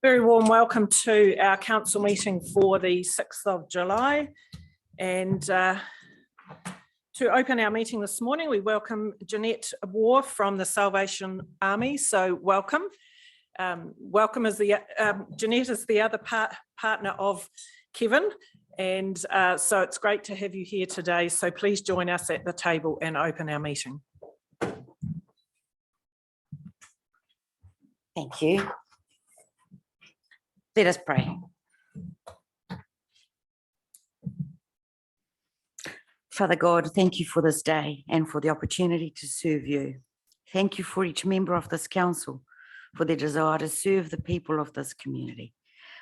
Very warm welcome to our council meeting for the 6th of July. And to open our meeting this morning, we welcome Jeanette Waugh from the Salvation Army. So welcome. Welcome as the Jeanette is the other partner of Kevin. And so it's great to have you here today. So please join us at the table and open our meeting. Thank you. Let us pray. Father God, thank you for this day and for the opportunity to serve you. Thank you for each member of this council, for their desire to serve the people of this community.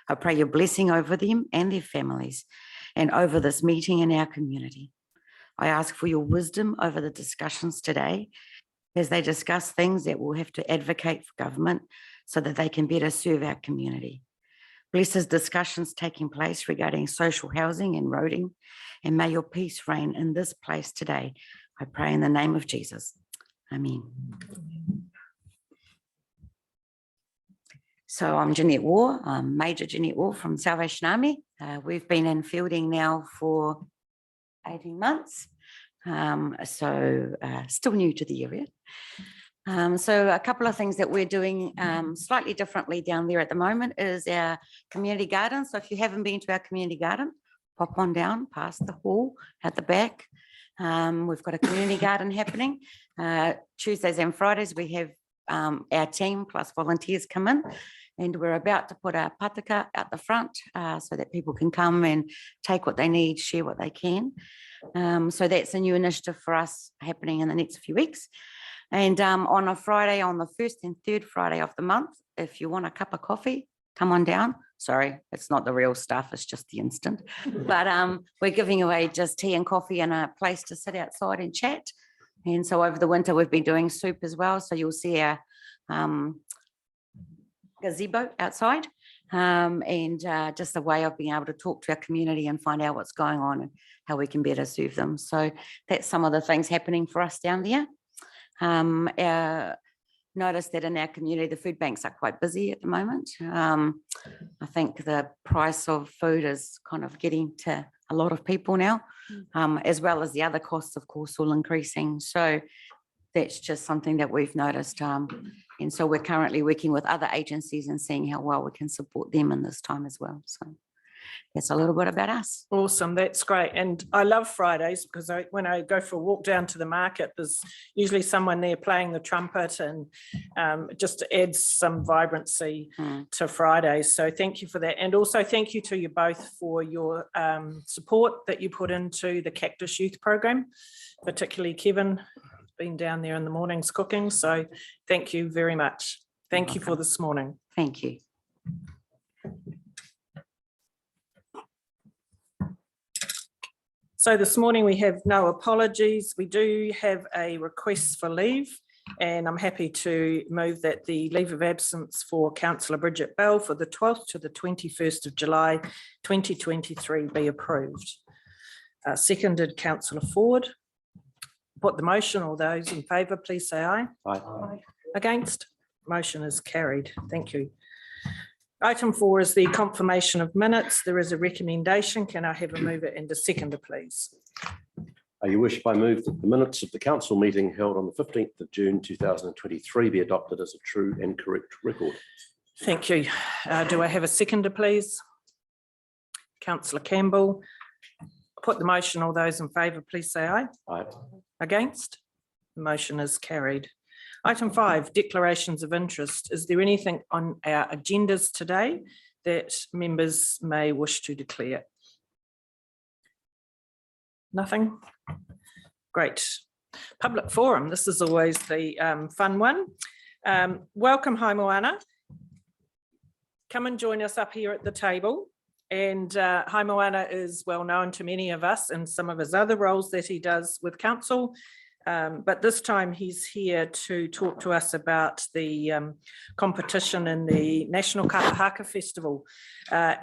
I pray your blessing over them and their families and over this meeting in our community. I ask for your wisdom over the discussions today as they discuss things that we'll have to advocate for government so that they can better serve our community. Bless these discussions taking place regarding social housing and roading, and may your peace reign in this place today. I pray in the name of Jesus. Amen. So I'm Jeanette Waugh, I'm Major Jeanette Waugh from Salvation Army. We've been in fielding now for 18 months, still new to the area. So a couple of things that we're doing slightly differently down there at the moment is our community garden. So if you haven't been to our community garden, pop on down past the hall at the back. We've got a community garden happening. Tuesdays and Fridays we have our team plus volunteers come in, and we're about to put our pataka out the front so that people can come and take what they need, share what they can. So that's a new initiative for us happening in the next few weeks. And on a Friday, on the first and third Friday of the month, if you want a cup of coffee, come on down. Sorry, it's not the real stuff, it's just the instant. But we're giving away just tea and coffee and a place to sit outside and chat. And so over the winter, we've been doing soup as well. So you'll see our gazebo outside and just a way of being able to talk to our community and find out what's going on and how we can better serve them. So that's some of the things happening for us down there. Notice that in our community, the food banks are quite busy at the moment. I think the price of food is kind of getting to a lot of people now, as well as the other costs, of course, all increasing. So that's just something that we've noticed. And so we're currently working with other agencies and seeing how well we can support them in this time as well. So that's a little bit about us. Awesome, that's great. And I love Fridays because when I go for a walk down to the market, there's usually someone there playing the trumpet, and just adds some vibrancy to Fridays. So thank you for that. And also thank you to you both for your support that you put into the Cactus Youth Program, particularly Kevin, been down there in the mornings cooking. So thank you very much. Thank you for this morning. Thank you. So this morning we have no apologies. We do have a request for leave, and I'm happy to move that the leave of absence for Councillor Bridget Bell for the 12th to the 21st of July 2023 be approved. Seconded Councillor Ford. Put the motion. All those in favour, please say aye. Aye. Aye. Against? Motion is carried. Thank you. Item 4 is the confirmation of minutes. There is a recommendation. Can I have a mover and a seconder, please? You wish I move that the minutes of the council meeting held on the 15th of June 2023 be adopted as a true and correct record. Thank you. Do I have a seconder, please? Councillor Campbell. Put the motion. All those in favour, please say aye. Aye. Against? The motion is carried. Item 5, declarations of interest. Is there anything on our agendas today that members may wish to declare? Nothing? Great. Public forum. This is always the fun one. Welcome, Haimoana. Come and join us up here at the table. And Haimoana is well known to many of us in some of his other roles that he does with council. But this time he's here to talk to us about the competition in the National Kapahaka Festival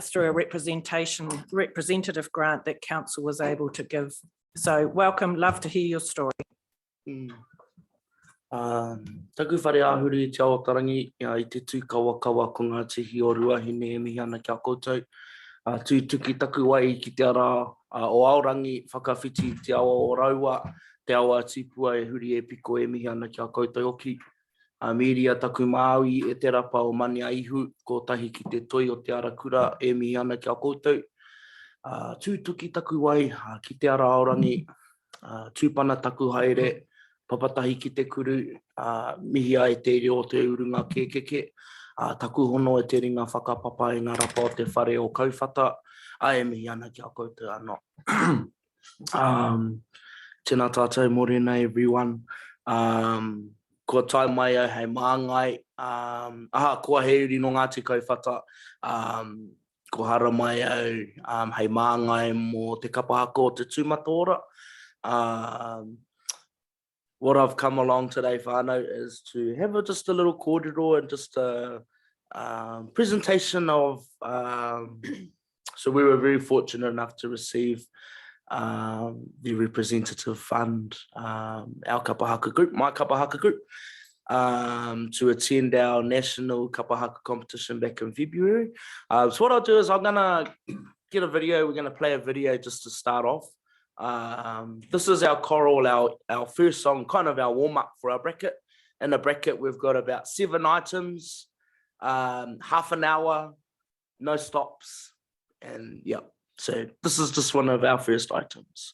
through a representative grant that council was able to give. So welcome, love to hear your story. Taku whare ahuru i te aotarangi i te tūkawa ko ngā tihi o Ruahine e mihi ana kia koutou. Tūtuki taku wai ki te ara o Aorangi whakawhiti te awa o Raua, te awa tūpua e huri e piko e mihi ana kia koutou oki. Miria taku Māui e te rapa o Mani Aihu, ko tahi ki te toi o te Arakura e mihi ana kia koutou. Tūtuki taku wai ki te ara Aorangi, tūpana taku haere, papatahi ki te kuru, mihi ai te reo te urunga kēkeke, taku hono e te ringa whakapapa i ngā rapa o te whare o kauwhata, e mihi ana kia koutou anō. Tēnā tātou morena everyone. Kua tai mai au hei māngai, kua he uri no Ngāti Kauwhata, ko hara mai au hei māngai mō te kapahako o te tūmatora. What I've come along today, whānau, is to have just a little kōrero and just a presentation of, so we were very fortunate enough to receive the representative fund, our kapahaka group, my kapahaka group, to attend our national kapahaka competition back in February. So what I'll do is I'm gonna get a video, we're gonna play a video just to start off. This is our choral, our first song, kind of our warm-up for our bracket. In the bracket, we've got about 7 items, half an hour, no stops, and yeah. So this is just one of our first items.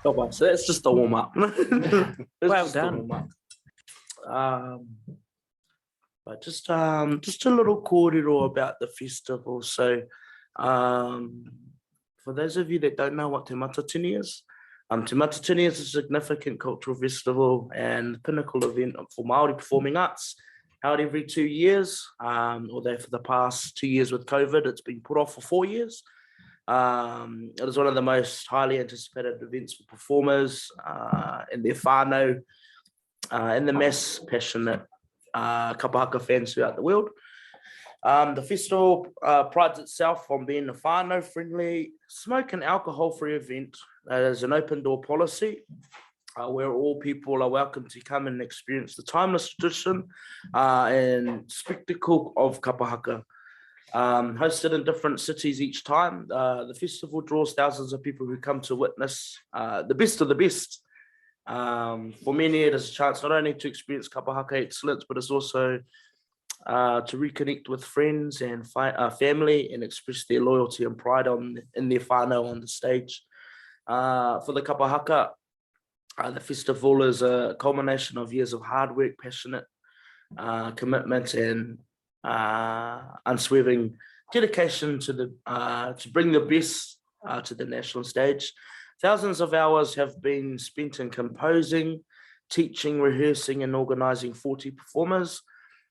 Oh, well, so that's just the warm up. Well done. But just a little corridor about the festival. So, for those of you that don't know what Te Matatini is, Te Matatini is a significant cultural festival and pinnacle event for Māori performing arts, held every 2 years. Although for the past 2 years with COVID, it's been put off for 4 years. It is one of the most highly anticipated events for performers and their whānau and the mass passionate kapa haka fans throughout the world. The festival prides itself on being a whānau friendly, smoke and alcohol free event. It is an open door policy where all people are welcome to come and experience the timeless tradition and spectacle of kapa haka. Hosted in different cities each time, the festival draws thousands of people who come to witness the best of the best. For many, it is a chance not only to experience kapa haka excellence, but it's also to reconnect with friends and family and express their loyalty and pride in their whānau on the stage. For the kapa haka, the festival is a culmination of years of hard work, passionate commitment, and unswerving dedication to bring the best to the national stage. Thousands of hours have been spent in composing, teaching, rehearsing, and organising 40 performers,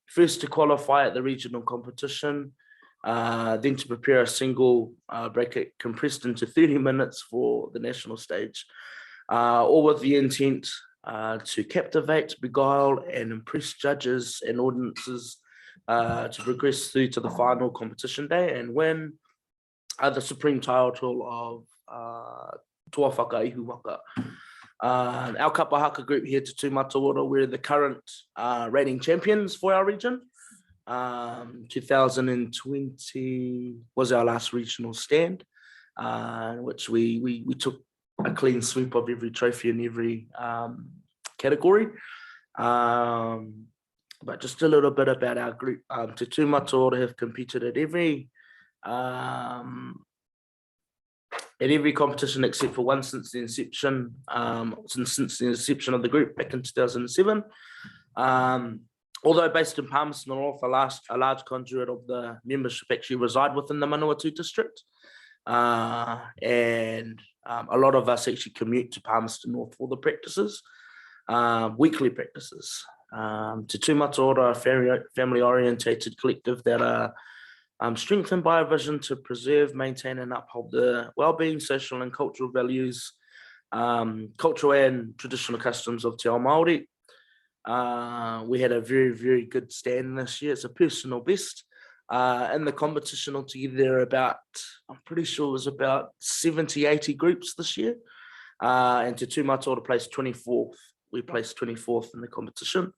first to qualify at the regional competition, then to prepare a single bracket compressed into 30 minutes for the national stage, all with the intent to captivate, beguile, and impress judges and audiences to progress through to the final competition day and win the supreme title of Toa Whakaihu Waka. Our kapa haka group here to Manawatu, we're the current reigning champions for our region. 2020 was our last regional stand, in which we took a clean sweep of every trophy in every category. But just a little bit about our group. Te Manawatu have competed at every competition except for one since the inception of the group back in 2007. Although based in Palmerston North, a large conduit of the membership actually reside within the Manawatu district. And a lot of us actually commute to Palmerston North for the practices, weekly practices. Te Manawatu, a family-orientated collective that are strengthened by a vision to preserve, maintain, and uphold the well-being, social, and cultural values, cultural and traditional customs of Te Ao Māori. We had a very, very good stand this year. It's a personal best. In the competition altogether, I'm pretty sure it was about 70, 80 groups this year. And Te Manawatu placed 24th. We placed 24th in the competition.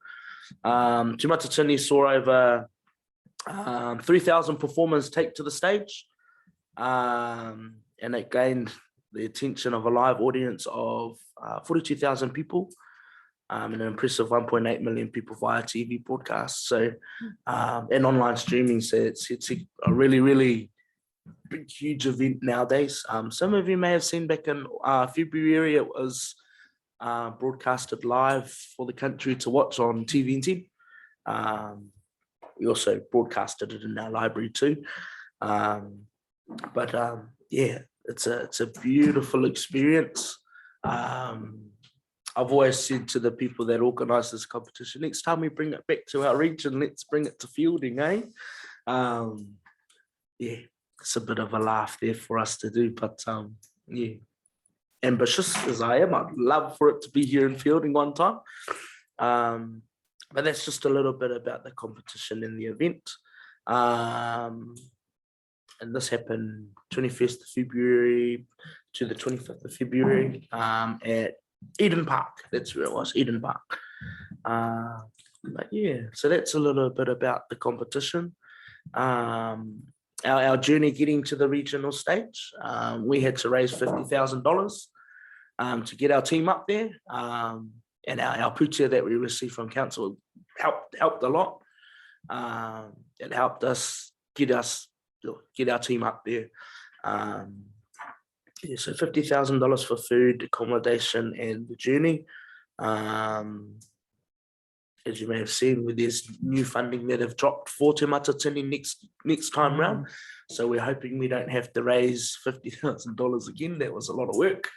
Te Matatini saw over 3,000 performers take to the stage, and it gained the attention of a live audience of 42,000 people, and an impressive 1.8 million people via TV broadcast. So, and online streaming. So it's a really, really big, huge event nowadays. Some of you may have seen back in February, it was broadcasted live for the country to watch on TVNZ. We also broadcasted it in our library too. Yeah, it's a beautiful experience. I've always said to the people that organise this competition, next time we bring it back to our region, let's bring it to fielding, eh? Yeah, it's a bit of a laugh there for us to do, but yeah, ambitious as I am, I'd love for it to be here in fielding one time. But that's just a little bit about the competition and the event. And this happened 21st of February to the 25th of February at Eden Park. That's where it was, Eden Park. But yeah, so that's a little bit about the competition. Our journey getting to the regional stage, we had to raise $50,000 to get our team up there. And our putia that we received from council helped a lot. It helped us get our team up there. Yeah, so $50,000 for food, accommodation, and the journey. As you may have seen, with this new funding that have dropped for Te Matatini next time round. So we're hoping we don't have to raise $50,000 again. That was a lot of work.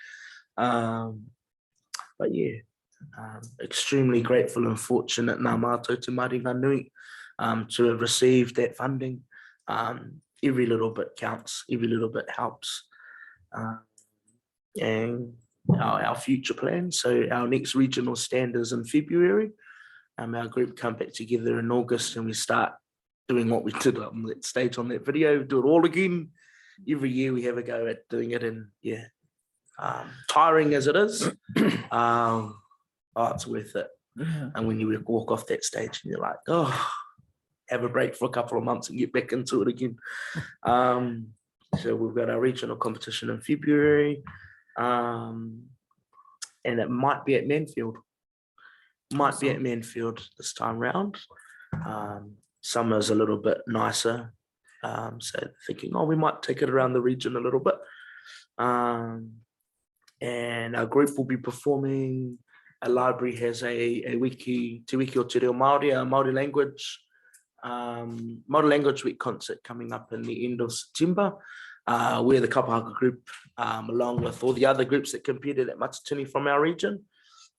But yeah, extremely grateful and fortunate ngā mātou te Māringa Nui to have received that funding. Every little bit counts, every little bit helps. And our future plans. So our next regional stand is in February. Our group come back together in August and we start doing what we did on that stage on that video, do it all again. Every year we have a go at doing it, and yeah, tiring as it is, it's worth it. Yeah. And when you walk off that stage and you're like, oh, have a break for a couple of months and get back into it again. So we've got our regional competition in February, and it might be at Manfield. Might be at Manfield this time round. Summer's a little bit nicer, so thinking, we might take it around the region a little bit. And our group will be performing. Our library has a wiki, Te Wiki o Te Reo Māori, a Māori language week concert coming up in the end of September. We're the Kapahaka group, along with all the other groups that competed at Matatini from our region.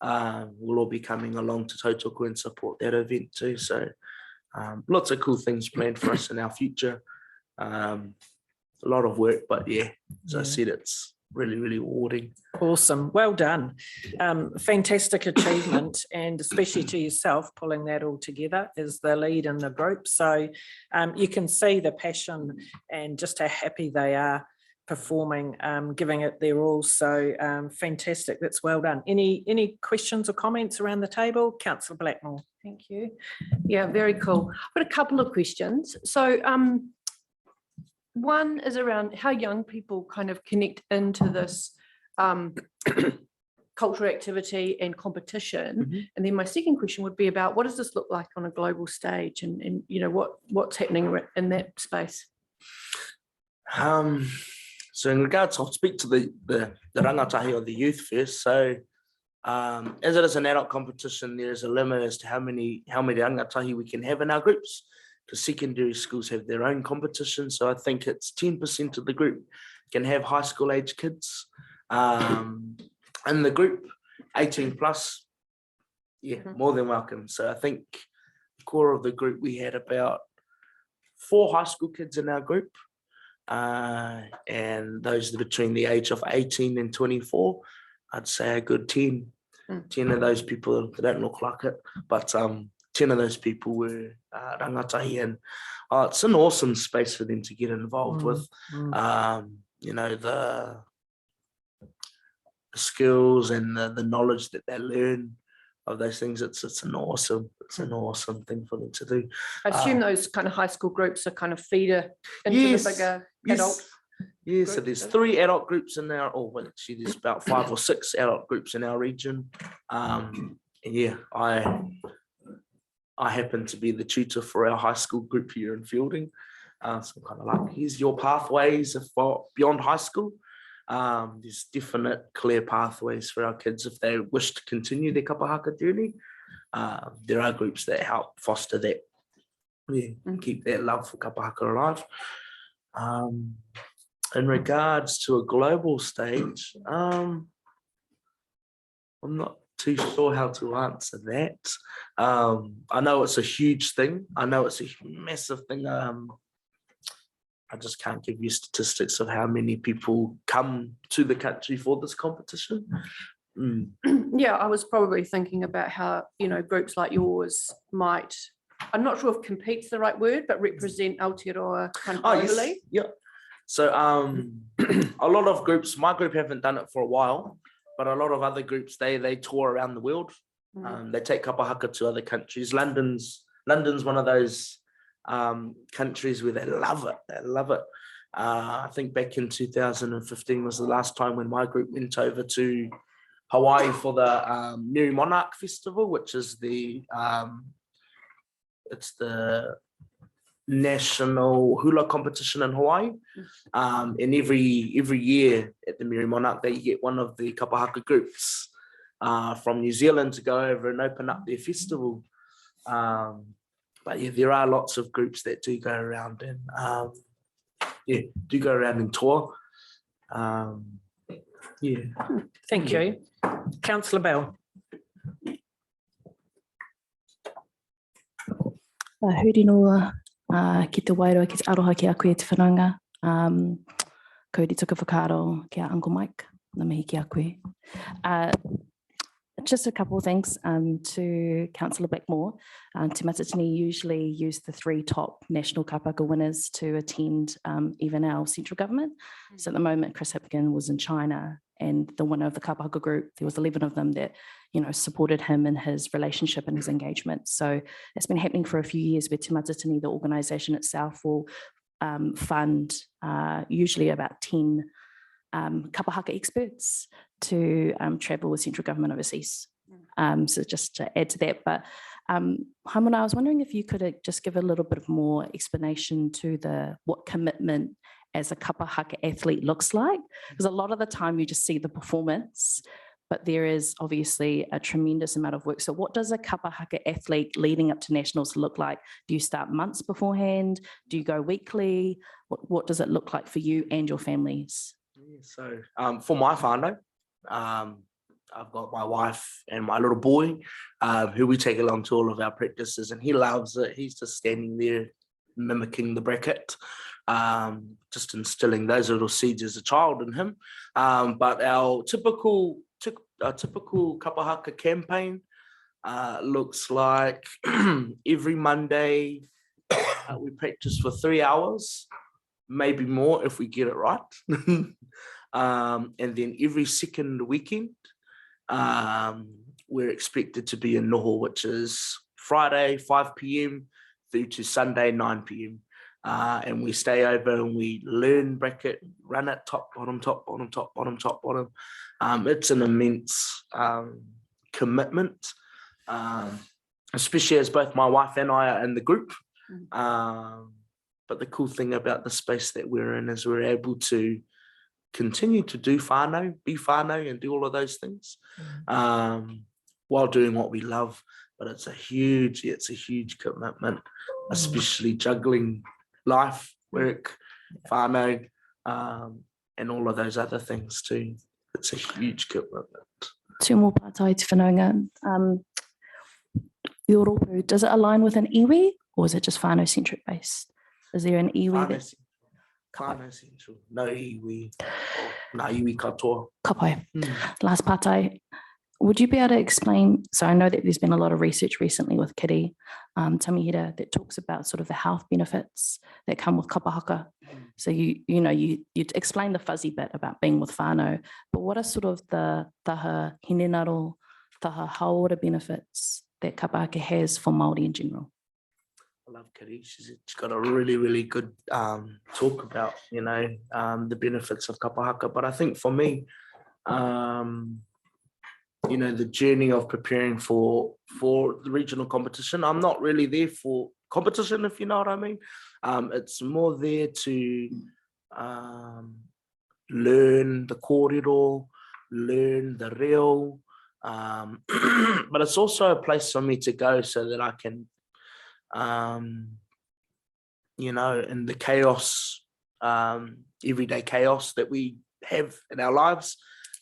We'll all be coming along to Tautoko and support that event too. So lots of cool things planned for us in our future. A lot of work, but yeah, as I said, it's really, really rewarding. Awesome. Well done. Fantastic achievement, and especially to yourself pulling that all together as the lead in the group. So you can see the passion and just how happy they are performing, giving it their all. So fantastic. That's well done. Any questions or comments around the table? Councillor Blackmore. Thank you. Yeah, very cool. I've got a couple of questions. So one is around how young people kind of connect into this cultural activity and competition. And then my second question would be about what does this look like on a global stage, and you know, what's happening in that space? So in regards, I'll speak to the rangatahi or the youth first. So as it is an adult competition, there is a limit as to how many rangatahi we can have in our groups, because secondary schools have their own competition. So I think it's 10% of the group can have high school age kids. In the group, 18 plus, more than welcome. So I think the core of the group, we had about 4 high school kids in our group. And those between the age of 18 and 24, I'd say a good 10. 10 of those people, they don't look like it, but 10 of those people were rangatahi, and it's an awesome space for them to get involved with. You know, the skills and the knowledge that they learn of those things, it's an awesome thing for them to do. I assume those kind of high school groups are kind of feeder into the bigger adult. Yeah, so there's 3 adult groups in our, actually there's about 5 or 6 adult groups in our region. And yeah, I happen to be the tutor for our high school group here in Fielding. So I'm kind of like, here's your pathways for beyond high school. There's definite clear pathways for our kids if they wish to continue their kapahaka journey. There are groups that help foster that, keep that love for kapahaka alive. In regards to a global stage, I'm not too sure how to answer that. I know it's a huge thing. I know it's a massive thing. I just can't give you statistics of how many people come to the country for this competition. Yeah, I was probably thinking about how, you know, groups like yours might, I'm not sure if compete's the right word, but represent Aotearoa kind of globally. Yes. Yeah. So a lot of groups, my group haven't done it for a while, but a lot of other groups, they tour around the world. They take kapahaka to other countries. London's one of those countries where they love it. I think back in 2015 was the last time when my group went over to Hawaii for the Merry Monarch Festival, which is it's the national hula competition in Hawaii. And every year at the Merry Monarch, they get one of the kapahaka groups from New Zealand to go over and open up their festival. But yeah, there are lots of groups that do go around and tour. Yeah. Thank you. Councillor Bell. Huri noa ki te wairoa ki te aroha ki a koe te whananga. Ko ri tuka whakaro ki a Uncle Mike, na mihi ki a koe. Just a couple of things to Councillor Blackmore. Te Matatini usually use the 3 top national kapaka winners to attend even our central government. So at the moment, Chris Hipkin was in China, and the winner of the kapaka group, there was 11 of them that, you know, supported him in his relationship and his engagement. So it's been happening for a few years where Te Matatini, the organisation itself, will fund usually about 10 kapahaka experts to travel with central government overseas. So just to add to that, but Haimona, I was wondering if you could just give a little bit of more explanation to what commitment as a kapahaka athlete looks like, because a lot of the time you just see the performance, but there is obviously a tremendous amount of work. So what does a kapahaka athlete leading up to nationals look like? Do you start months beforehand? Do you go weekly? What does it look like for you and your families? Yeah, so for my whānau, I've got my wife and my little boy who we take along to all of our practices, and he loves it. He's just standing there mimicking the bracket, just instilling those little seeds as a child in him. But our typical kapahaka campaign looks like every Monday we practice for 3 hours, maybe more if we get it right. And then every second weekend, we're expected to be in noho, which is Friday 5 p.m. through to Sunday 9 p.m. And we stay over and we learn bracket, run it top, bottom, top, bottom, top, bottom, top, bottom. It's an immense commitment, especially as both my wife and I are in the group. But the cool thing about the space that we're in is we're able to continue to do whānau, be whānau, and do all of those things while doing what we love. But it's a huge commitment, especially juggling life, work, whānau, and all of those other things too. It's a huge commitment. Tū mō pātai te whanaunga. Your rōpū, does it align with an iwi, or is it just whānau centric based? Is there an iwi that's whānau central? No iwi. No iwi katoa. Kapai. Last pātai. Would you be able to explain, so I know that there's been a lot of research recently with Kiri Tamihira that talks about sort of the health benefits that come with kapahaka. So you explain the fuzzy bit about being with whānau, but what are sort of the taha hinenaro, taha haora benefits that kapahaka has for Māori in general? I love Kiri. She's got a really, really good talk about, the benefits of kapahaka. But I think for me, the journey of preparing for the regional competition, I'm not really there for competition, if you know what I mean. It's more there to learn the kōrero, learn the reo, but it's also a place for me to go so that I can, in the chaos, everyday chaos that we have in our lives,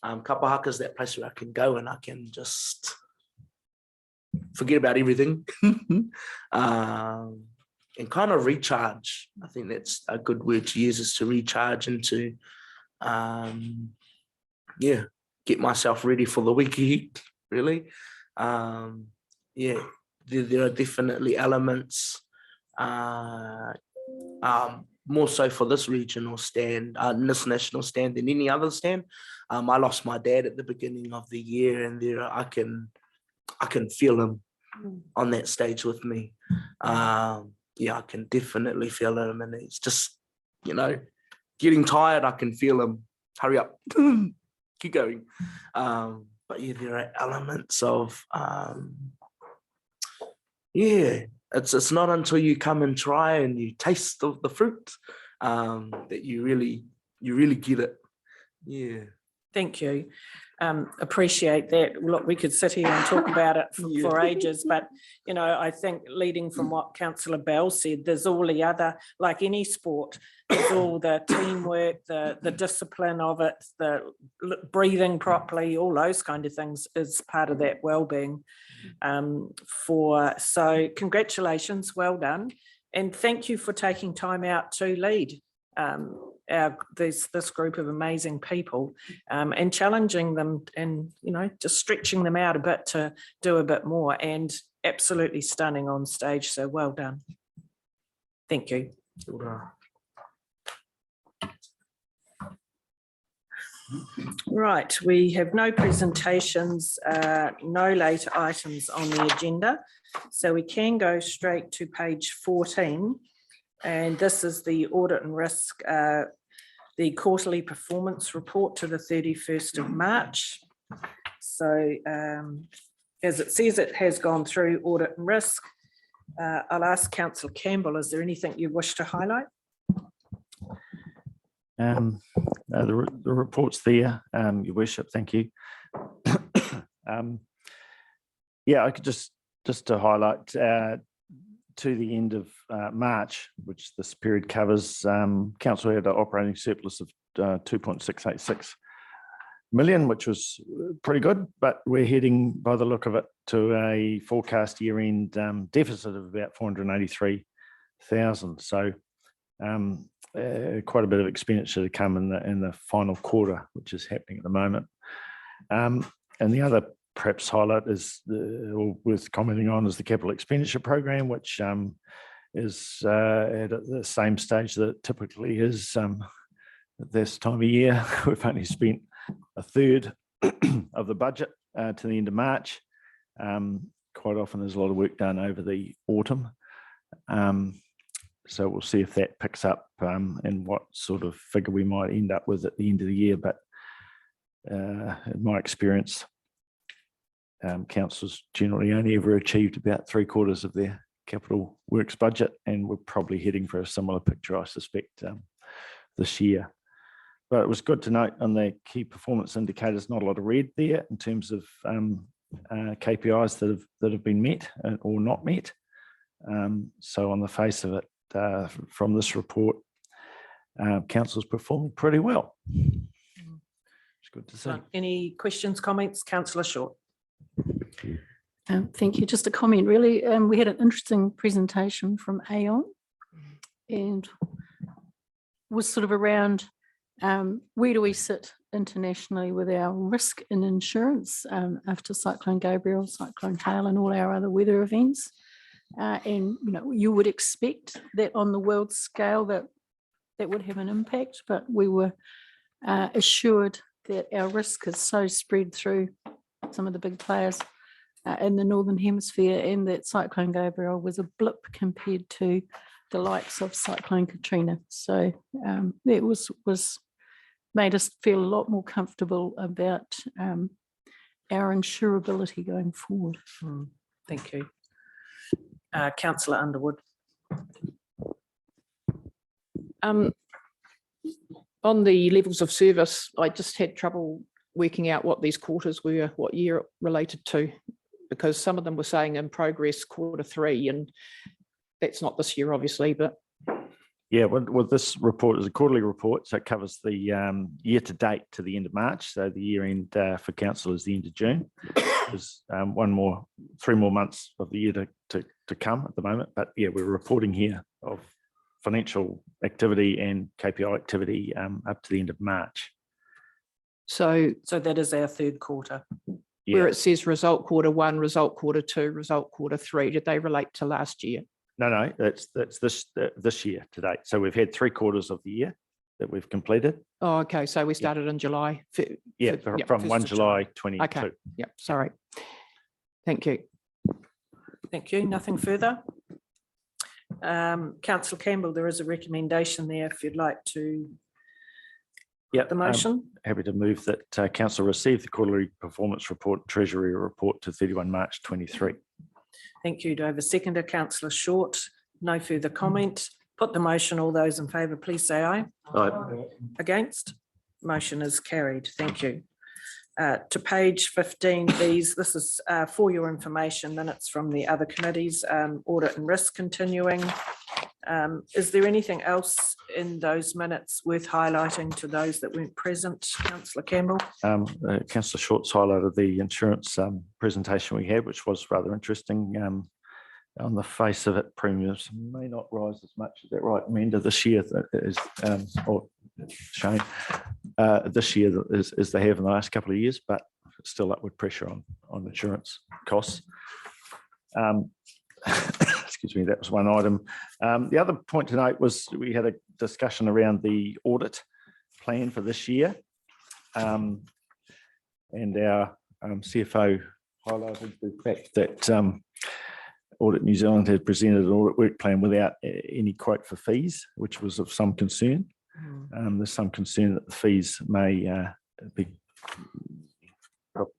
kapahaka is that place where I can go and I can just forget about everything and kind of recharge. I think that's a good word to use, is to recharge and to, get myself ready for the week ahead, really. There are definitely elements, more so for this regional stand, this national stand than any other stand. I lost my dad at the beginning of the year, and there I can feel him on that stage with me. I can definitely feel him, and it's just, getting tired. I can feel him. Hurry up, keep going. But yeah, there are elements of it's not until you come and try and you taste the fruit that you really get it. Yeah. Thank you. Appreciate that. Look, we could sit here and talk about it for ages, but, you know, I think leading from what Councillor Bell said, there's all the other, like any sport, there's all the teamwork, the discipline of it, the breathing properly, all those kind of things is part of that well-being. So congratulations, well done. And thank you for taking time out to lead this group of amazing people and challenging them and, you know, just stretching them out a bit to do a bit more, and absolutely stunning on stage. So well done. Thank you. Right, we have no presentations, no late items on the agenda. So we can go straight to page 14. And this is the audit and risk, the quarterly performance report to the 31st of March. So as it says, it has gone through audit and risk. I'll ask Councillor Campbell, is there anything you wish to highlight? The report's there, Your Worship, thank you. Yeah, I could just to highlight to the end of March, which this period covers, Council had an operating surplus of 2.686 million, which was pretty good, but we're heading, by the look of it, to a forecast year-end deficit of about 483,000. So quite a bit of expenditure to come in the final quarter, which is happening at the moment. And the other perhaps highlight is worth commenting on is the capital expenditure program, which is at the same stage that it typically is at this time of year. We've only spent a third of the budget to the end of March. Quite often there's a lot of work done over the autumn. So we'll see if that picks up and what sort of figure we might end up with at the end of the year. But in my experience, councils generally only ever achieved about 3/4 of their capital works budget, and we're probably heading for a similar picture, I suspect, this year. But it was good to note on the key performance indicators, not a lot of red there in terms of KPIs that have been met or not met. So on the face of it, from this report, council's performing pretty well. It's good to see. Any questions, comments? Councillor Short. Thank you. Just a comment, really. We had an interesting presentation from Aon, and was sort of around where do we sit internationally with our risk in insurance after Cyclone Gabriel, Cyclone Tail, and all our other weather events. And you would expect that on the world scale that would have an impact, but we were assured that our risk is so spread through some of the big players in the Northern Hemisphere, and that Cyclone Gabriel was a blip compared to the likes of Cyclone Katrina. So it was made us feel a lot more comfortable about our insurability going forward. Thank you. Councillor Underwood. On the levels of service, I just had trouble working out what these quarters were, what year it related to, because some of them were saying in progress Q3, and that's not this year, obviously, but. Yeah, well, this report is a quarterly report, so it covers the year to date to the end of March. So the year end for council is the end of June. There's 3 more months of the year to come at the moment. But yeah, we're reporting here of financial activity and KPI activity up to the end of March. So that is our third quarter. Yeah. Where it says result Q1, result Q2, result Q3, did they relate to last year? No, that's this year to date. So we've had 3/4 of the year that we've completed. Oh, okay. So we started in July. From 1 July 22. Okay. Yep. Sorry. Thank you. Thank you. Nothing further. Councillor Campbell, there is a recommendation there if you'd like to. Yeah, the motion. Happy to move that council receive the quarterly performance report, treasury report to 31 March 23. Thank you. Do I have a seconder? Councillor Short. No further comment. Put the motion. All those in favour, please say aye. Aye. Against? Motion is carried. Thank you. To page 15, this is for your information, minutes from the other committees, audit and risk continuing. Is there anything else in those minutes worth highlighting to those that weren't present? Councillor Campbell? Councillor Short's highlighted the insurance presentation we had, which was rather interesting. On the face of it, premiums may not rise as much. Is that right, Amanda? This year is, or Shane, this year as they have in the last couple of years, but still upward pressure on insurance costs. Excuse me, that was one item. The other point tonight was we had a discussion around the audit plan for this year. And our CFO highlighted the fact that Audit New Zealand had presented an audit work plan without any quote for fees, which was of some concern. There's some concern that the fees may be,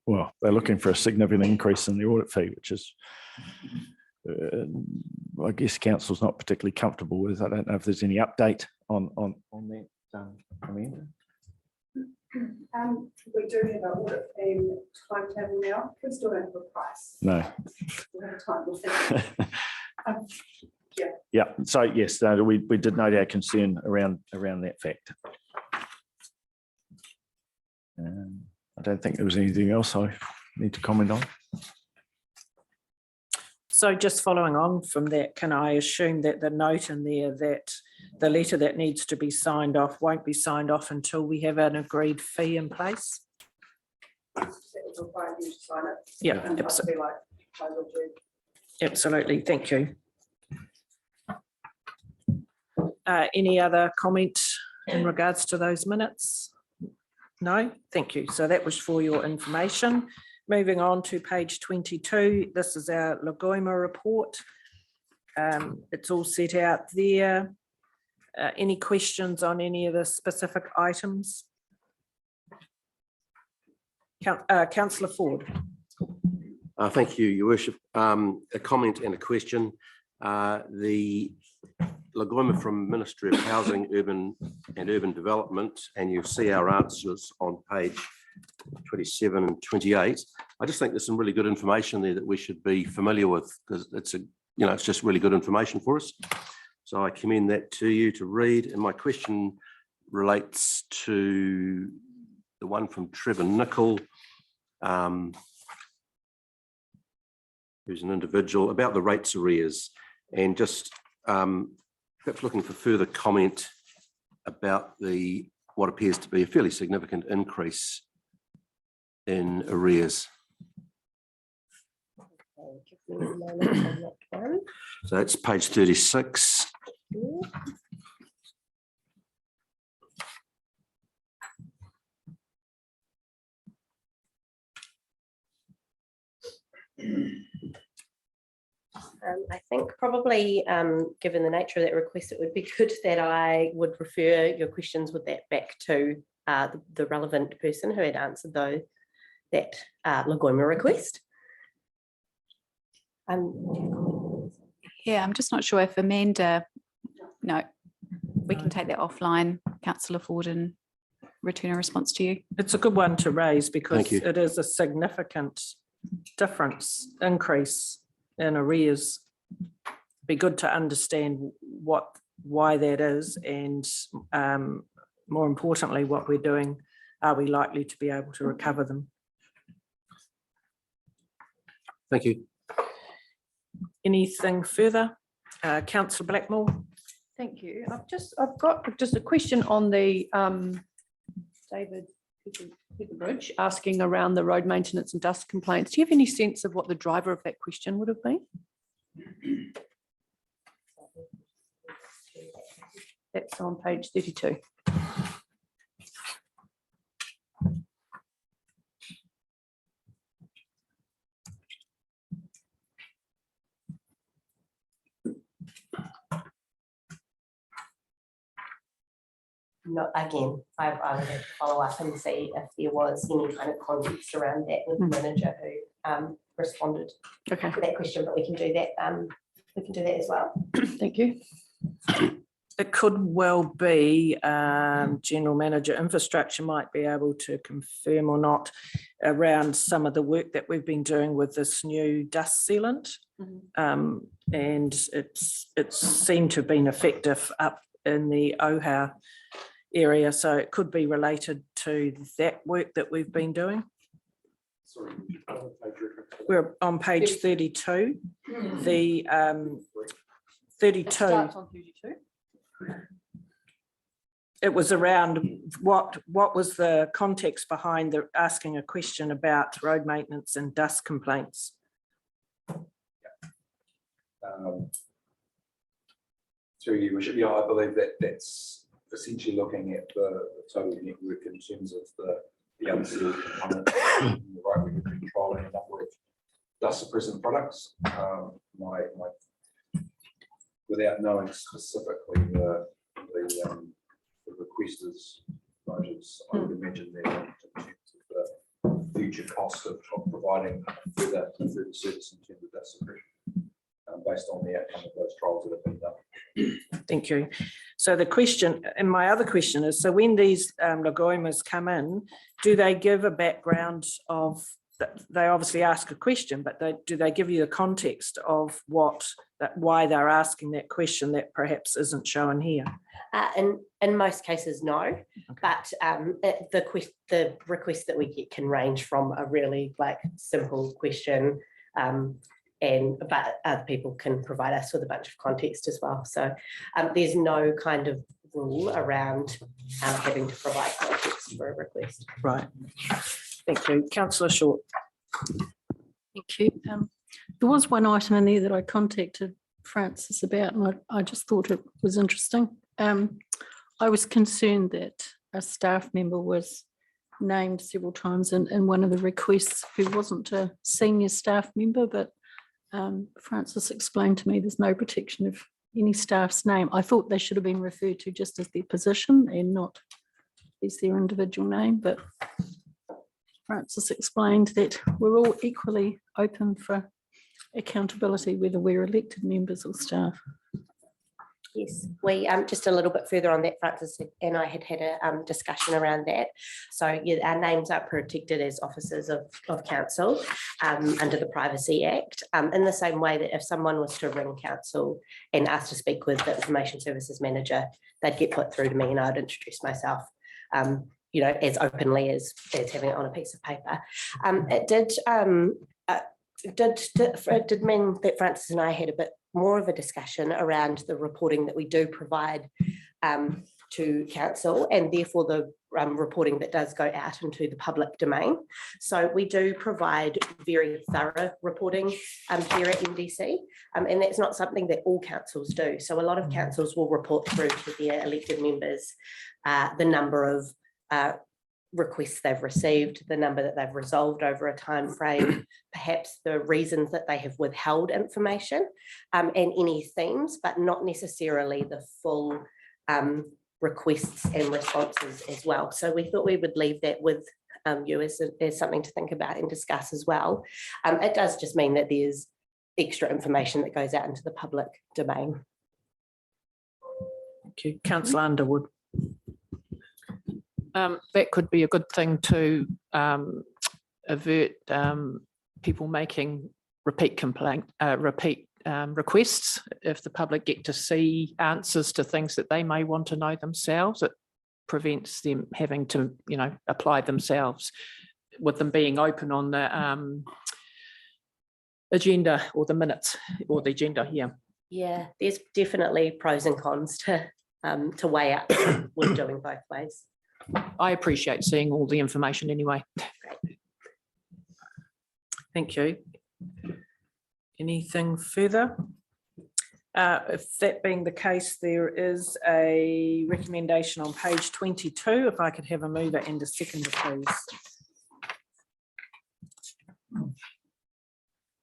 well, they're looking for a significant increase in the audit fee, which is, I guess council's not particularly comfortable with. I don't know if there's any update on that, Amanda. We do have an audit plan timetable now. We still don't have a price. No. We have time to think. Yeah, so yes, we did note our concern around that fact. I don't think there was anything else I need to comment on. So just following on from that, can I assume that the note in there that the letter that needs to be signed off won't be signed off until we have an agreed fee in place? That would require you to sign it. Yeah, And I'd be like, I will do. absolutely. Thank you. Any other comment in regards to those minutes? No, thank you. So that was for your information. Moving on to page 22, this is our Lagoima report. It's all set out there. Any questions on any of the specific items? Councillor Ford. Thank you, Your Worship. A comment and a question. The Lagoima from Ministry of Housing, Urban Development, and you'll see our answers on page 27 and 28. I just think there's some really good information there that we should be familiar with, because it's it's just really good information for us. So I commend that to you to read. And my question relates to the one from Trevor Nicol, who's an individual, about the rates arrears, and just perhaps looking for further comment about what appears to be a fairly significant increase in arrears. So that's page 36. I think probably, given the nature of that request, it would be good that I would refer your questions with that back to the relevant person who had answered that Lagoima request. Yeah, I'm just not sure if Amanda, no, we can take that offline, Councillor Ford, and return a response to you. It's a good one to raise because Thank you. it is a significant increase in arrears. Be good to understand why that is, and more importantly, what we're doing. Are we likely to be able to recover them? Thank you. Anything further? Councillor Blackmore. Thank you. I've got just a question on the David Bridge asking around the road maintenance and dust complaints. Do you have any sense of what the driver of that question would have been? That's on page 32. No, again, I would have to follow up and see if there was any kind of context around that with the manager responded Okay, to that question, but we can do that. We can do that as well. thank you. It could well be General Manager Infrastructure might be able to confirm or not around some of the work that we've been doing with this new dust sealant. And it's seemed to have been effective up in the OHA area. So it could be related to that work that we've been doing. We're on page 32. The 32. On 32. It was around what was the context behind the asking a question about road maintenance and dust complaints? Through you, Bishop, yeah, I believe that that's essentially looking at the total network in terms of the unsealed component, the right way of controlling a number of dust suppressant products. Without knowing specifically the requester's motives, I would imagine they're in terms of the future cost of providing further service in terms of dust suppression, based on the outcome of those trials that have been done. Thank you. So the question, and my other question is, so when these Lagoimas come in, do they give a background of, they obviously ask a question, but do they give you the context of why they're asking that question that perhaps isn't shown here? In most cases, no. Okay. But the request that we get can range from a really simple question, but other people can provide us with a bunch of context as well. So there's no kind of rule around having to provide context for a request. Right. Thank you. Councillor Short. Thank you. There was one item in there that I contacted Francis about, and I just thought it was interesting. I was concerned that a staff member was named several times in one of the requests who wasn't a senior staff member, but Francis explained to me there's no protection of any staff's name. I thought they should have been referred to just as their position and not as their individual name, but Francis explained that we're all equally open for accountability, whether we're elected members or staff. Yes, we just a little bit further on that, Francis and I had a discussion around that. So yeah, our names are protected as officers of council under the Privacy Act, in the same way that if someone was to ring council and ask to speak with the Information Services Manager, they'd get put through to me and I'd introduce myself, as openly as having it on a piece of paper. It did mean that Francis and I had a bit more of a discussion around the reporting that we do provide to council, and therefore the reporting that does go out into the public domain. So we do provide very thorough reporting here at MDC, and that's not something that all councils do. So a lot of councils will report through to their elected members the number of requests they've received, the number that they've resolved over a time frame, perhaps the reasons that they have withheld information, and any themes, but not necessarily the full requests and responses as well. So we thought we would leave that with you as something to think about and discuss as well. It does just mean that there's extra information that goes out into the public domain. Thank you. Councillor Underwood. That could be a good thing to avert people making repeat requests. If the public get to see answers to things that they may want to know themselves, it prevents them having to, apply themselves, with them being open on the agenda or the minutes or the agenda here. Yeah, there's definitely pros and cons to weigh up when doing both ways. I appreciate seeing all the information anyway. Thank you. Anything further? If that being the case, there is a recommendation on page 22. If I could have a mover and a seconder, please.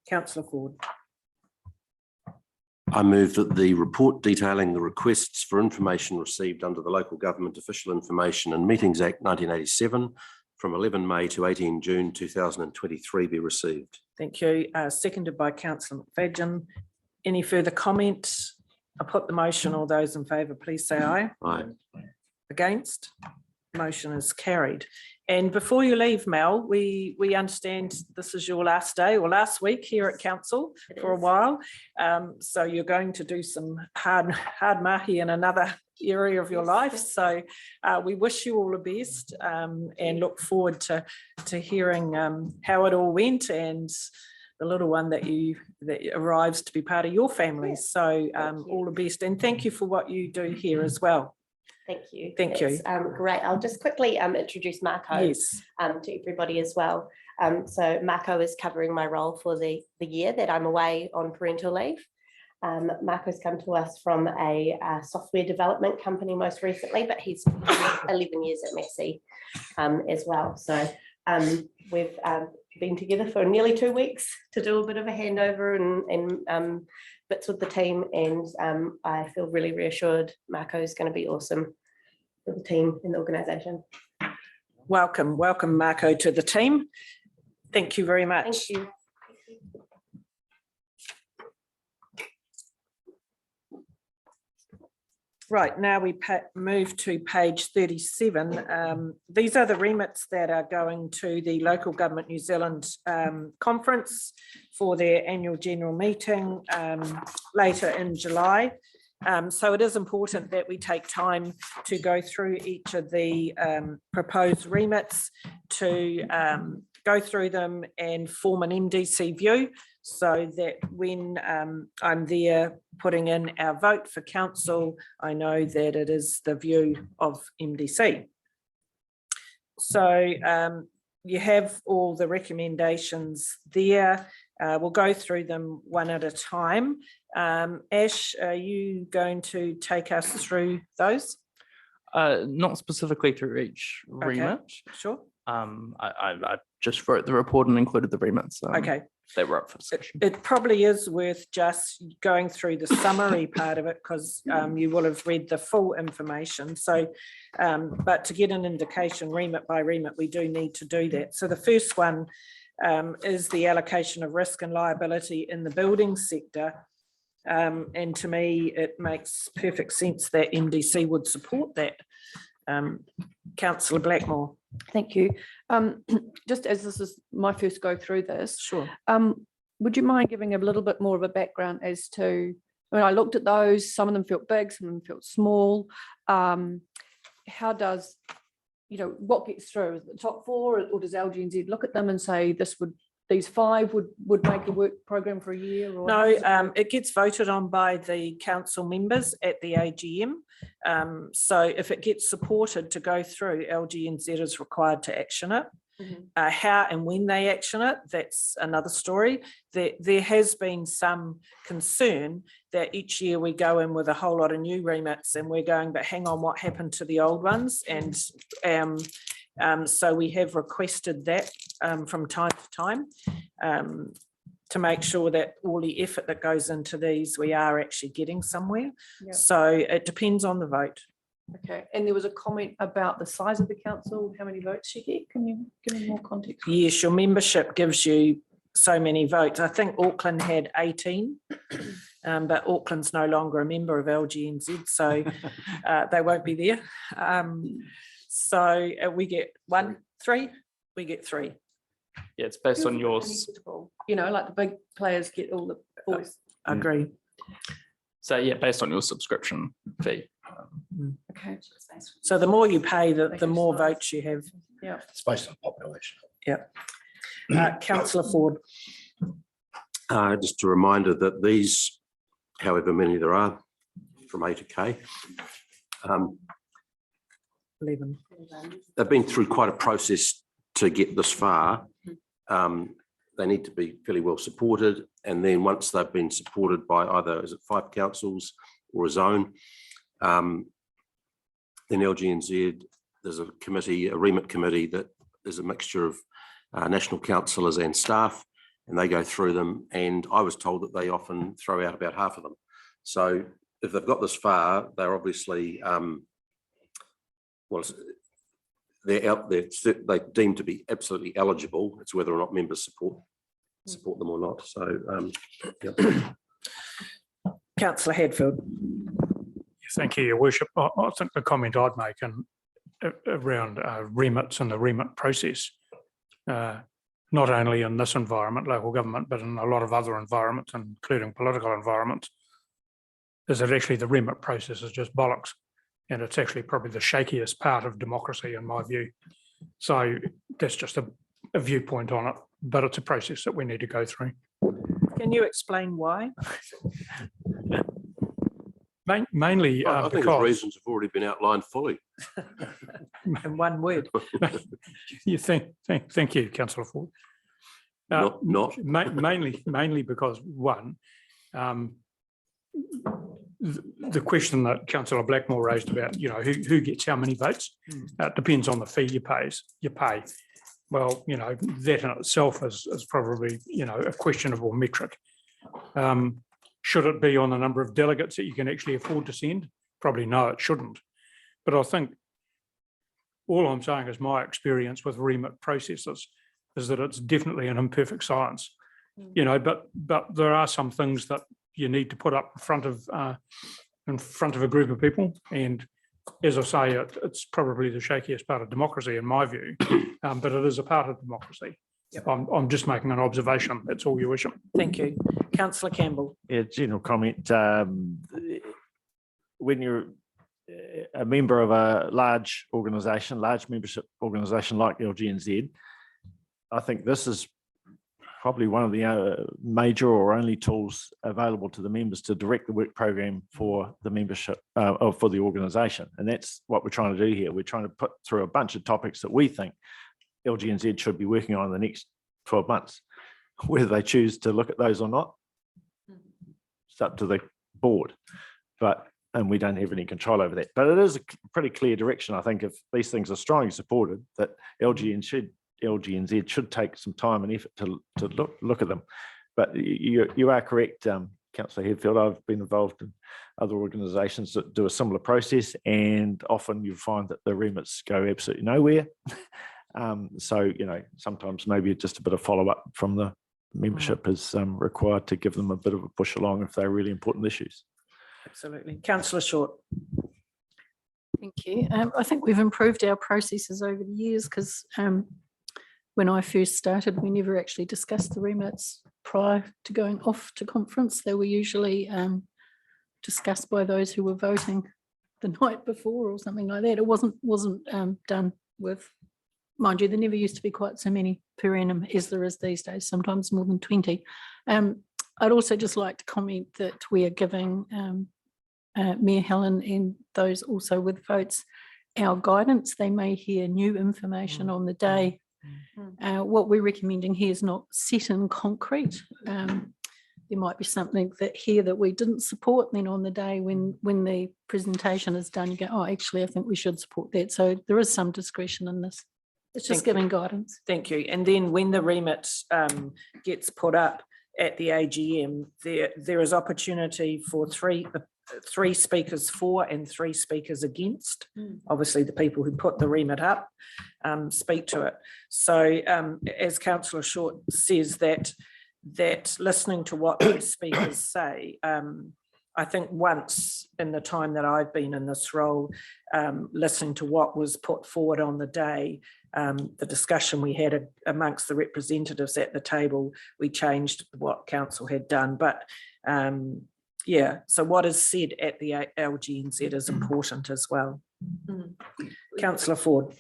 Councillor Ford. I move that the report detailing the requests for information received under the Local Government Official Information and Meetings Act 1987 from 11 May to 18 June 2023 be received. Thank you. Seconded by councillor McFadden. Any further comments? I put the motion. All those in favour, please say aye. Aye. Against? Motion is carried. And before you leave, Mel, we understand this is your last day or last week here at council for a while. So you're going to do some hard mahi in another area of your life. So we wish you all the best and look forward to hearing how it all went and the little one that arrives to be part of your family. So all the best, and thank you for what you do here as well. Thank you. Thank you. That's, great. I'll just quickly introduce Marco Yes. to everybody as well. So Marco is covering my role for the year that I'm away on parental leave. Marco's come to us from a software development company most recently, but he's 11 years at Massey as well. So we've been together for nearly 2 weeks to do a bit of a handover and bits with the team, and I feel really reassured Marco is going to be awesome for the team in the organisation. Welcome, Marco, to the team. Thank you very much. Thank you. Right, now we move to page 37. These are the remits that are going to the Local Government New Zealand conference for their annual general meeting later in July. So it is important that we take time to go through each of the proposed remits, to go through them and form an MDC view, so that when I'm there putting in our vote for council, I know that it is the view of MDC. So you have all the recommendations there. We'll go through them one at a time. Ash, are you going to take us through those? Not specifically through each remit. Sure. I just wrote the report and included the remits. Okay. They were up for discussion. It probably is worth just going through the summary part of it, because you will have read the full information. So, but to get an indication remit by remit, we do need to do that. So the first one is the allocation of risk and liability in the building sector. And to me, it makes perfect sense that MDC would support that. Councillor Blackmore. Thank you. Just as this is my first go through this, Sure. would you mind giving a little bit more of a background as to, when I looked at those, some of them felt big, some of them felt small. How does, what gets through? Is it the top four, or does LGNZ look at them and say these five would make a work program for a year? Or No, it gets voted on by the council members at the AGM. So if it gets supported to go through, LGNZ is required to action it. How and when they action it, that's another story. There has been some concern that each year we go in with a whole lot of new remits and we're going, but hang on, what happened to the old ones? And so we have requested that from time to time to make sure that all the effort that goes into these, we are actually getting somewhere. Yeah. So it depends on the vote. Okay, and there was a comment about the size of the council, how many votes you get. Can you give me more context? Yes, your membership gives you so many votes. I think Auckland had 18, but Auckland's no longer a member of LGNZ, so they won't be there. So we get three, we get three. Yeah, it's based on yours. Like the big players get all the voice. Agree. So yeah, based on your subscription fee. Okay. So the more you pay, the more votes you have. Yeah. It's based on population. Yeah. Councillor Ford. Just a reminder that these, however many there are, from A to K, 11. they've been through quite a process to get this far. They need to be fairly well supported, and then once they've been supported by either, is it 5 councils or a zone, then LGNZ, there's a committee, a remit committee, that is a mixture of national councillors and staff, and they go through them, and I was told that they often throw out about half of them. So if they've got this far, they're obviously they're deemed to be absolutely eligible. It's whether or not members support support them or not. So, yeah. Councillor Hadfield. Thank you, Your Worship. I think the comment I'd make around remits and the remit process, not only in this environment, local government, but in a lot of other environments, including political environments, is that actually the remit process is just bollocks. And it's actually probably the shakiest part of democracy in my view. So that's just a viewpoint on it, but it's a process that we need to go through. Can you explain why? Mainly I think his because reasons have already been outlined fully. In one word. you thank you, Councillor Ford. Mainly because one, the question that Councillor Blackmore raised about, who gets how many votes, depends on the fee you pay. Well, that in itself is probably, a questionable metric. Should it be on the number of delegates that you can actually afford to send? Probably no, it shouldn't. But I think all I'm saying is my experience with remit processes is that it's definitely an imperfect science, but there are some things that you need to put up in front of a group of people. And as I say, it's probably the shakiest part of democracy in my view, but it is a part of democracy. Yep. I'm just making an observation. That's all, Your Worship. Thank you. Councillor Campbell. Yeah, general comment. When you're a member of a large membership organisation like LGNZ, I think this is probably one of the major or only tools available to the members to direct the work program for the membership for the organisation. And that's what we're trying to do here. We're trying to put through a bunch of topics that we think LGNZ should be working on in the next 12 months. Whether they choose to look at those or not, it's up to the board, and we don't have any control over that. But it is a pretty clear direction, I think, if these things are strongly supported, that LGNZ should take some time and effort to look at them. But you are correct, Councillor Hadfield. I've been involved in other organisations that do a similar process, and often you find that the remits go absolutely nowhere. So, sometimes maybe just a bit of follow-up from the membership is required to give them a bit of a push along if they're really important issues. Absolutely. Councillor Short. Thank you. I think we've improved our processes over the years because when I first started, we never actually discussed the remits prior to going off to conference. They were usually discussed by those who were voting the night before or something like that. It wasn't done with, mind you, there never used to be quite so many per annum as there is these days, sometimes more than 20. I'd also just like to comment that we are giving Mayor Helen and those also with votes our guidance. They may hear new information on the day. What we're recommending here is not set in concrete. There might be something that we didn't support, then on the day when the presentation is done, you go, oh, actually, I think we should support that. So there is some discretion in this. It's just giving guidance. Thank you. And then when the remit gets put up at the AGM, there is opportunity for three speakers for and 3 speakers against. Obviously, the people who put the remit up speak to it. So as Councillor Short says, that listening to what those speakers say, I think once in the time that I've been in this role, listening to what was put forward on the day, the discussion we had amongst the representatives at the table, we changed what council had done. But yeah, so what is said at the LGNZ is important as well. Councillor Ford.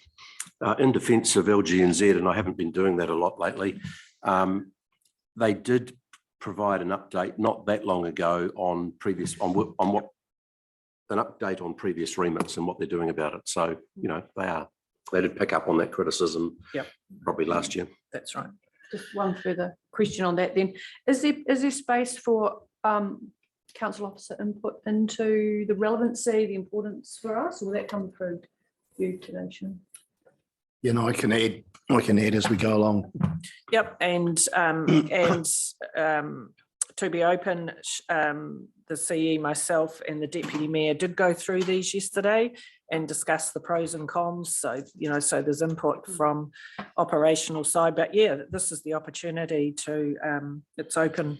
In defence of LGNZ, and I haven't been doing that a lot lately, they did provide an update not that long ago on previous previous remits and what they're doing about it. So they did pick up on that criticism. Yep. Probably last year. That's right. Just one further question on that then. Is there space for council officer input into the relevancy, the importance for us, or will that come through you today, Sean? I can add as we go along. Yep, and to be open, the CE, myself and the Deputy Mayor did go through these yesterday and discuss the pros and cons. So, so there's input from operational side, but yeah, this is the opportunity to, it's open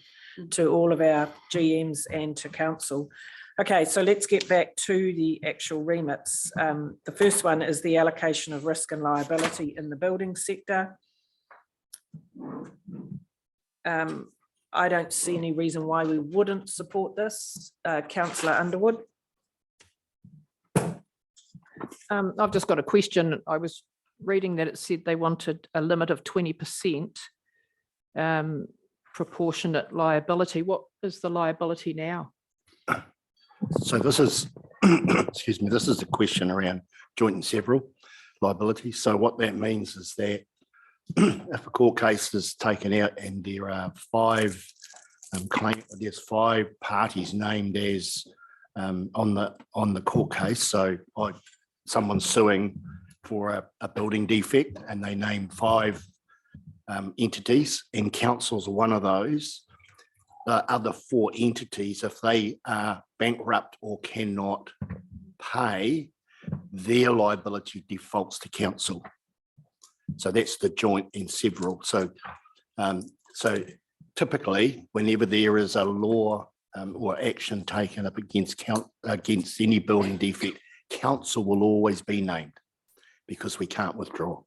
to all of our GMs and to council. Okay, so let's get back to the actual remits. The first one is the allocation of risk and liability in the building sector. I don't see any reason why we wouldn't support this. Councillor Underwood. I've just got a question. I was reading that it said they wanted a limit of 20% proportionate liability. What is the liability now? So this is, excuse me, this is a question around joint and several liability. So what that means is that if a court case is taken out and there are there's 5 parties named as on the court case. So like someone's suing for a building defect and they name 5 entities, and council's one of those. The other 4 entities, if they are bankrupt or cannot pay, their liability defaults to council. So that's the joint and several. So, so typically, whenever there is a law or action taken up against any building defect, council will always be named because we can't withdraw.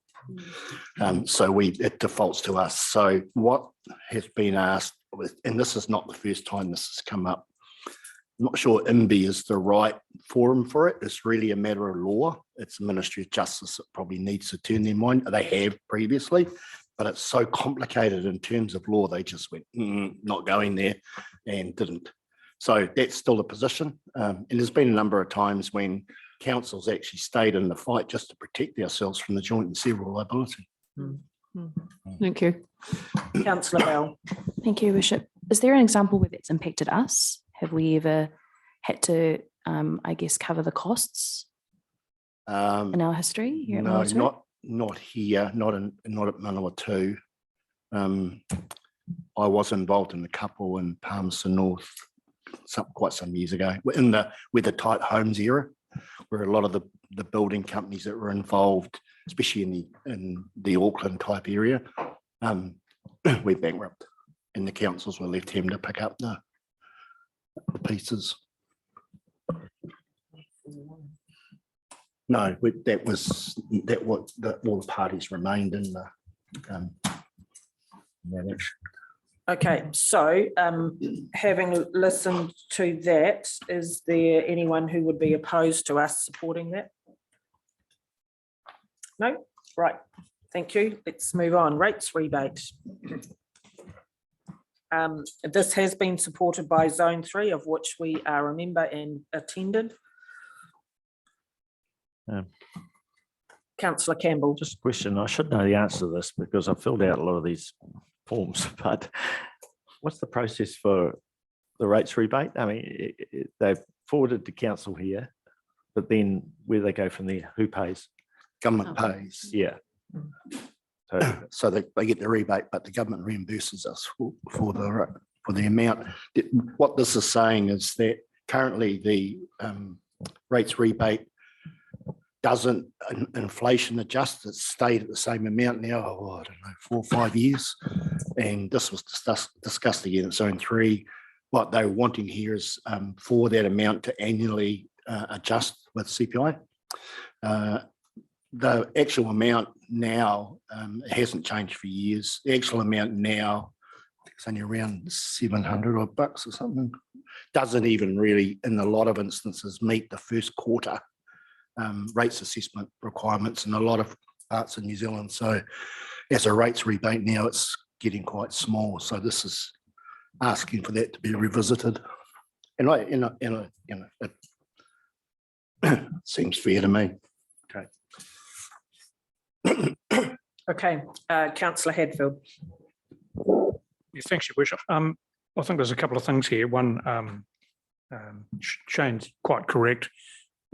So it defaults to us. So what has been asked, and this is not the first time this has come up, I'm not sure IMBI is the right forum for it. It's really a matter of law. It's the Ministry of Justice that probably needs to turn their mind. They have previously, but it's so complicated in terms of law. They just went, not going there and didn't. So that's still a position. And there's been a number of times when councils actually stayed in the fight just to protect ourselves from the joint and several liability. Thank you. Councillor Bell. Thank you, Bishop. Is there an example where that's impacted us? Have we ever had to, I guess, cover the costs in our history here at No, Manawatu? not here, not at Manawatu. I was involved in a couple in Palmerston North quite some years ago, with the tight homes era, where a lot of the building companies that were involved, especially in the Auckland type area, went bankrupt, and the councils were left having to pick up the pieces. No, that was all the parties remained in the managed. Okay, so having listened to that, is there anyone who would be opposed to us supporting that? No? Right, thank you. Let's move on. Rates rebate. This has been supported by Zone 3, of which we are a member and attended. Councillor Campbell. Just a question. I should know the answer to this because I filled out a lot of these forms, but what's the process for the rates rebate? I mean, they've forwarded to council here, but then where they go from there, who pays? Government pays. Yeah. So they get the rebate, but the government reimburses us for the amount. What this is saying is that currently the rates rebate doesn't inflation adjust. It's stayed at the same amount now, I don't know, 4 or 5 years. And this was discussed again at Zone 3. What they're wanting here is for that amount to annually adjust with CPI. The actual amount now hasn't changed for years. The actual amount now, I think it's only around 700 odd bucks or something. Doesn't even really, in a lot of instances, meet the first quarter rates assessment requirements in a lot of parts of New Zealand. So as a rates rebate now, it's getting quite small. So this is asking for that to be revisited. And it seems fair to me. Okay. Okay, Councillor Hadfield. Yeah, thanks, Your Worship. I think there's a couple of things here. One, Shane's quite correct.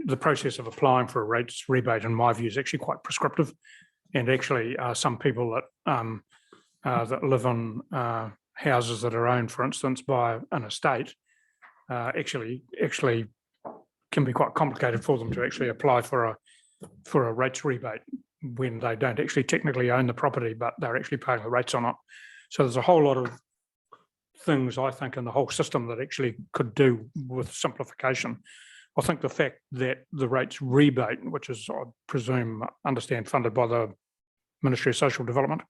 The process of applying for a rates rebate, in my view, is actually quite prescriptive. And actually, some people that live on houses that are owned, for instance, by an estate, actually can be quite complicated for them to actually apply for a rates rebate when they don't actually technically own the property, but they're actually paying the rates on it. So there's a whole lot of things, I think, in the whole system that actually could do with simplification. I think the fact that the rates rebate, which is, I presume, funded by the Ministry of Social Development,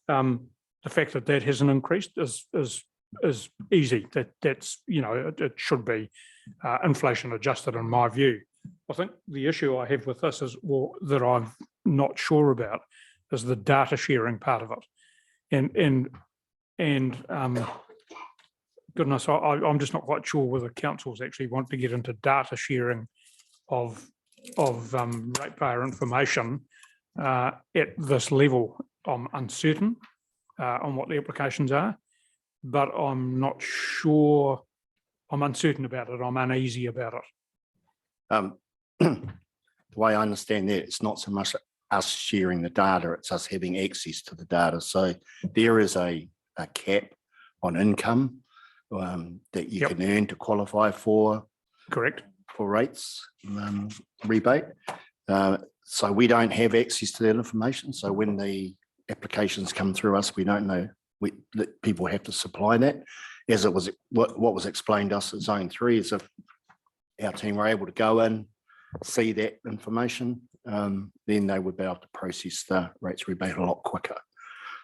the fact that that hasn't increased is easy. That's, you know, it should be inflation adjusted in my view. I think the issue I have with this is, well, that I'm not sure about, is the data sharing part of it. And goodness, I'm just not quite sure whether councils actually want to get into data sharing of ratepayer information at this level. I'm uncertain on what the applications are, but I'm not sure. I'm uncertain about it. I'm uneasy about it. The way I understand that, it's not so much us sharing the data, it's us having access to the data. So there is a cap on income that you can earn to qualify for. Correct. For rates rebate. So we don't have access to that information. So when the applications come through us, we don't know. People have to supply that. As it was, what was explained to us at Zone 3 is if our team were able to go in, see that information, then they would be able to process the rates rebate a lot quicker.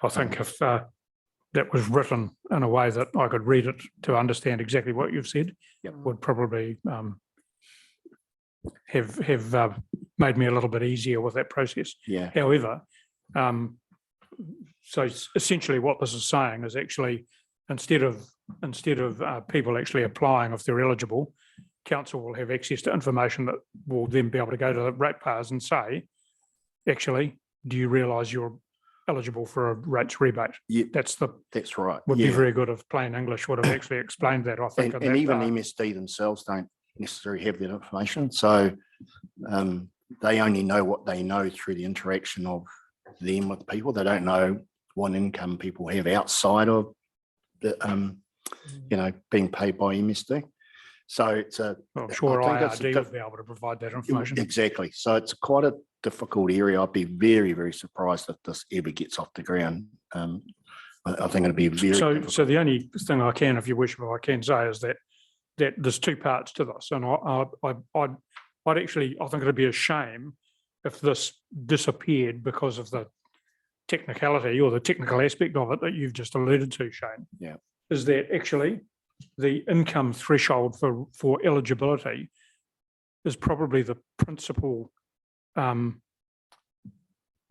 I think if that was written in a way that I could read it to understand exactly what you've said, would probably have made me a little bit easier with that process. Yeah. However, so essentially what this is saying is actually instead of people actually applying if they're eligible, council will have access to information that will then be able to go to the ratepayers and say, actually, do you realise you're eligible for a rates rebate? Yeah, that's right. Would be very good if plain English would have actually explained that. I think, and even MSD themselves don't necessarily have that information, so they only know what they know through the interaction of them with people. They don't know what income people have outside of the being paid by MSD. So it's I'm sure IRD would be able to provide that information. Exactly. So it's quite a difficult area. I'd be very, very surprised if this ever gets off the ground. I think it'd be very difficult. So the only thing I can, if you wish, I can say is that there's two parts to this, and I'd actually, I think it'd be a shame if this disappeared because of the technicality or the technical aspect of it that you've just alluded to, Shane. Yeah. Is that actually the income threshold for eligibility is probably the principal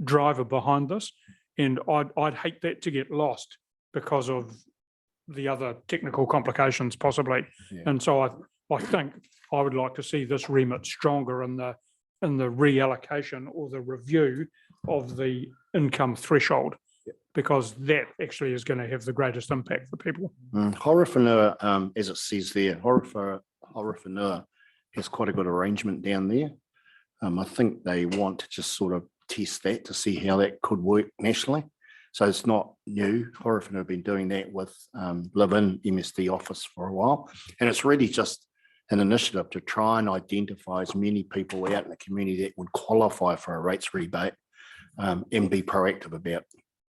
driver behind this, and I'd hate that to get lost because of the other technical complications possibly. Yeah. And so I think I would like to see this remit stronger in the reallocation or the review of the income threshold, because that actually is going to have the greatest impact for people. Hora Whenua, as it says there, Hora Whenua has quite a good arrangement down there. I think they want to just sort of test that to see how that could work nationally. So it's not new. Hora Whenua have been doing that with live-in MSD office for a while. And it's really just an initiative to try and identify as many people out in the community that would qualify for a rates rebate and be proactive about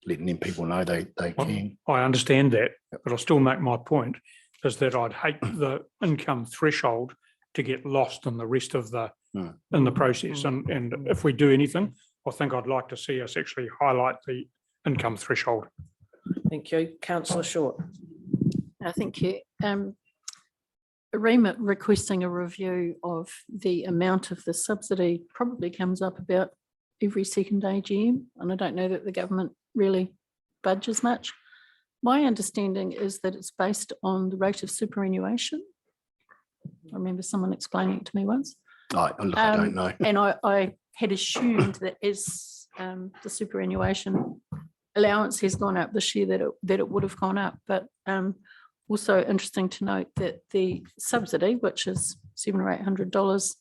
letting them people know they can. I understand that, but I'll still make my point, is that I'd hate the income threshold to get lost in the rest of in the process. And if we do anything, I think I'd like to see us actually highlight the income threshold. Thank you. Councillor Short. Thank you. Remit requesting a review of the amount of the subsidy probably comes up about every second AGM, and I don't know that the government really budges much. My understanding is that it's based on the rate of superannuation. I remember someone explaining it to me once. I don't know. And I had assumed that as the superannuation allowance has gone up this year, that it would have gone up. But also interesting to note that the subsidy, which is $700 or $800,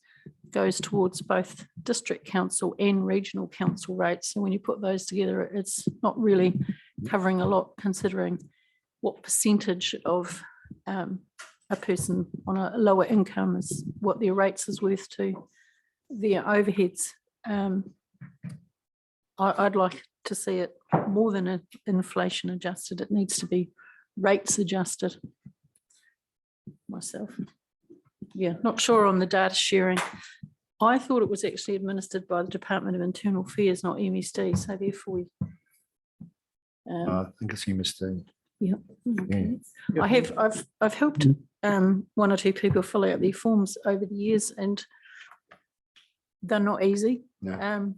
goes towards both district council and regional council rates. And when you put those together, it's not really covering a lot, considering what percentage of a person on a lower income is what their rates is worth to their overheads. I'd like to see it more than inflation adjusted. It needs to be rates adjusted myself. Yeah, not sure on the data sharing. I thought it was actually administered by the Department of Internal Affairs, not MSD, so therefore. I think it's MSD. Yeah. Okay. I've helped one or two people fill out their forms over the years, and they're not easy. No.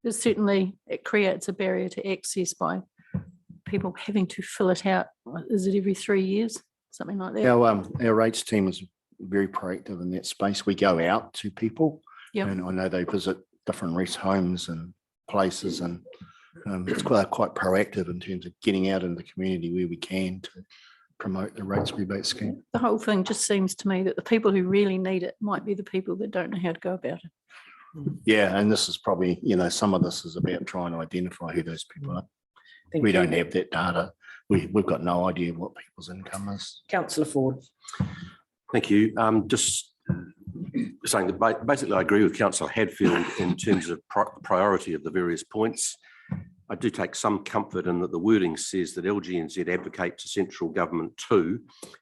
There's certainly, it creates a barrier to access by people having to fill it out. Is it every 3 years? Something like that. Our rates team is very proactive in that space. We go out to people. Yep. And I know they visit different rest homes and places, and it's quite proactive in terms of getting out in the community where we can to promote the rates rebate scheme. The whole thing just seems to me that the people who really need it might be the people that don't know how to go about it. Yeah, and this is probably, some of this is about trying to identify who those people are. We don't have that data. We've got no idea what people's income is. Councillor Ford. Thank you. Just saying that basically I agree with Councillor Hadfield in terms of priority of the various points. I do take some comfort in that the wording says that LGNZ advocate to central government too,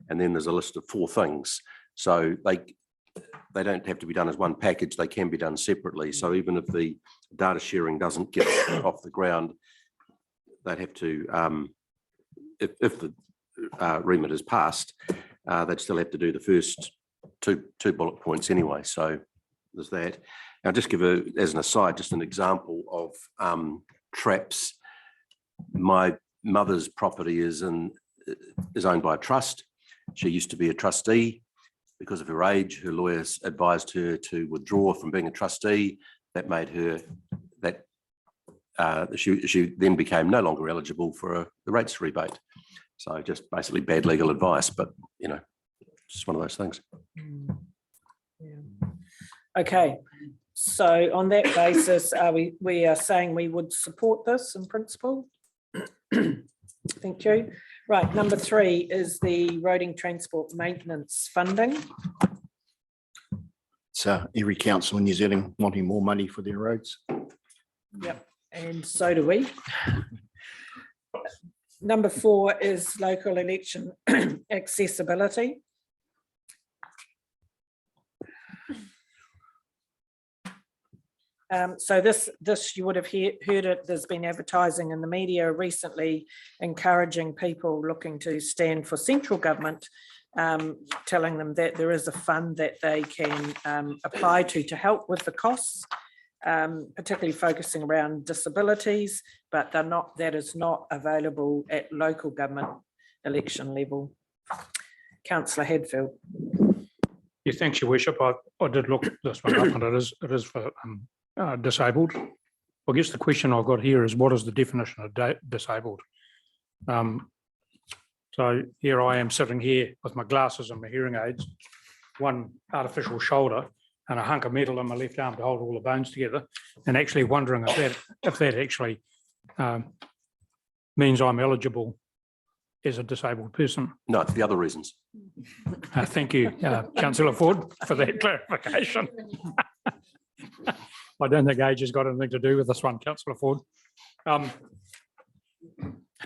and then there's a list of 4 things. So they don't have to be done as one package, they can be done separately. So even if the data sharing doesn't get off the ground, they'd have to, if the remit is passed, they'd still have to do the first two bullet points anyway. So there's that. I'll just give as an aside, just an example of traps. My mother's property is owned by a trust. She used to be a trustee. Because of her age, her lawyers advised her to withdraw from being a trustee. That made her she then became no longer eligible for the rates rebate. So just basically bad legal advice, but just one of those things. Okay, so on that basis, we are saying we would support this in principle. Thank you. Right, number 3 is the roading transport maintenance funding. So every council in New Zealand wanting more money for their roads. Yep, and so do we. Number 4 is local election accessibility. So this you would have heard it. There's been advertising in the media recently encouraging people looking to stand for central government, telling them that there is a fund that they can apply to help with the costs, particularly focusing around disabilities, but that is not available at local government election level. Councillor Hadfield. Yeah, thanks, Your Worship. I did look this one up, and it is for disabled. I guess the question I've got here is, what is the definition of disabled? So here I am sitting here with my glasses and my hearing aids, one artificial shoulder and a hunk of metal in my left arm to hold all the bones together, and actually wondering if that actually means I'm eligible as a disabled person. No, it's the other reasons. Thank you, Councillor Ford, for that clarification. I don't think age has got anything to do with this one, Councillor Ford.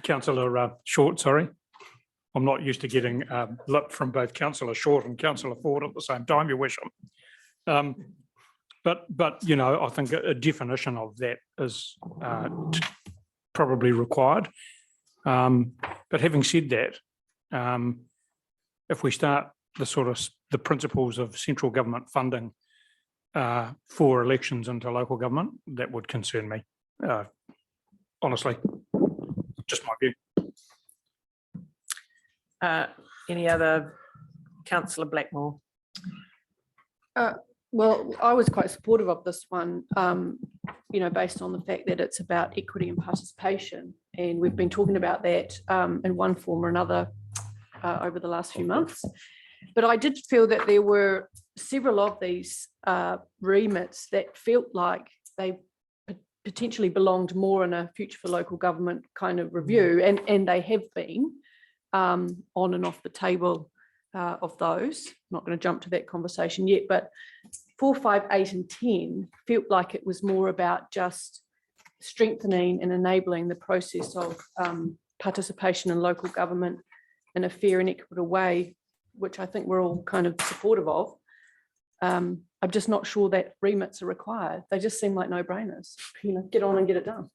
Councillor Short, sorry. I'm not used to getting lip from both Councillor Short and Councillor Ford at the same time, Your Worship. But I think a definition of that is probably required. But having said that, if we start the principles of central government funding for elections into local government, that would concern me, honestly. Just my view. Any other? Councillor Blackmore. Well, I was quite supportive of this one, based on the fact that it's about equity and participation. And we've been talking about that in one form or another over the last few months. But I did feel that there were several of these remits that felt like they potentially belonged more in a future for local government kind of review, and they have been. on and off the table of those. Not going to jump to that conversation yet, but 4, 5, 8 and 10 felt like it was more about just strengthening and enabling the process of participation in local government in a fair and equitable way, which I think we're all kind of supportive of. I'm just not sure that remits are required. They just seem like no-brainers. Get on and get it done.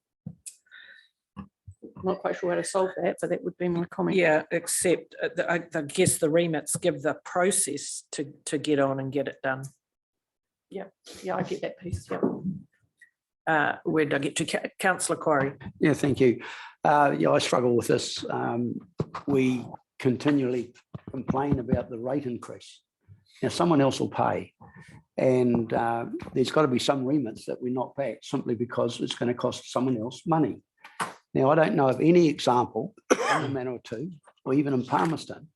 I'm not quite sure how to solve that, but that would be my comment. Yeah, except I guess the remits give the process to get on and get it done. Yeah, I get that piece. Yeah. Where did I get to? Councillor Quarry. Yeah, thank you. Yeah, I struggle with this. We continually complain about the rate increase. Now, someone else will pay. And there's got to be some remits that we knock back simply because it's going to cost someone else money. Now, I don't know of any example in Manawatu or even in Palmerston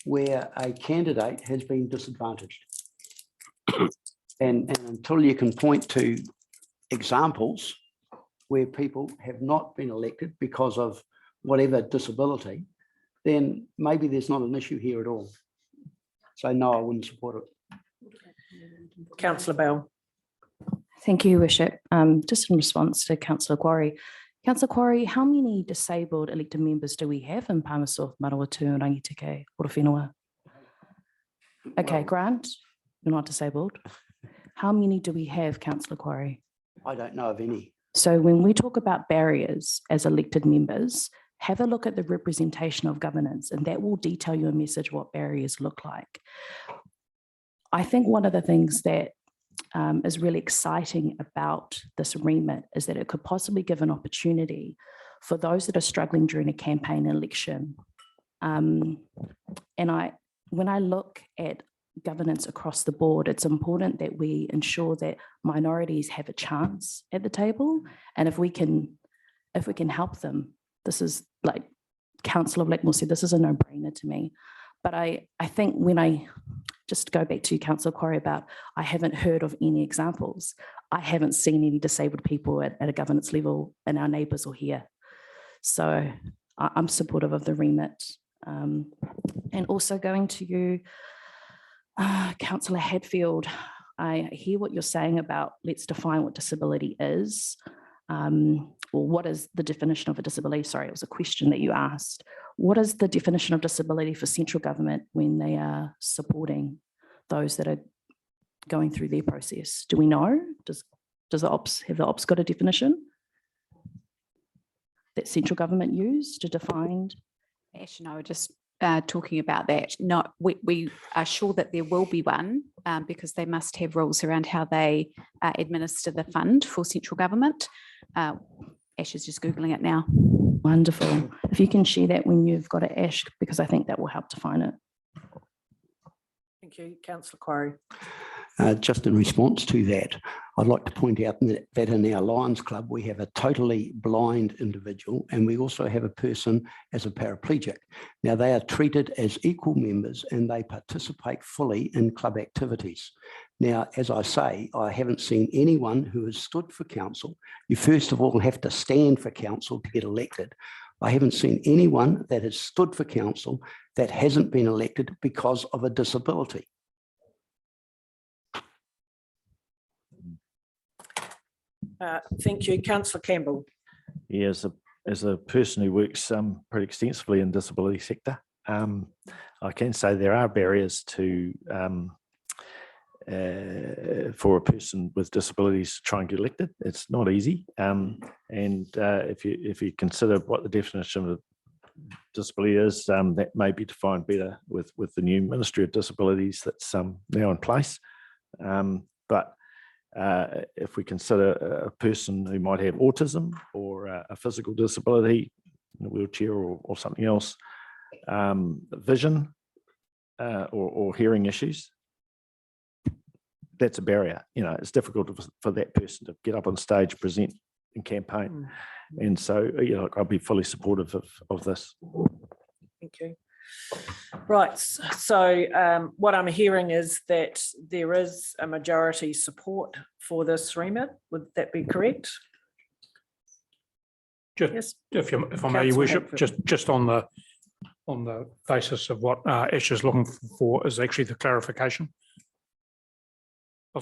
where a candidate has been disadvantaged. And until you can point to examples where people have not been elected because of whatever disability, then maybe there's not an issue here at all. So no, I wouldn't support it. Councillor Bell. Thank you, Your Worship. Just in response to Councillor Quarry. Councillor Quarry, how many disabled elected members do we have in Palmerston, Manawatu and Rangiteke, Orowhenua? Okay, Grant, you're not disabled. How many do we have, Councillor Quarry? I don't know of any. So when we talk about barriers as elected members, have a look at the representation of governance, and that will detail your message what barriers look like. I think one of the things that is really exciting about this remit is that it could possibly give an opportunity for those that are struggling during a campaign election. And when I look at governance across the board, it's important that we ensure that minorities have a chance at the table. And if we can help them, this is like Councillor Blackmore said, this is a no-brainer to me. But I think when I just go back to Councillor Quarry about, I haven't heard of any examples. I haven't seen any disabled people at a governance level in our neighbours or here. So I'm supportive of the remit. And also going to you, Councillor Hadfield, I hear what you're saying about let's define what disability is. Or what is the definition of a disability? Sorry, it was a question that you asked. What is the definition of disability for central government when they are supporting those that are going through their process? Do we know? Does the ops got a definition that central government use to define? Ash and I were just talking about that. No, we are sure that there will be one because they must have rules around how they administer the fund for central government. Ash is just Googling it now. Wonderful. If you can share that when you've got it, Ash, because I think that will help define it. Thank you, Councillor Quarry. Just in response to that, I'd like to point out that in our Lions Club, we have a totally blind individual and we also have a person as a paraplegic. Now, they are treated as equal members and they participate fully in club activities. Now, as I say, I haven't seen anyone who has stood for council. You first of all have to stand for council to get elected. I haven't seen anyone that has stood for council that hasn't been elected because of a disability. Thank you, Councillor Campbell. Yeah, as a person who works pretty extensively in the disability sector, I can say there are barriers to for a person with disabilities to try and get elected. It's not easy, and if you consider what the definition of disability is, that may be defined better with the new Ministry of Disabilities that's now in place. But if we consider a person who might have autism or a physical disability, in a wheelchair or something else, vision or hearing issues, that's a barrier. You know, it's difficult for that person to get up on stage, present and campaign. And so, you know, I'll be fully supportive of this. Thank you. Right, so what I'm hearing is that there is a majority support for this remit. Would that be correct? Just, yes. if I may, Your Worship, just on the on the basis of what Ash is looking for is actually the clarification.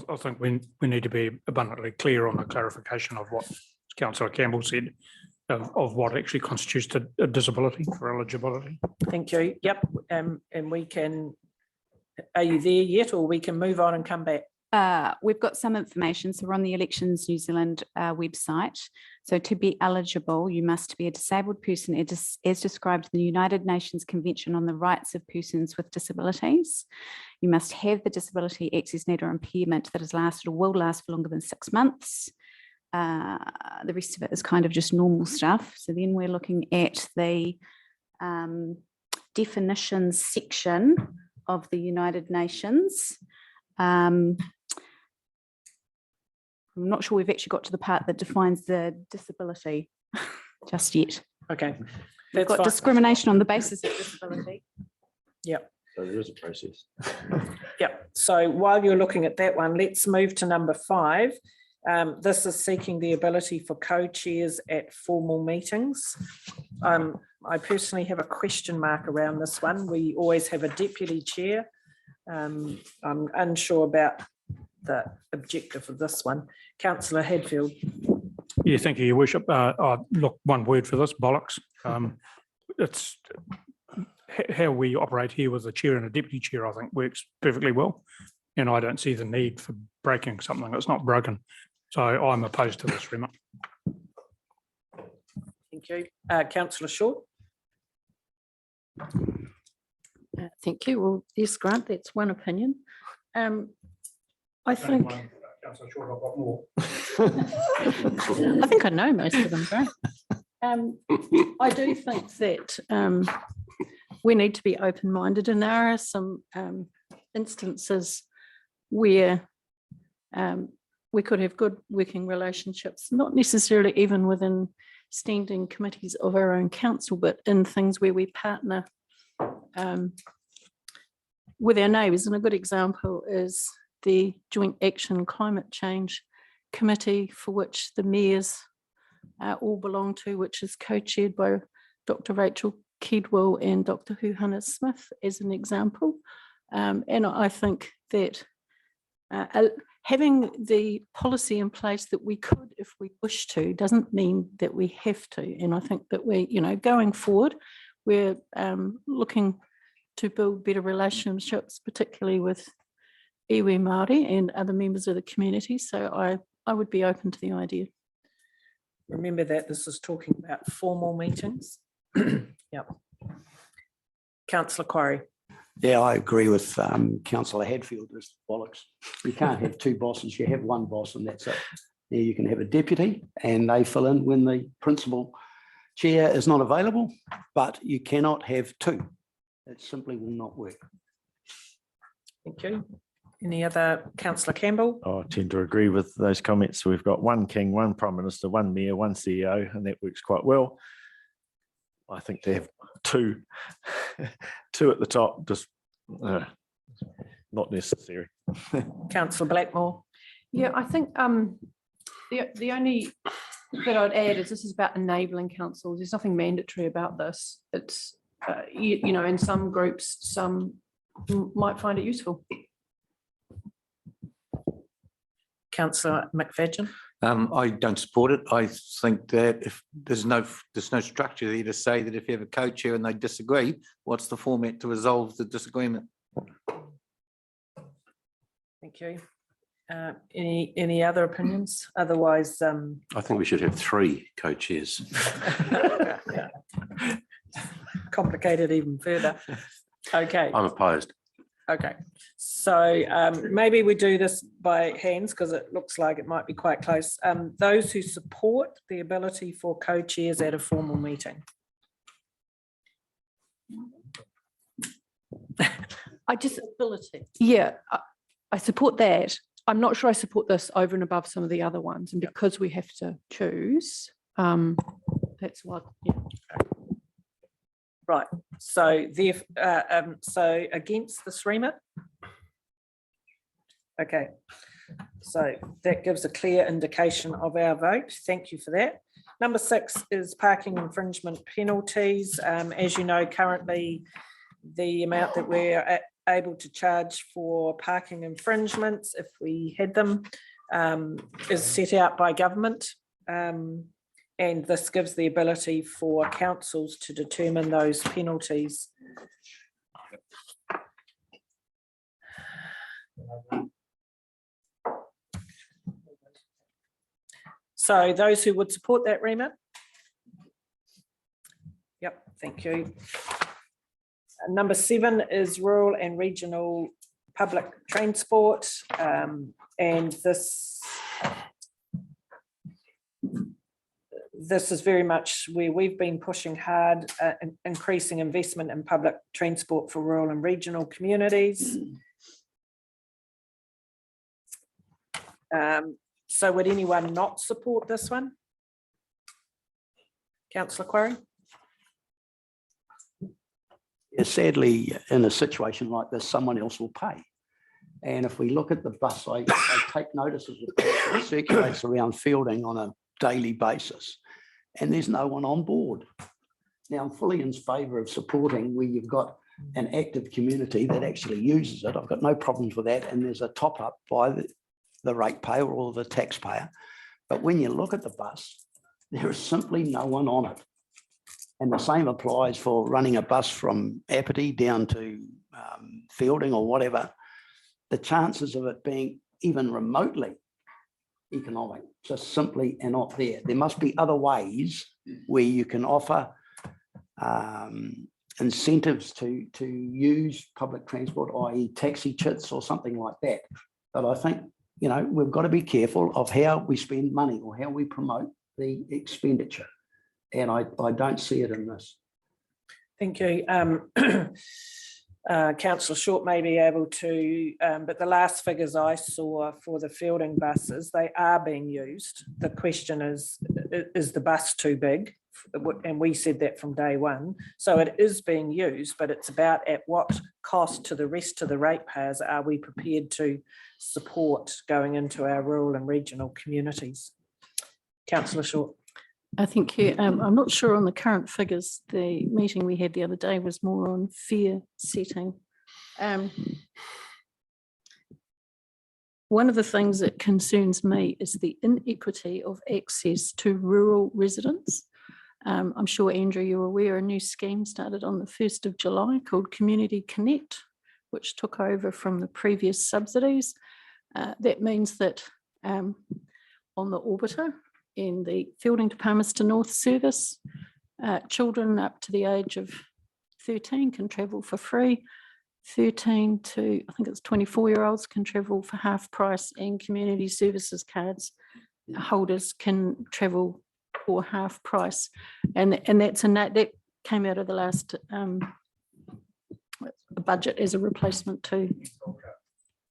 I think we need to be abundantly clear on the clarification of what Councillor Campbell said, of what actually constitutes a disability for eligibility. Thank you. Yep. And we can, are you there yet, or we can move on and come back? We've got some information. So we're on the Elections New Zealand website. So to be eligible, you must be a disabled person as described in the United Nations Convention on the Rights of Persons with Disabilities. You must have the disability, access need or impairment that has lasted or will last for longer than 6 months. The rest of it is kind of just normal stuff. So then we're looking at the definitions section of the United Nations. I'm not sure we've actually got to the part that defines the disability just yet. Okay. We've got discrimination on the basis of disability. Yep. So there is a process. Yep. So while you're looking at that one, let's move to number 5. This is seeking the ability for co-chairs at formal meetings. I personally have a question mark around this one. We always have a deputy chair. I'm unsure about the objective of this one. Councillor Hadfield. Yeah, thank you, Your Worship. Look, one word for this, bollocks. It's how we operate here with a chair and a deputy chair, I think works perfectly well. And I don't see the need for breaking something that's not broken. So I'm opposed to this remit. Thank you. Councillor Short. Thank you. Well, yes, Grant, that's one opinion. I think Councillor Short, I've got more. I think I know most of them, Grant. I do think that we need to be open-minded, and there are some instances where we could have good working relationships, not necessarily even within standing committees of our own council, but in things where we partner with our neighbours. And a good example is the Joint Action Climate Change Committee, for which the mayors all belong to, which is co-chaired by Dr. Rachel Kidwell and Dr. Huhana Smith, as an example. And I think that having the policy in place that we could, if we wish to, doesn't mean that we have to. And I think that we, going forward, we're looking to build better relationships, particularly with iwi Māori and other members of the community. So I would be open to the idea. Remember that this is talking about formal meetings. Yep. Councillor Quarry. Yeah, I agree with Councillor Hadfield. There's bollocks. You can't have 2 bosses. You have 1 boss, and that's it. Yeah, you can have a deputy, and they fill in when the principal chair is not available, but you cannot have 2. It simply will not work. Thank you. Any other? Councillor Campbell? I tend to agree with those comments. We've got 1 king, 1 prime minister, 1 mayor, 1 CEO, and that works quite well. I think to have 2 at the top, just not necessary. Councillor Blackmore. Yeah, I think the only bit I'd add is this is about enabling councils. There's nothing mandatory about this. It's, in some groups, some might find it useful. Councillor McFadden. I don't support it. I think that if there's no structure there to say that if you have a co-chair and they disagree, what's the format to resolve the disagreement? Thank you. Any other opinions? Otherwise, I think we should have 3 co-chairs. complicated even further. Okay. I'm opposed. Okay, so maybe we do this by hands because it looks like it might be quite close. Those who support the ability for co-chairs at a formal meeting. I support that. I'm not sure I support this over and above some of the other ones, and because we have to choose, that's what. Yeah. Right, so so against this remit. Okay, so that gives a clear indication of our vote. Thank you for that. Number 6 is parking infringement penalties. As you know, currently the amount that we're able to charge for parking infringements, if we had them, is set out by government. And this gives the ability for councils to determine those penalties. So those who would support that remit? Yep, thank you. Number 7 is rural and regional public transport. And this is very much where we've been pushing hard, increasing investment in public transport for rural and regional communities. So would anyone not support this one? Councillor Quarry? Sadly, in a situation like this, someone else will pay. And if we look at the bus, I take notice of the bus that circulates around Fielding on a daily basis, and there's no one on board. Now, I'm fully in favour of supporting where you've got an active community that actually uses it. I've got no problems with that, and there's a top up by the ratepayer or the taxpayer. But when you look at the bus, there is simply no one on it. And the same applies for running a bus from Apathy down to Fielding or whatever. The chances of it being even remotely economic just simply are not there. There must be other ways where you can offer incentives to use public transport, i.e. taxi chits or something like that. But I think, you know, we've got to be careful of how we spend money or how we promote the expenditure. And I don't see it in this. Thank you. Councillor Short may be able to, but the last figures I saw for the Fielding buses, they are being used. The question is the bus too big? And we said that from day one. So it is being used, but it's about at what cost to the rest of the ratepayers are we prepared to support going into our rural and regional communities? Councillor Short. I think I'm not sure on the current figures. The meeting we had the other day was more on fare setting. One of the things that concerns me is the inequity of access to rural residents. I'm sure, Andrew, you're aware a new scheme started on the 1st of July called Community Connect, which took over from the previous subsidies. That means that on the Orbiter, in the Fielding to Palmerston North service, children up to the age of 13 can travel for free. 13 to, I think it's 24-year-olds can travel for half price, and community services cards holders can travel for half price. And that's that came out of the last budget as a replacement to.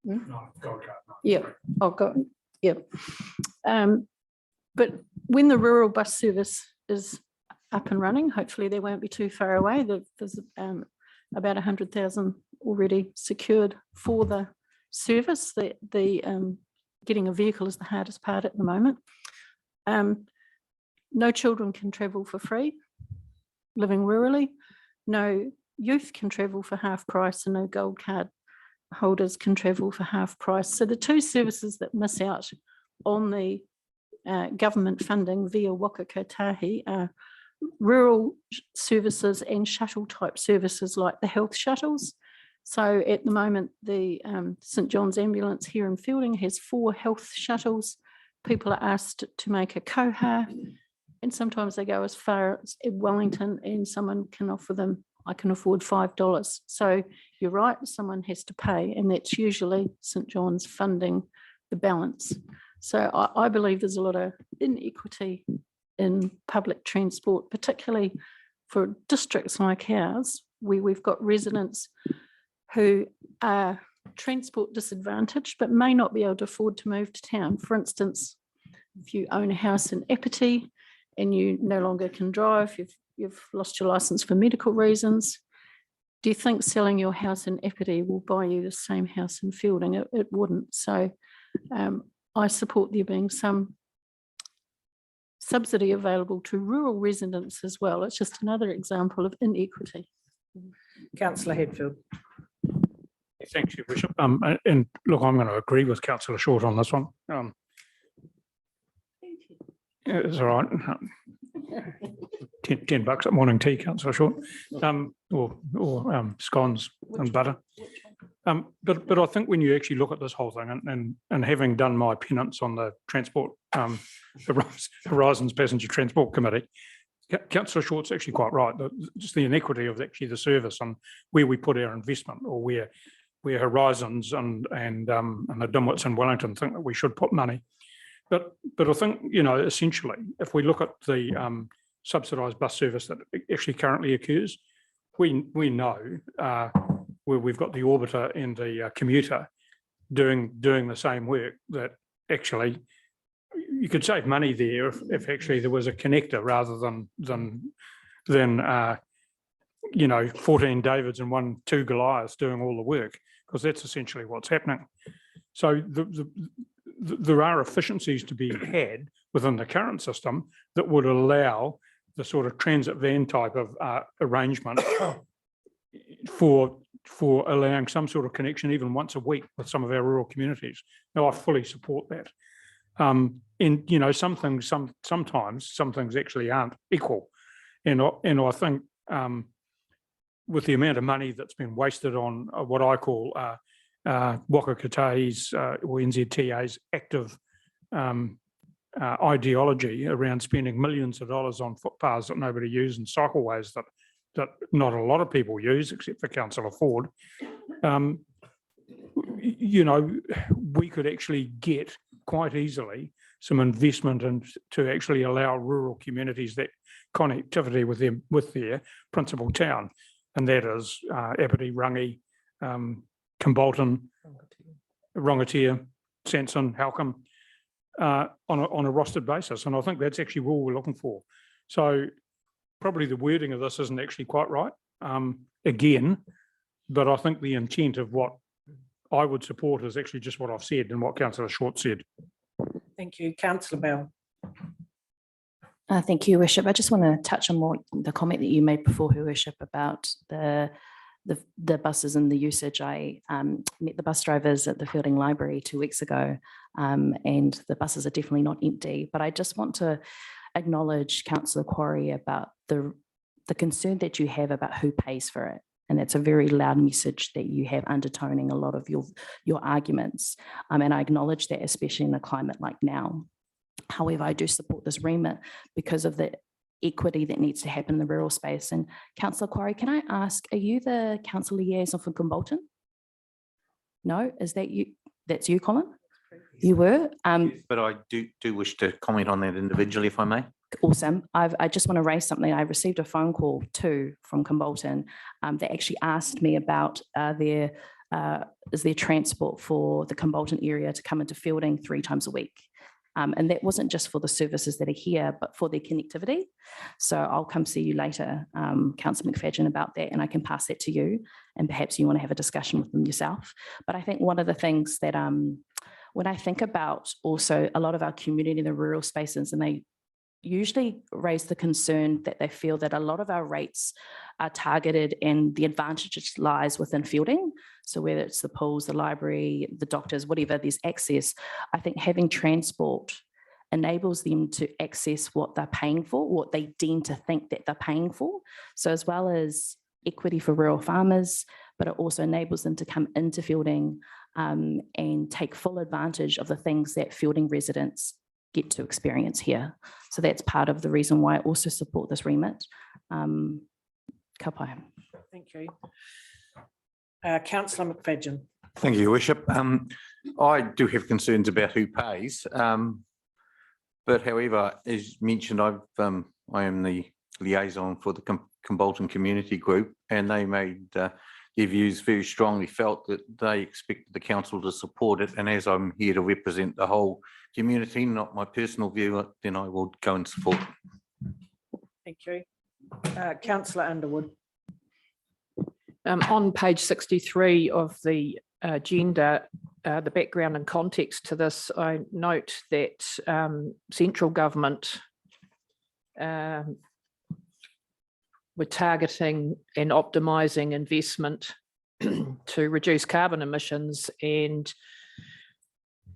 No, Gold Card, no. Yeah. Oh, God. Yeah. But when the rural bus service is up and running, hopefully they won't be too far away. There's about 100,000 already secured for the service. The getting a vehicle is the hardest part at the moment. No children can travel for free, living rurally. No youth can travel for half price, and no gold card holders can travel for half price. So the two services that miss out on the government funding via Waka Kotahi are rural services and shuttle type services like the health shuttles. So at the moment, the St John's Ambulance here in Fielding has 4 health shuttles. People are asked to make a koha, and sometimes they go as far as Wellington, and someone can offer them, I can afford $5. So you're right, someone has to pay, and that's usually St John's funding the balance. So I believe there's a lot of inequity in public transport, particularly for districts like ours, where we've got residents who are transport disadvantaged but may not be able to afford to move to town. For instance, if you own a house in Apathy and you no longer can drive, you've lost your license for medical reasons, do you think selling your house in Apathy will buy you the same house in Fielding? It wouldn't. So I support there being some subsidy available to rural residents as well. It's just another example of inequity. Councillor Hadfield. Thanks, Your Worship. And look, I'm going to agree with Councillor Short on this one. It's all right. 10 bucks at morning tea, Councillor Short, or scones and butter. But I think when you actually look at this whole thing, and having done my penance on the Transport Horizons Passenger Transport Committee, Councillor Short's actually quite right. Just the inequity of actually the service and where we put our investment, or where Horizons and the Dimwits in Wellington think that we should put money. But I think, essentially, if we look at the subsidised bus service that actually currently occurs, we know where we've got the orbiter and the commuter doing the same work, that actually you could save money there if actually there was a connector rather than 14 Davids and 2 Goliaths doing all the work, because that's essentially what's happening. So there are efficiencies to be had within the current system that would allow the sort of transit van type of arrangement for allowing some sort of connection even once a week with some of our rural communities. Now, I fully support that. And sometimes some things actually aren't equal. And I think with the amount of money that's been wasted on what I call Waka Kotahi's or NZTA's active ideology around spending millions of dollars on footpaths that nobody uses and cycleways that not a lot of people use except for Councillor Ford, we could actually get quite easily some investment and to actually allow rural communities that connectivity with their principal town, and that is Apathy, Rangi, Kimbolton, Rangitia, Sanson, Halcombe, on a rostered basis. And I think that's actually what we're looking for. So probably the wording of this isn't actually quite right, again, but I think the intent of what I would support is actually just what I've said and what Councillor Short said. Thank you. Councillor Bell. Thank you, Worship. I just want to touch on the comment that you made before, Her Worship, about the buses and the usage. I met the bus drivers at the Fielding Library 2 weeks ago, and the buses are definitely not empty. But I just want to acknowledge Councillor Quarry about the concern that you have about who pays for it. And that's a very loud message that you have undertoning a lot of your arguments. And I acknowledge that, especially in a climate like now. However, I do support this remit because of the equity that needs to happen in the rural space. And Councillor Quarry, can I ask, are you the council liaison for Kimbolton? No, is that you? That's you, Colin? You were? But I do wish to comment on that individually, if I may. Awesome. I just want to raise something. I received a phone call too from Kimbolton that actually asked me about is there transport for the Kimbolton area to come into Fielding 3 times a week. And that wasn't just for the services that are here, but for their connectivity. So I'll come see you later, Councillor McFadden, about that, and I can pass that to you, and perhaps you want to have a discussion with them yourself. But I think one of the things that when I think about also a lot of our community in the rural spaces, and they usually raise the concern that they feel that a lot of our rates are targeted and the advantage lies within Fielding. So whether it's the pools, the library, the doctors, whatever, there's access. I think having transport enables them to access what they're paying for, what they deem to think that they're paying for. So as well as equity for rural farmers, but it also enables them to come into Fielding and take full advantage of the things that Fielding residents get to experience here. So that's part of the reason why I also support this remit. Ka pai. Thank you. Councillor McFadden. Thank you, Your Worship. I do have concerns about who pays. But however, as mentioned, I am the liaison for the Kimbolton Community Group, and they made their views very strongly felt that they expected the council to support it. And as I'm here to represent the whole community, not my personal view, then I will go and support. Thank you. Councillor Underwood. On page 63 of the agenda, the background and context to this, I note that central government we're targeting and optimising investment to reduce carbon emissions, and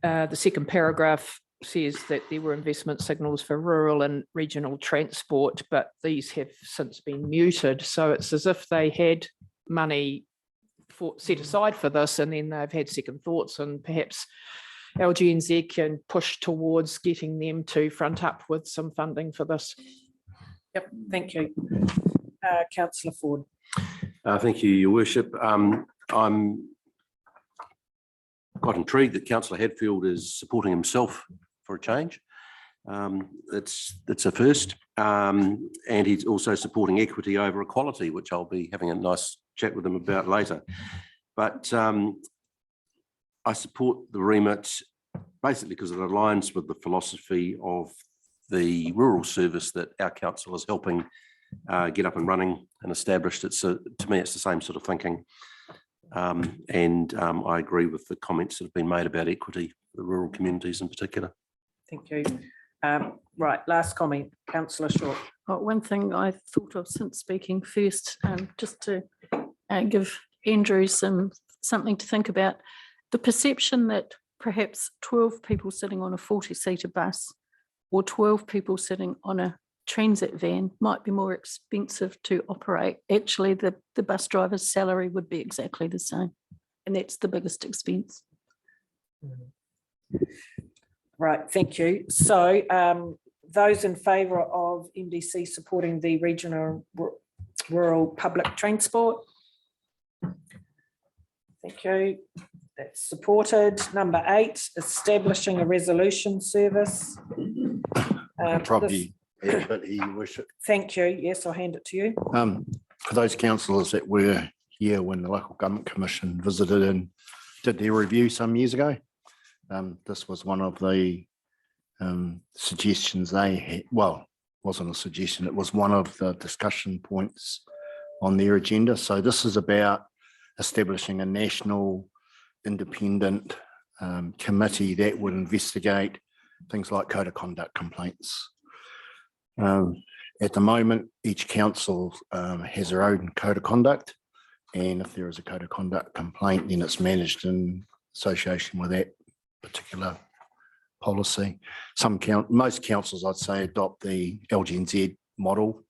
the second paragraph says that there were investment signals for rural and regional transport, but these have since been muted. So it's as if they had money set aside for this, and then they've had second thoughts, and perhaps LGNZ can push towards getting them to front up with some funding for this. Yep, thank you. Councillor Ford. Thank you, Your Worship. I'm quite intrigued that Councillor Hadfield is supporting himself for a change. It's a first. And he's also supporting equity over equality, which I'll be having a nice chat with him about later. But I support the remit basically because it aligns with the philosophy of the rural service that our council is helping get up and running and established. To me, it's the same sort of thinking. And I agree with the comments that have been made about equity for the rural communities in particular. Thank you. Right, last comment, Councillor Short. One thing I thought of since speaking first, just to give Andrew something to think about, the perception that perhaps 12 people sitting on a 40-seater bus or 12 people sitting on a transit van might be more expensive to operate. Actually, the bus driver's salary would be exactly the same, and that's the biggest expense. Right, thank you. So those in favour of MDC supporting the regional rural public transport? Thank you. That's supported. Number 8, establishing a resolution service. Probably, but Your Worship. Thank you. Yes, I'll hand it to you. For those councillors that were here when the Local Government Commission visited and did their review some years ago, this was one of the suggestions they had. Well, wasn't a suggestion, it was one of the discussion points on their agenda. So this is about establishing a national independent committee that would investigate things like code of conduct complaints. At the moment, each council has their own code of conduct, and if there is a code of conduct complaint, then it's managed in association with that particular policy. Most councils, I'd say, adopt the LGNZ model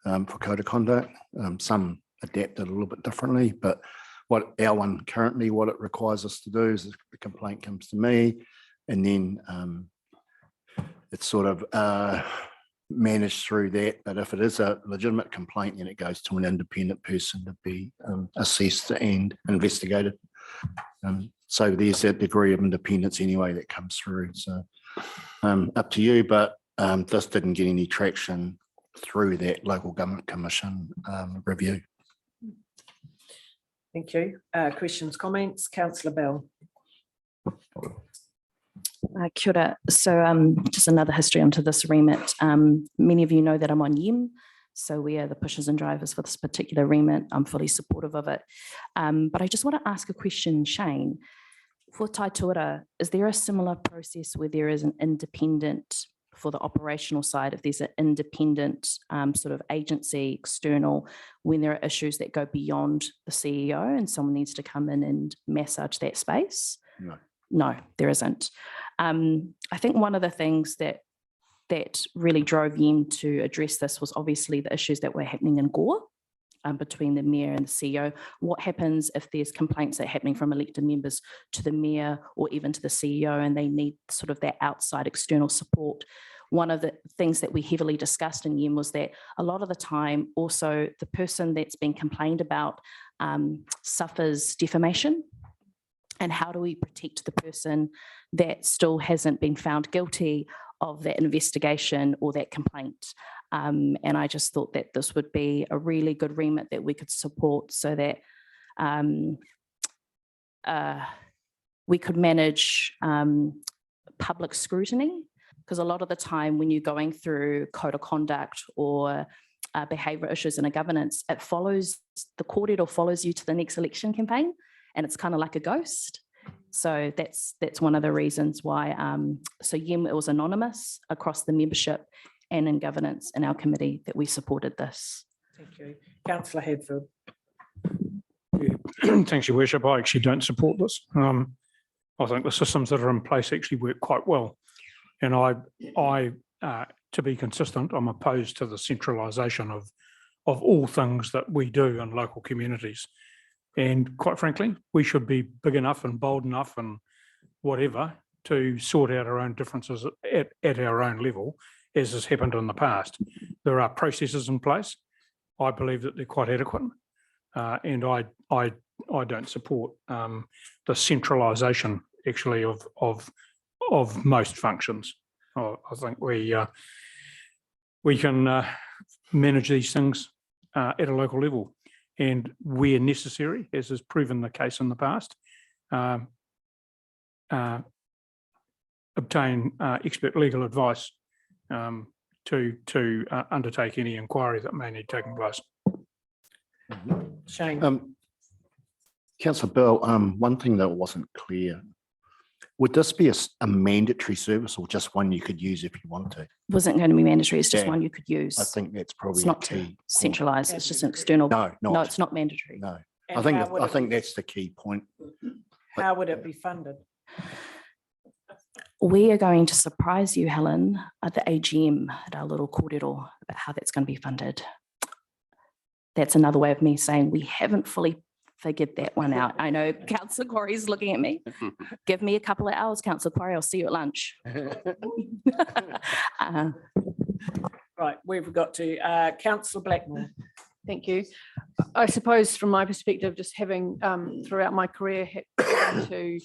for code of conduct. Some adapt it a little bit differently, but what our one currently, what it requires us to do is the complaint comes to me, and then it's sort of managed through that. But if it is a legitimate complaint, then it goes to an independent person to be assessed and investigated. So there's that degree of independence anyway that comes through. So up to you, but this didn't get any traction through that Local Government Commission review. Thank you. Questions, comments? Councillor Bell. Kia ora. So just another history onto this remit. Many of you know that I'm on YEM, so we are the pushers and drivers for this particular remit. I'm fully supportive of it. But I just want to ask a question, Shane. For Taitoura, is there a similar process where there is an independent, for the operational side, if there's an independent sort of agency, external, when there are issues that go beyond the CEO and someone needs to come in and massage that space? No, there isn't. I think one of the things that really drove YEM to address this was obviously the issues that were happening in Gore between the mayor and the CEO. What happens if there's complaints that are happening from elected members to the mayor or even to the CEO, and they need sort of that outside external support? One of the things that we heavily discussed in YEM was that a lot of the time also the person that's been complained about suffers defamation. And how do we protect the person that still hasn't been found guilty of that investigation or that complaint? And I just thought that this would be a really good remit that we could support, so that we could manage public scrutiny. Because a lot of the time when you're going through code of conduct or behaviour issues in a governance, it follows, the kōrero follows you to the next election campaign, and it's kind of like a ghost. So that's one of the reasons why. So YEM, it was anonymous across the membership, and in governance in our committee that we supported this. Thank you. Councillor Hadfield. Thanks, Your Worship. I actually don't support this. I think the systems that are in place actually work quite well. And to be consistent, I'm opposed to the centralisation of all things that we do in local communities. And quite frankly, we should be big enough and bold enough and whatever to sort out our own differences at our own level, as has happened in the past. There are processes in place. I believe that they're quite adequate. And I don't support the centralisation actually of most functions. I think we can manage these things at a local level, and where necessary, as has proven the case in the past, obtain expert legal advice to undertake any inquiry that may need taking place. Shane. Councillor Bell, one thing that wasn't clear, would this be a mandatory service or just one you could use if you want to? Wasn't going to be mandatory, it's just Yeah. one you could use. I think that's probably It's a not key. centralised, it's just an external. No, it's not mandatory. No, And I think how would I it think be- that's the key point. How would it be funded? We are going to surprise you, Helen, at the AGM at our little kōrero about how that's going to be funded. That's another way of me saying we haven't fully figured that one out. I know Councillor Corey's looking at me. Give me a couple of hours, Councillor Corey, I'll see you at lunch. Right, we've got to Councillor Blackmore. Thank you. I suppose from my perspective, just having throughout my career had to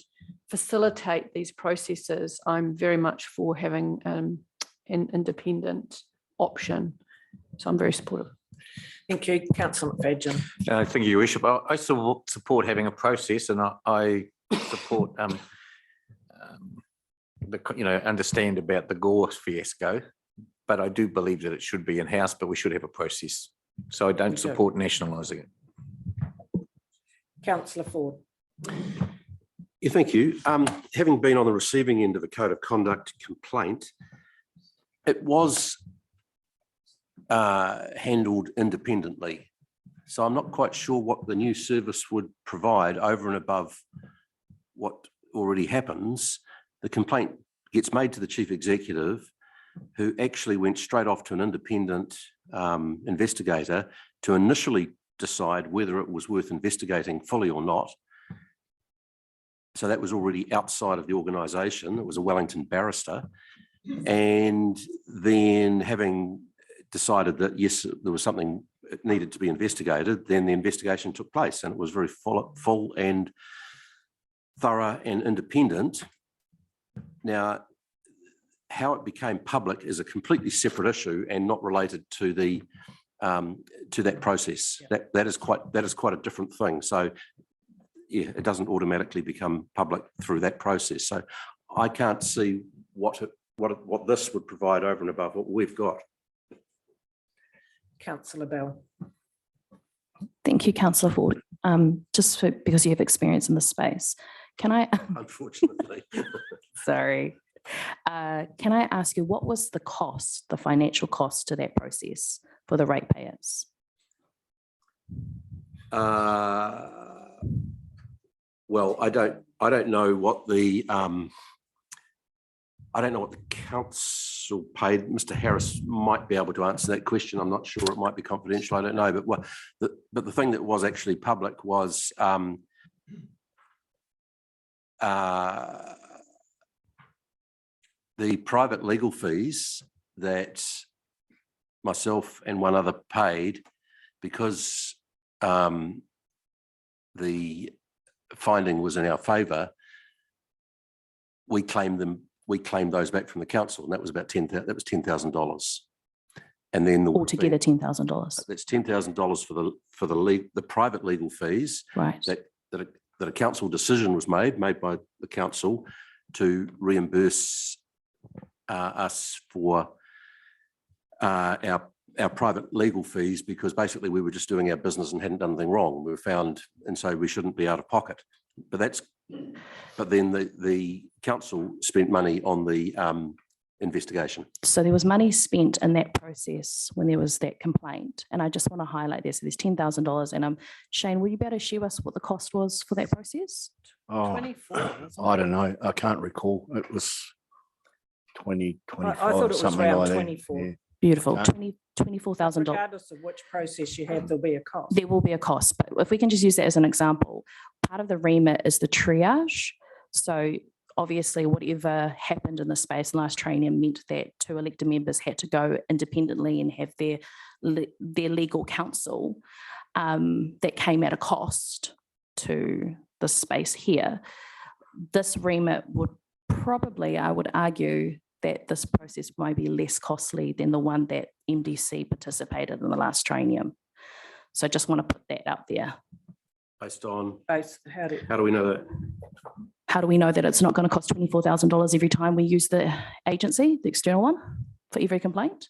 facilitate these processes, I'm very much for having an independent option. So I'm very supportive. Thank you, Councillor McFadden. Thank you, Your Worship. I support having a process, and I support understand about the Gore fiasco, but I do believe that it should be in-house, but we should have a process. So I don't support nationalising it. Councillor Ford. Yeah, thank you. Having been on the receiving end of a code of conduct complaint, it was handled independently. So I'm not quite sure what the new service would provide over and above what already happens. The complaint gets made to the chief executive, who actually went straight off to an independent investigator to initially decide whether it was worth investigating fully or not. So that was already outside of the organisation. It was a Wellington barrister. And then having decided that, yes, there was something that needed to be investigated, then the investigation took place, and it was very full and thorough and independent. Now, how it became public is a completely separate issue and not related to the to that process. That is quite a different thing. So yeah, it doesn't automatically become public through that process. So I can't see what this would provide over and above what we've got. Councillor Bell. Thank you, Councillor Ford. Because you have experience in this space, can I? Unfortunately. Sorry. Can I ask you, what was the cost, the financial cost to that process for the ratepayers? Well, I don't know what the council paid. Mr. Harris might be able to answer that question. I'm not sure. It might be confidential. I don't know. But the thing that was actually public was the private legal fees that myself and one other paid, because the finding was in our favour. We claimed those back from the council, and that was about $10,000. And then Altogether $10,000. That's $10,000 for the private legal fees. Right. That a council decision was made by the council to reimburse us for our private legal fees, because basically we were just doing our business and hadn't done anything wrong. We were found, and so we shouldn't be out of pocket. But then the council spent money on the investigation. So there was money spent in that process when there was that complaint. And I just want to highlight this. So there's $10,000. And Shane, will you be able to share us what the cost was for that process? Oh, 24. wasn't I it? don't know. I can't recall. It was 20, I 25, thought it was something around like that. 24. Yeah. Beautiful. Okay. $24,000. Regardless of which process you have, there'll be a cost. There will be a cost, but if we can just use that as an example, part of the remit is the triage. So obviously whatever happened in the space last training meant that 2 elected members had to go independently and have their legal counsel that came at a cost to the space here. This remit would probably, I would argue, that this process might be less costly than the one that MDC participated in the last training. So I just want to put that out there. Based on, How do we know that? How do we know that it's not going to cost $24,000 every time we use the agency, the external one, for every complaint?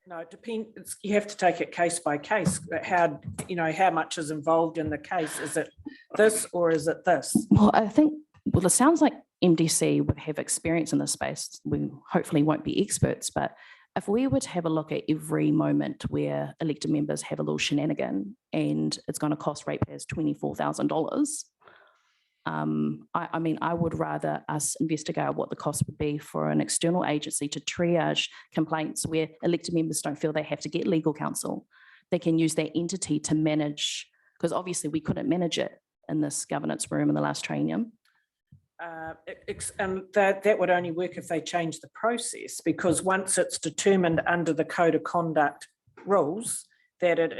No, it depends. You have to take it case by case. But how much is involved in the case? Is it this or is it this? Well, I think, well, it sounds like MDC would have experience in this space. We hopefully won't be experts, but if we were to have a look at every moment where elected members have a little shenanigan and it's going to cost ratepayers $24,000, I mean, I would rather us investigate what the cost would be for an external agency to triage complaints where elected members don't feel they have to get legal counsel. They can use their entity to manage, because obviously we couldn't manage it in this governance room in the last training. And that would only work if they change the process, because once it's determined under the code of conduct rules that it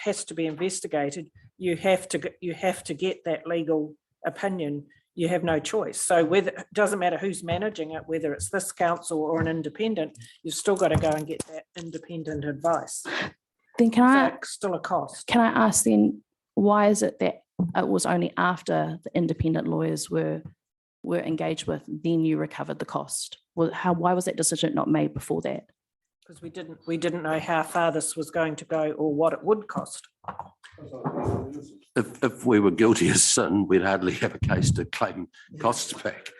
has to be investigated, you have to get that legal opinion. You have no choice. So whether it doesn't matter who's managing it, whether it's this council or an independent, you've still got to go and get that independent advice. Then Still a cost. Can I ask then, why is it that it was only after the independent lawyers were engaged with, then you recovered the cost? Why was that decision not made before that? Because we didn't know how far this was going to go or what it would cost. If we were guilty of sin, we'd hardly have a case to claim costs back.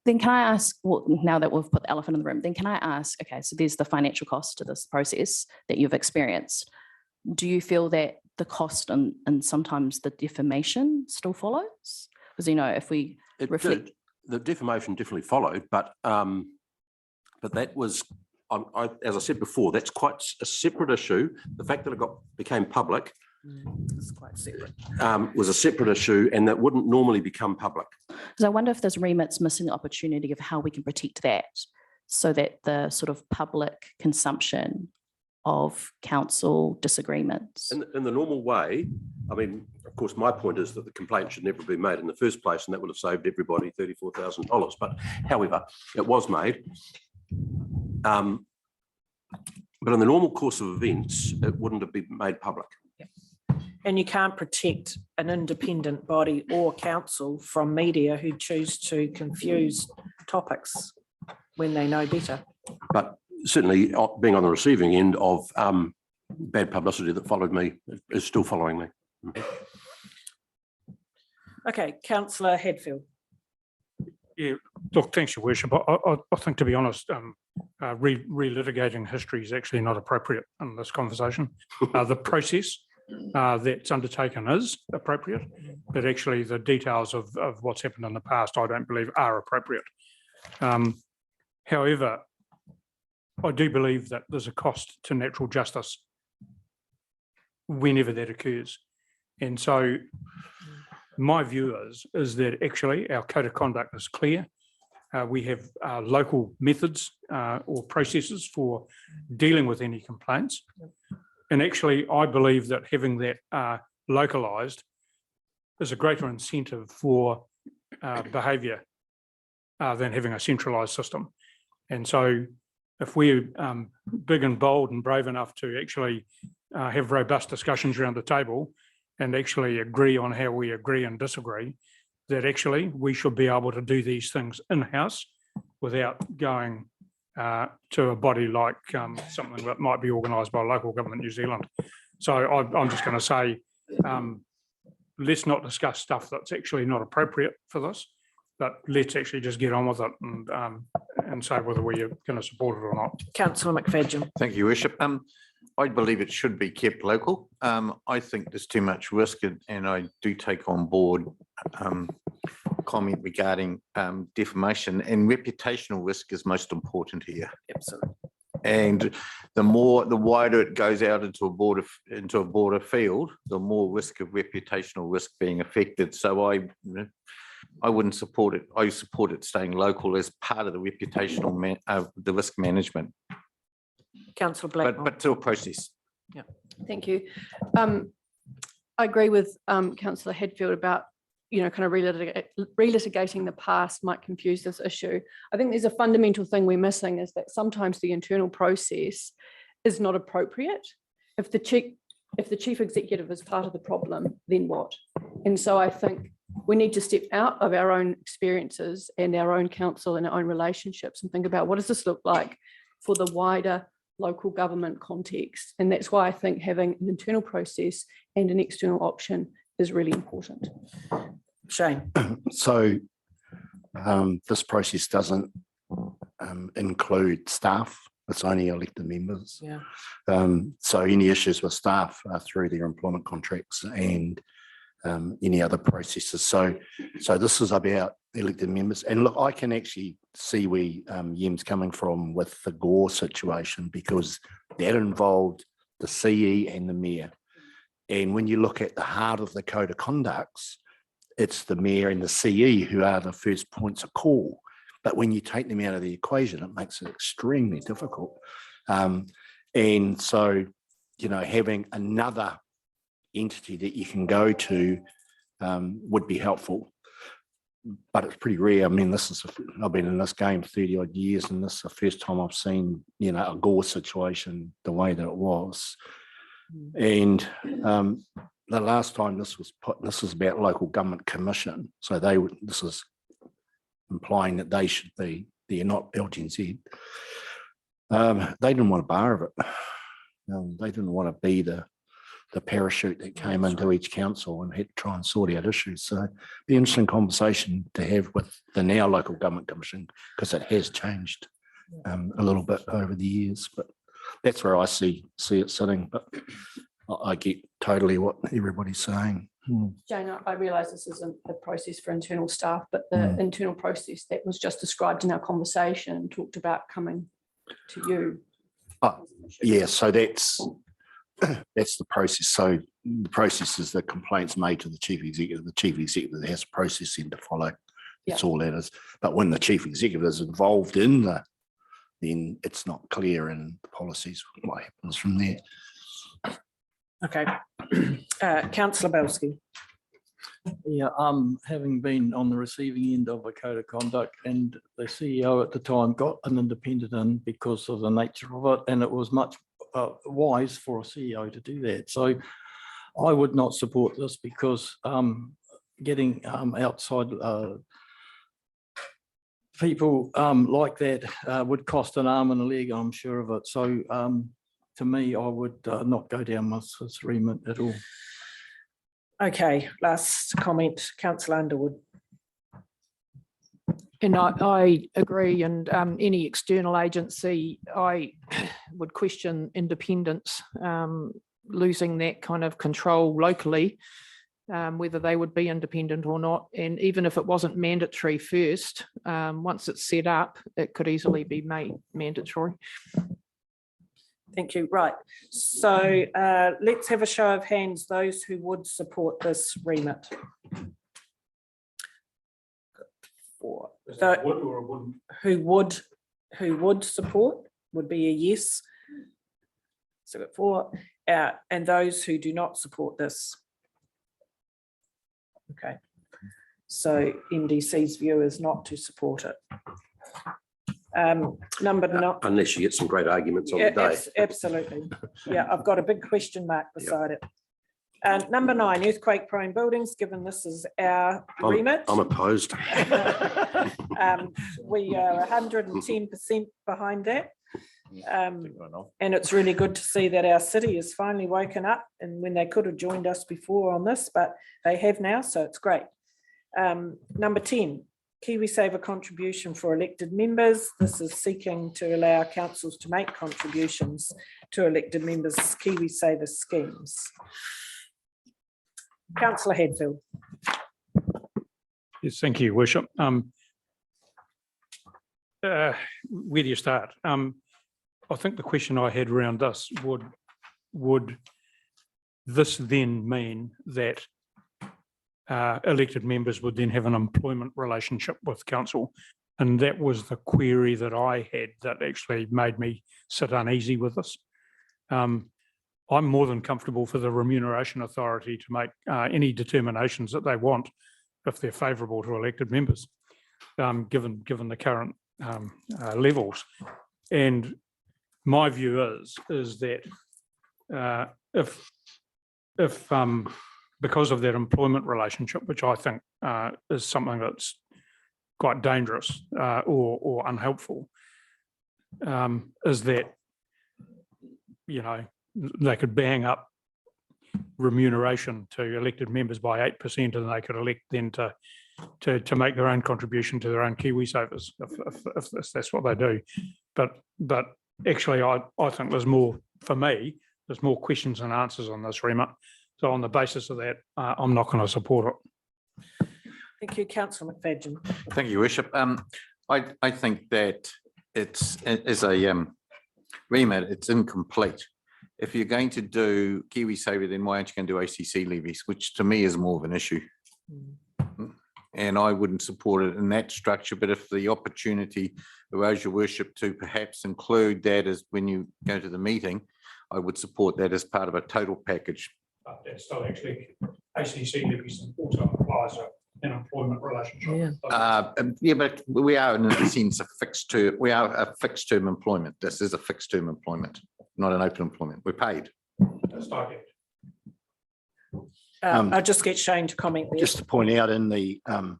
Then can I ask, well, now that we've put the elephant in the room, then can I ask, okay, so there's the financial cost to this process that you've experienced. Do you feel that the cost and sometimes the defamation still follows? Because, if we reflect. The defamation definitely followed, but that was, as I said before, that's quite a separate issue. The fact that it became public it's quite separate. Was a separate issue, and that wouldn't normally become public. Because I wonder if this remit's missing the opportunity of how we can protect that, so that the sort of public consumption of council disagreements. In the normal way, I mean, of course, my point is that the complaint should never be made in the first place, and that would have saved everybody $34,000. But however, it was made. But in the normal course of events, it wouldn't have been made public. And you can't protect an independent body or council from media who choose to confuse topics when they know better. But certainly being on the receiving end of bad publicity that followed me is still following me. Okay, Councillor Hadfield. Yeah, look, thanks, Your Worship. I think, to be honest, relitigating history is actually not appropriate in this conversation. The process that's undertaken is appropriate, but actually the details of what's happened in the past, I don't believe are appropriate. However, I do believe that there's a cost to natural justice whenever that occurs. And so my view is that actually our code of conduct is clear. We have local methods or processes for dealing with any complaints. And actually, I believe that having that localised is a greater incentive for behaviour than having a centralised system. And so if we're big and bold and brave enough to actually have robust discussions around the table and actually agree on how we agree and disagree, that actually we should be able to do these things in-house without going to a body like something that might be organised by local government New Zealand. So I'm just going to say, let's not discuss stuff that's actually not appropriate for this, but let's actually just get on with it and say whether we're going to support it or not. Councillor McFadden. Thank you, Your Worship. I believe it should be kept local. I think there's too much risk, and I do take on board comment regarding defamation, and reputational risk is most important here. Absolutely. And the wider it goes out into a broader field, the more risk of reputational risk being affected. So I wouldn't support it. I support it staying local as part of the reputational the risk management. Councillor Blackmore. But to a process. Yeah. Thank you. I agree with Councillor Hadfield about, kind of relitigating the past might confuse this issue. I think there's a fundamental thing we're missing, is that sometimes the internal process is not appropriate. If the chief executive is part of the problem, then what? And so I think we need to step out of our own experiences and our own council and our own relationships and think about, what does this look like for the wider local government context? And that's why I think having an internal process and an external option is really important. Shane. So this process doesn't include staff. It's only elected members. Yeah. So any issues with staff are through their employment contracts and any other processes. So this is about elected members. And look, I can actually see where Yem's coming from with the Gore situation, because that involved the CE and the mayor. And when you look at the heart of the code of conducts, it's the mayor and the CE who are the first points of call. But when you take them out of the equation, it makes it extremely difficult. And so, having another entity that you can go to would be helpful. But it's pretty rare. I mean, I've been in this game 30 odd years, and this is the first time I've seen, a Gore situation the way that it was. And the last time this was put, this is about local government commission. So this is implying that they should be, they're not LGNZ. They didn't want a bar of it. They didn't want to be the parachute that came into each council and had to try and sort out issues. So it'd be an interesting conversation to have with the now local government commission, because it has changed a little bit over the years. But that's where I see it sitting. But I get totally what everybody's saying. Jane, I realise this isn't a process for internal staff, but the internal process that was just described in our conversation talked about coming to you. Yeah, so that's the process. So the process is the complaints made to the chief executive. The chief executive has a process then to follow. That's all that is. But when the chief executive is involved in then it's not clear in the policies what happens from there. Okay. Councillor Belsky. Yeah, having been on the receiving end of a code of conduct, and the CEO at the time got an independent in because of the nature of it, and it was much wise for a CEO to do that. So I would not support this, because getting outside people like that would cost an arm and a leg, I'm sure of it. So to me, I would not go down this remit at all. Okay, last comment, Councillor Underwood. And I agree, and any external agency, I would question independence, losing that kind of control locally, whether they would be independent or not. And even if it wasn't mandatory first, once it's set up, it could easily be made mandatory. Thank you. Right. So let's have a show of hands, those who would support this remit. Four. So, who would support would be a yes. So got 4. And those who do not support this. Okay. So MDC's view is not to support it. Number 9. Unless you get some great arguments on the day. Absolutely. Yeah, I've got a big question mark beside it. Number 9, earthquake prone buildings, given this is our remit. I'm opposed. We are 110% behind that. And it's really good to see that our city has finally woken up, and when they could have joined us before on this, but they have now, so it's great. Number 10, KiwiSaver contribution for elected members. This is seeking to allow councils to make contributions to elected members' KiwiSaver schemes. Councillor Hadfield. Yes, thank you, Worship. Where do you start? I think the question I had around this would this then mean that elected members would then have an employment relationship with council? And that was the query that I had that actually made me sit uneasy with this. I'm more than comfortable for the Remuneration Authority to make any determinations that they want if they're favourable to elected members, given the current levels. And my view is that if because of that employment relationship, which I think is something that's quite dangerous or unhelpful, is that, you know, they could bang up remuneration to elected members by 8%, and they could elect then to make their own contribution to their own KiwiSavers if that's what they do. But actually, I think there's more, for me, there's more questions than answers on this remit. So on the basis of that, I'm not going to support it. Thank you, Councillor McFadden. Thank you, Worship. I think that it's a remit, it's incomplete. If you're going to do KiwiSaver, then why aren't you going to do ACC levies, which to me is more of an issue. And I wouldn't support it in that structure, but if the opportunity arose, Your Worship, to perhaps include that as when you go to the meeting, I would support that as part of a total package. But that's still actually ACC levies also applies an employment relationship. Yeah, but we are in a sense a fixed term. We are a fixed term employment. This is a fixed term employment, not an open employment. We're paid. That's like it. I'll just get Shane to comment there. Just to point out in the under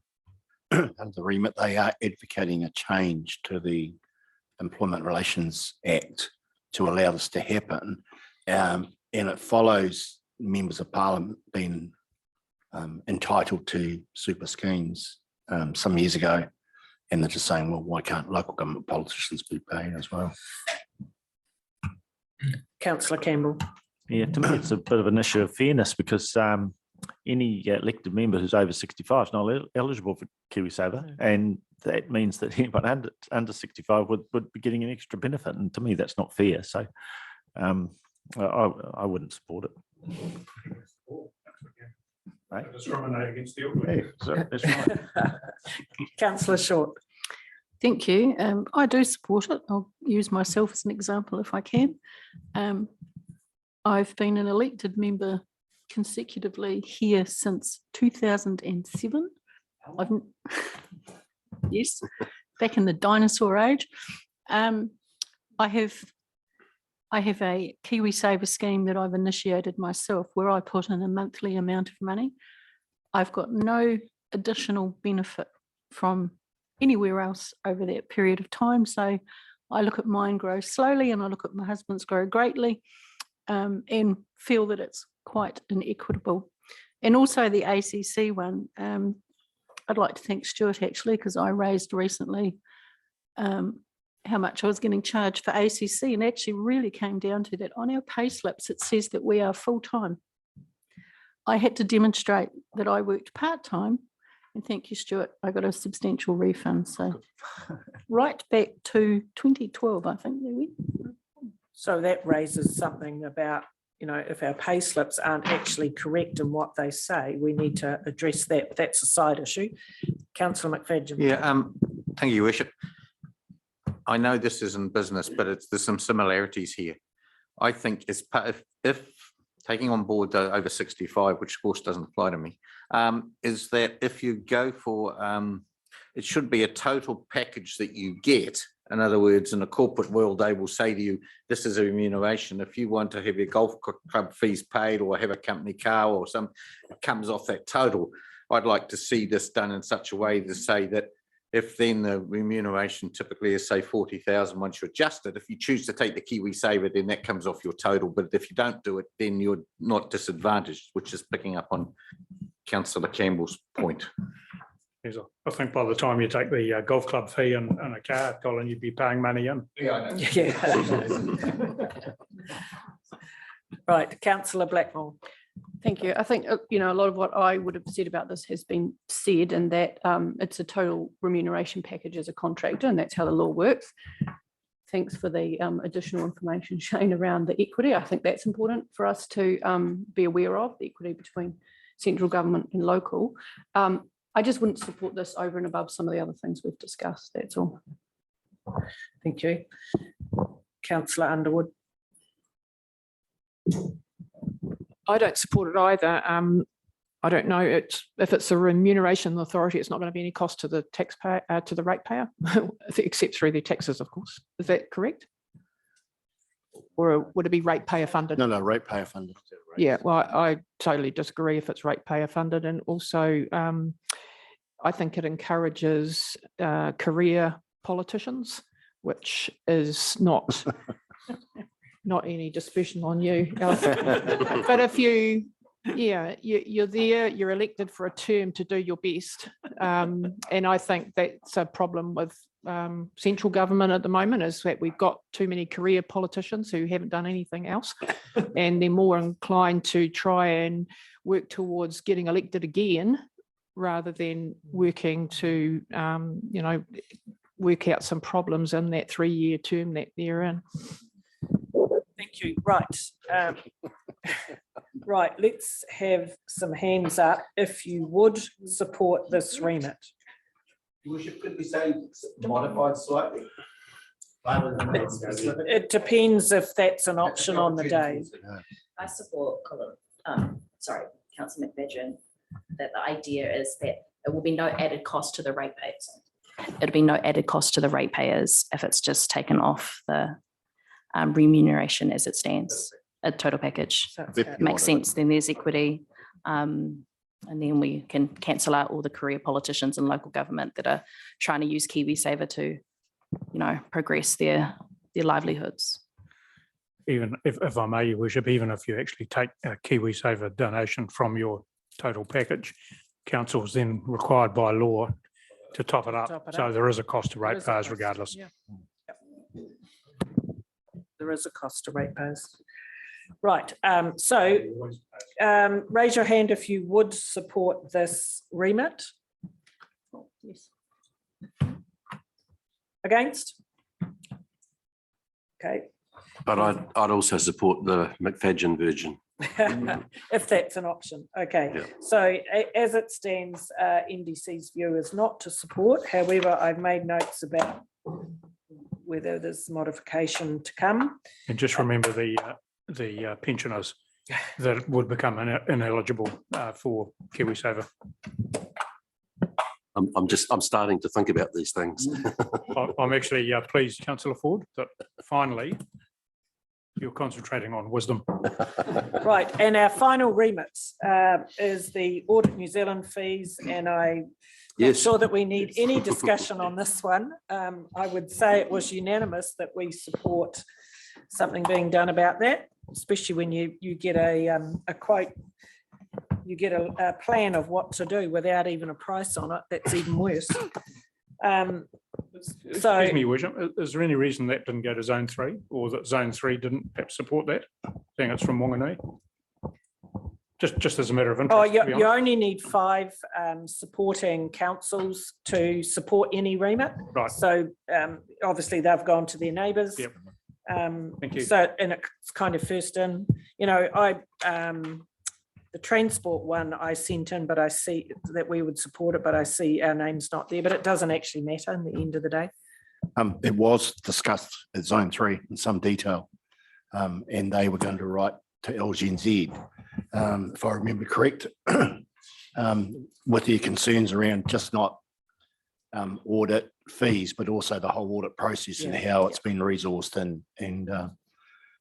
the remit, they are advocating a change to the Employment Relations Act to allow this to happen. And it follows members of Parliament being entitled to super schemes some years ago. And they're just saying, well, why can't local government politicians be paid as well? Councillor Campbell. Yeah, to me, it's a bit of an issue of fairness because any elected member who's over 65 is not eligible for KiwiSaver, and that means that anyone under 65 would be getting an extra benefit, and to me, that's not fair. So I wouldn't support it. Right? Discriminate against the elderly. That's right. Councillor Short. Thank you. I do support it. I'll use myself as an example if I can. I've been an elected member consecutively here since 2007. Yes, back in the dinosaur age. I have a KiwiSaver scheme that I've initiated myself where I put in a monthly amount of money. I've got no additional benefit from anywhere else over that period of time. So I look at mine grow slowly and I look at my husband's grow greatly, and feel that it's quite inequitable. And also the ACC one, I'd like to thank Stuart actually, because I raised recently how much I was getting charged for ACC, and actually really came down to that on our pay slips it says that we are full-time. I had to demonstrate that I worked part-time, and thank you, Stuart, I got a substantial refund. So right back to 2012, I think. So that raises something about, you know, if our pay slips aren't actually correct in what they say, we need to address that. But that's a side issue. Councillor McFadden. Yeah, thank you, Worship. I know this isn't business, but there's some similarities here. I think as part if taking on board the over 65, which of course doesn't apply to me, is that if you go for, it should be a total package that you get. In other words, in a corporate world, they will say to you, this is a remuneration. If you want to have your golf club fees paid or have a company car or some, it comes off that total. I'd like to see this done in such a way to say that if then the remuneration typically is say 40,000 once you adjust it, if you choose to take the KiwiSaver, then that comes off your total. But if you don't do it, then you're not disadvantaged, which is picking up on Councillor Campbell's point. Yes, I think by the time you take the golf club fee and a car, Colin, you'd be paying money in. Yeah, I know. Yeah. Right, councillor Blackmore. Thank you. I think, you know, a lot of what I would have said about this has been said, and that it's a total remuneration package as a contractor, and that's how the law works. Thanks for the additional information, Shane, around the equity. I think that's important for us to be aware of, the equity between central government and local. I just wouldn't support this over and above some of the other things we've discussed. That's all. Thank you. Councillor Underwood. I don't support it either. I don't know if it's a remuneration authority, it's not going to be any cost to the taxpayer, to the ratepayer, except through their taxes, of course. Is that correct? Or would it be ratepayer funded? No, ratepayer funded. Yeah, well, I totally disagree if it's ratepayer funded, and also I think it encourages career politicians, which is not any dispersion on you, Alison. But if you're there, you're elected for a term to do your best, and I think that's a problem with central government at the moment, is that we've got too many career politicians who haven't done anything else, and they're more inclined to try and work towards getting elected again rather than working to work out some problems in that 3-year term that they're in. Thank you. Right. Right, let's have some hands up if you would support this remit. Your worship, could we say modified slightly? It depends if that's an option on the day. I support Councillor McVedron, that the idea is that it will be no added cost to the ratepayers. It'll be no added cost to the ratepayers if it's just taken off the remuneration as it stands, a total package. Makes sense, then there's equity. And then we can cancel out all the career politicians in local government that are trying to use KiwiSaver to, progress their livelihoods. Even if I may, your worship, even if you actually take a KiwiSaver donation from your total package, council is then required by law to top it up. So there is a cost to ratepayers regardless. Yeah. There is a cost to ratepayers. Right, raise your hand if you would support this remit. Yes. Against? Okay. But I'd also support the McFadden version. If that's an option. Okay, Yeah. So as it stands, NDC's view is not to support. However, I've made notes about whether there's modification to come. And just remember the pensioners that would become ineligible for KiwiSaver. I'm starting to think about these things. I'm actually pleased, Councillor Ford, that finally you're concentrating on wisdom. Right, and our final remit is the Audit New Zealand fees, and I'm not sure that we need any discussion on this one. I would say it was unanimous that we support something being done about that, especially when you get a quote, you get a plan of what to do without even a price on it. That's even worse. Excuse me, Worship, is there any reason that didn't go to Zone 3, or that Zone 3 didn't perhaps support that, saying it's from Wanganui? Just as a matter of interest. Oh, you only need 5 supporting councils to support any remit. Right. So obviously they've gone to their neighbours. Yep. Thank you. So, and it's kind of first in, the transport one I sent in, but I see that we would support it, but I see our name's not there, but it doesn't actually matter in the end of the day. It was discussed at Zone 3 in some detail, and they were going to write to LGNZ, if I remember correct, with their concerns around just not audit fees, but also the whole audit process and how it's been resourced, and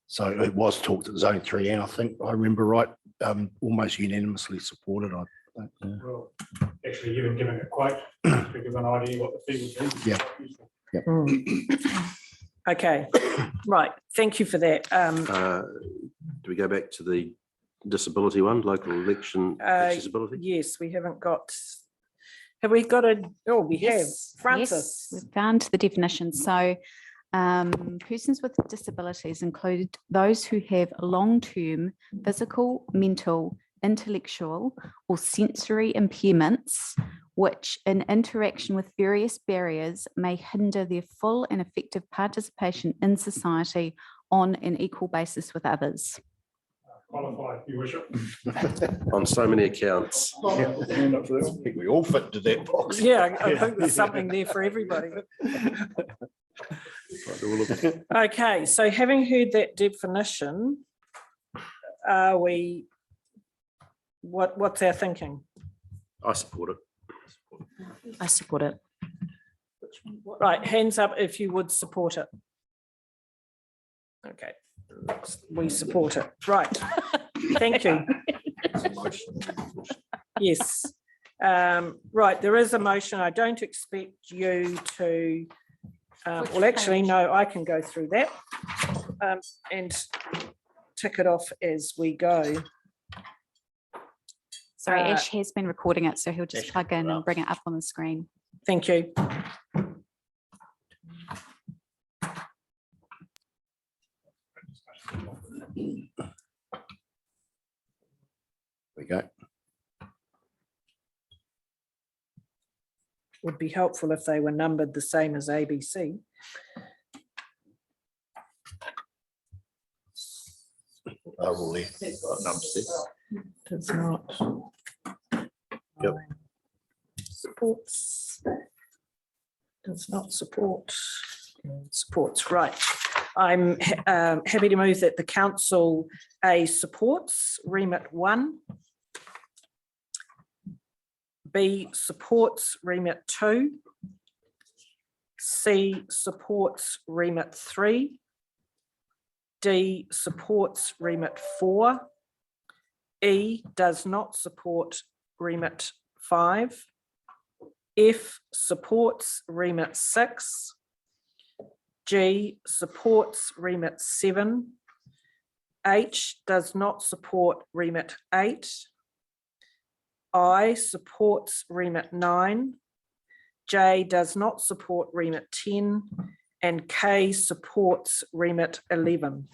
so it was talked at Zone 3, and I think I remember right, almost unanimously supported. Well, actually, even giving a quote to give an idea what the fee would be. Yeah. Okay, right. Thank you for that. Do we go back to the disability one, local election accessibility? Yes, we haven't got Have we got a, oh, we have, Yes, Francis. yes, we've found the definition. So persons with disabilities include those who have long-term physical, mental, intellectual, or sensory impairments, which in interaction with various barriers may hinder their full and effective participation in society on an equal basis with others. Qualified, Your Worship. On so many accounts. I think we all fit into that box. Yeah, I think there's something there for everybody. Okay, so having heard that definition, are we, what's our thinking? I support it. I support it. Right, hands up if you would support it. Okay, we support it. Right, thank you. Yes. Right, there is a motion. I don't expect you to, well, actually, no, I can go through that and tick it off as we go. Sorry, Ash has been recording it, so he'll just plug in and bring it up on the screen. Thank you. We go. Would be helpful if they were numbered the same as ABC. All there. Does not. Yep. Supports. Does not support. Supports, right. I'm happy to move that the council A supports remit 1. B supports remit 2. C supports remit 3. D supports remit 4. E does not support remit 5. F supports remit 6. G supports remit 7. H does not support remit 8. I supports remit 9. J does not support remit 10. And K supports remit 11.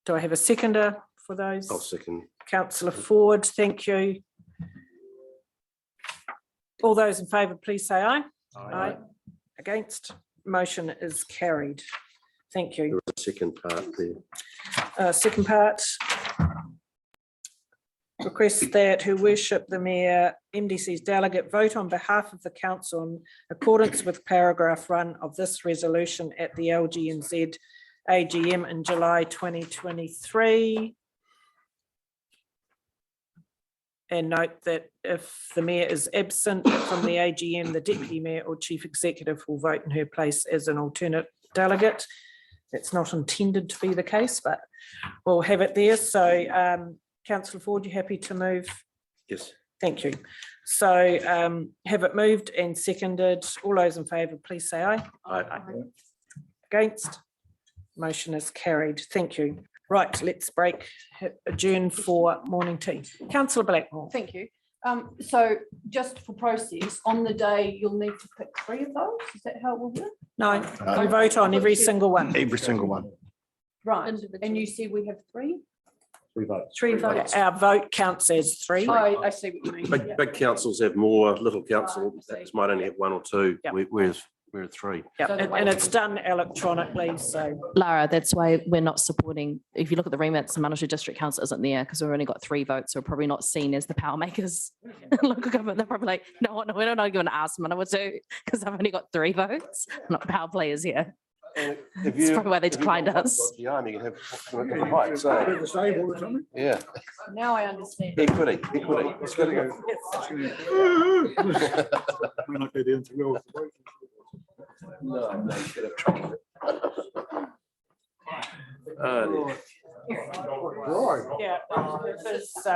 Do I have a seconder for those? I'll second. Councillor Ford, thank you. All those in favour, please say aye. Aye. Against? Motion is carried. Thank you. There was a second part there. Second part. Request that Her Worship the Mayor, MDC's delegate, vote on behalf of the council in accordance with paragraph 1 of this resolution at the LGNZ AGM in July 2023. And note that if the mayor is absent from the AGM, the deputy mayor or chief executive will vote in her place as an alternate delegate. That's not intended to be the case, but we'll have it there. So Councillor Ford, you happy to move? Yes. Thank you. So have it moved and seconded. All those in favour, please say aye. Aye. Against? Motion is carried. Thank you. Right, let's break, adjourn for morning tea. Councillor Blackmore. Thank you. So just for process, on the day, you'll need to pick 3 of those. Is that how it will work? No, we vote on every single one. Every single one. Right. And you see we have 3? 3 votes. 3 votes. Our vote counts as 3. I see what you mean. Yeah. Big councils have more, little council might only have 1 or 2, whereas we're 3. Yep. And it's done electronically, so. Lara, that's why we're not supporting, if you look at the remits, the Manawatu District Council isn't there because we've only got 3 votes, so we're probably not seen as the power makers in local government. They're probably like, no, we're not going to ask Manawatu because I've only got 3 votes. I'm not the power players here. That's probably why they declined us. You can have the height, so. Yeah. Now I understand. Equity. It's got to go. We're not going to No, you should have trouble. Yeah, because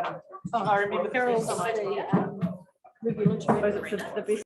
I remember Carol said the best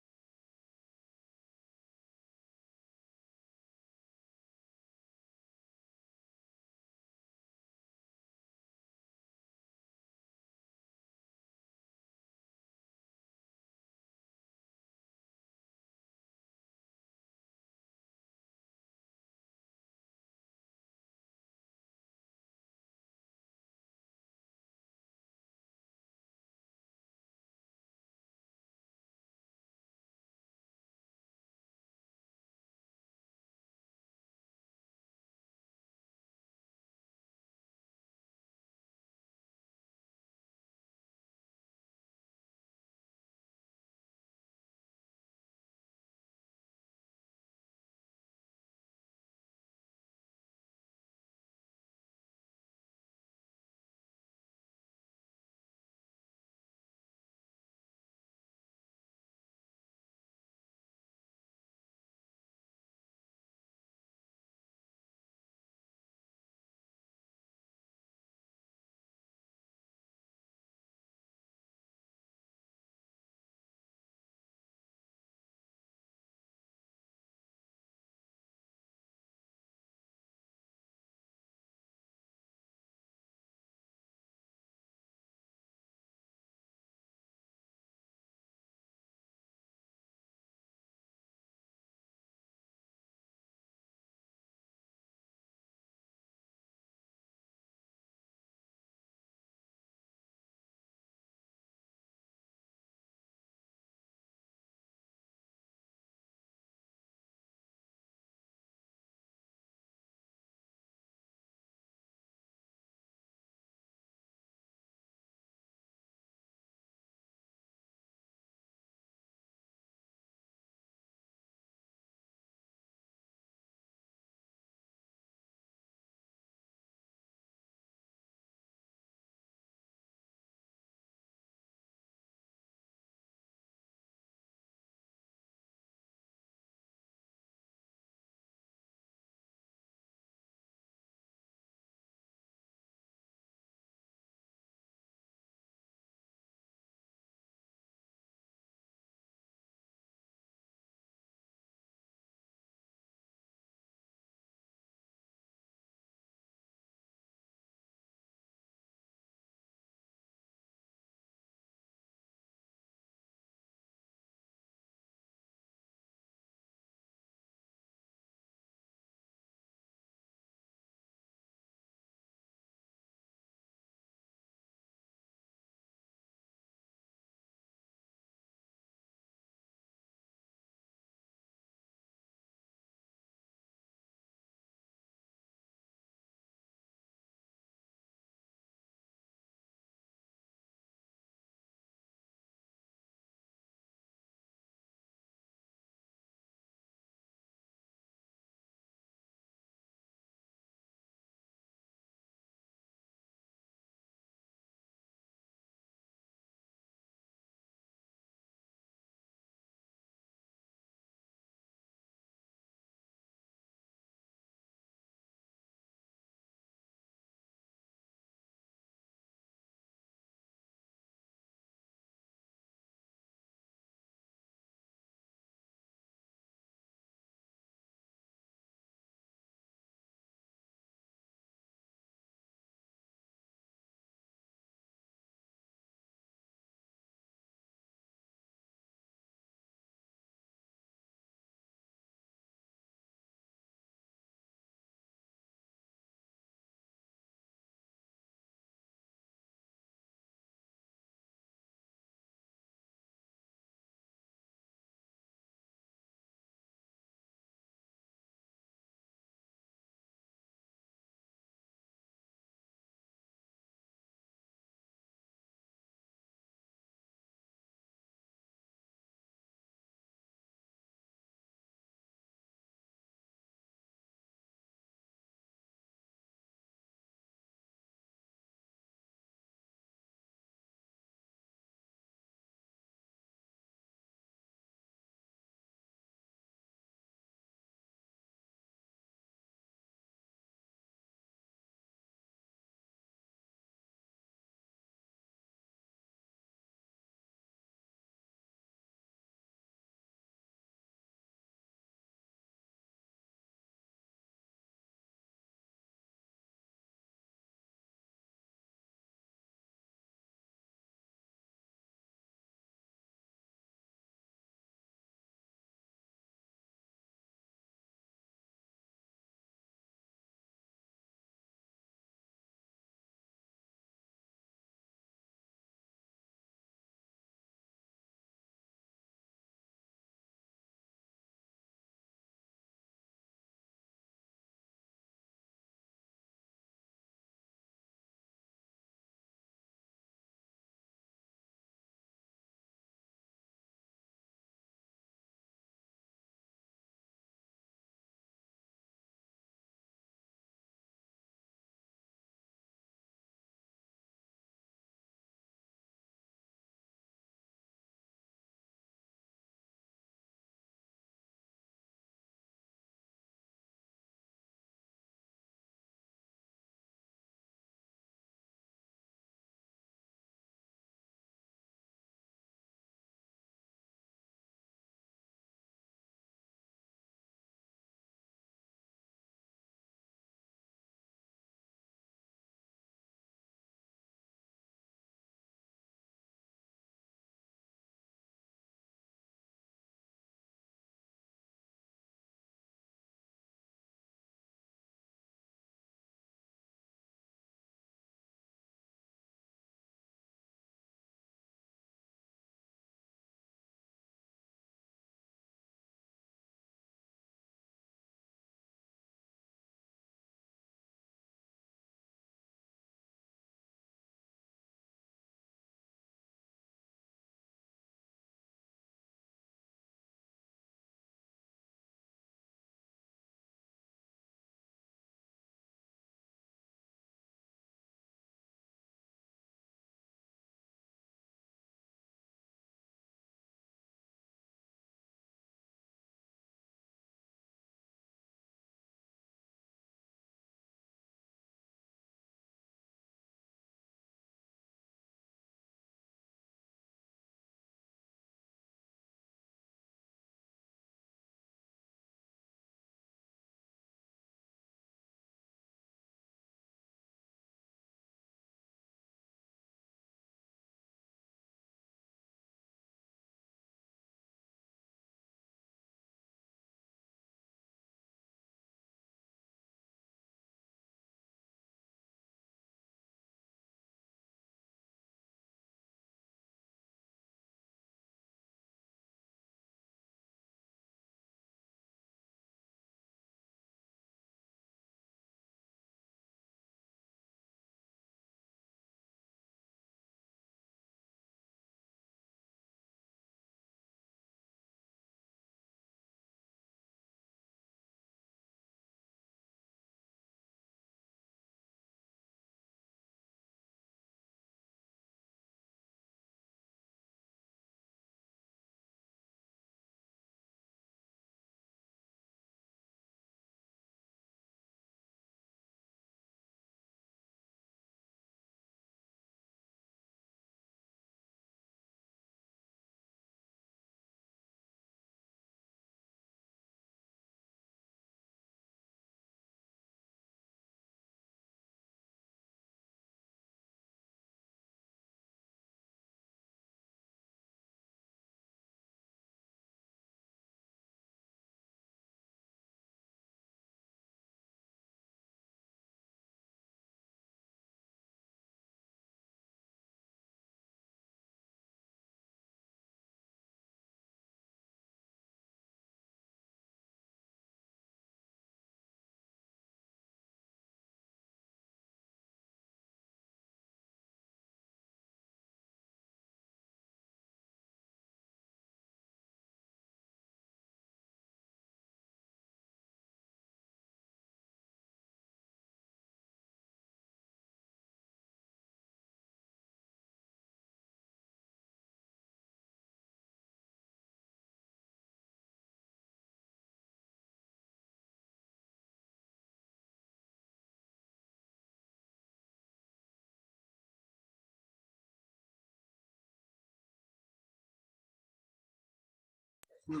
So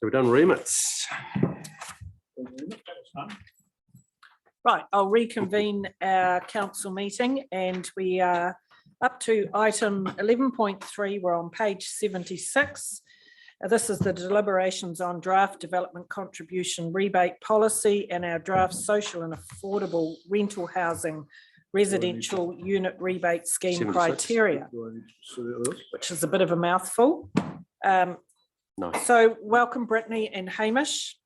we've done remits. Right, I'll reconvene our council meeting and we are up to item 11.3. We're on page 76. This is the deliberations on draft development contribution rebate policy and our draft social and affordable rental housing residential unit rebate scheme 76. criteria, which is a bit of a mouthful. Nice. So welcome Brittany and Hamish.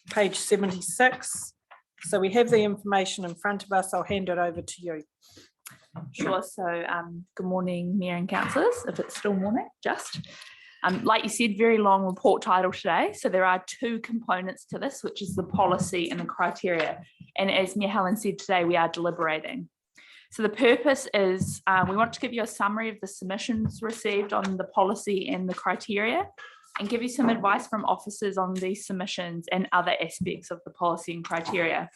Page 76. So we have the information in front of us. I'll hand it over to you. Sure. So good morning, Mayor and councillors, if it's still morning, just. Like you said, very long report title today. So there are two components to this, which is the policy and the criteria. And as Mayor Helen said today, we are deliberating. So the purpose is we want to give you a summary of the submissions received on the policy and the criteria and give you some advice from officers on these submissions and other aspects of the policy and criteria.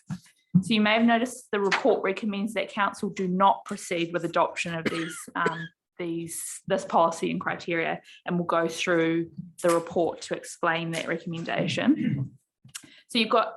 So you may have noticed the report recommends that council do not proceed with adoption of this policy and criteria, and we'll go through the report to explain that recommendation. So you've got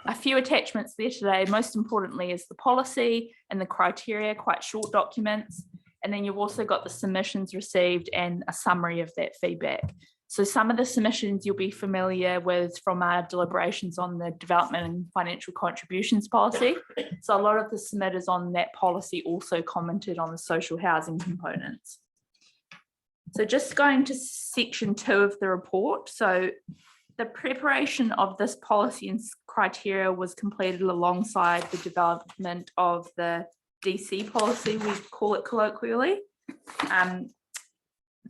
a few attachments there today. Most importantly is the policy and the criteria, quite short documents. And then you've also got the submissions received and a summary of that feedback. So some of the submissions you'll be familiar with from our deliberations on the development and financial contributions policy. So a lot of the submitters on that policy also commented on the social housing components. So just going to section 2 of the report. So the preparation of this policy and criteria was completed alongside the development of the DC policy, we call it colloquially.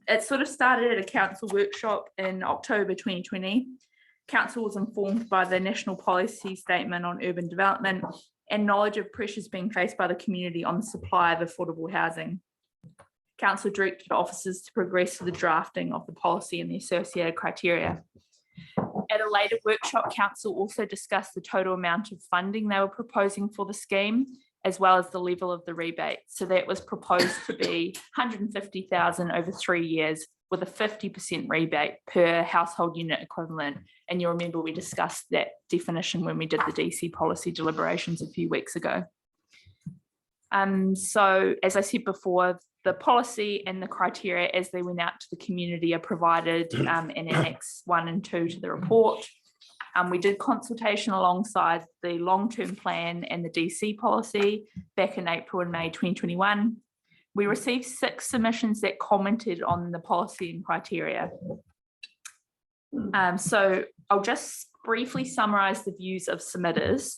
It sort of started at a council workshop in October 2020. Council was informed by the National Policy Statement on Urban Development and knowledge of pressures being faced by the community on the supply of affordable housing. Council directed officers to progress to the drafting of the policy and the associated criteria. At a later workshop, Council also discussed the total amount of funding they were proposing for the scheme, as well as the level of the rebate. So that was proposed to be $150,000 over 3 years with a 50% rebate per household unit equivalent. And you'll remember we discussed that definition when we did the DC policy deliberations a few weeks ago. So as I said before, the policy and the criteria as they went out to the community are provided in Annex 1 and 2 to the report. We did consultation alongside the long-term plan and the DC policy back in April and May 2021. We received 6 submissions that commented on the policy and criteria. So I'll just briefly summarise the views of submitters.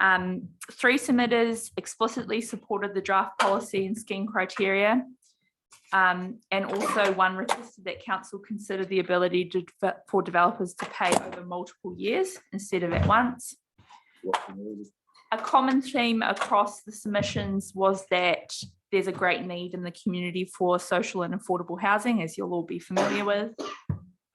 3 submitters explicitly supported the draft policy and scheme criteria. And also 1 requested that council consider the ability for developers to pay over multiple years instead of at once. A common theme across the submissions was that there's a great need in the community for social and affordable housing, as you'll all be familiar with.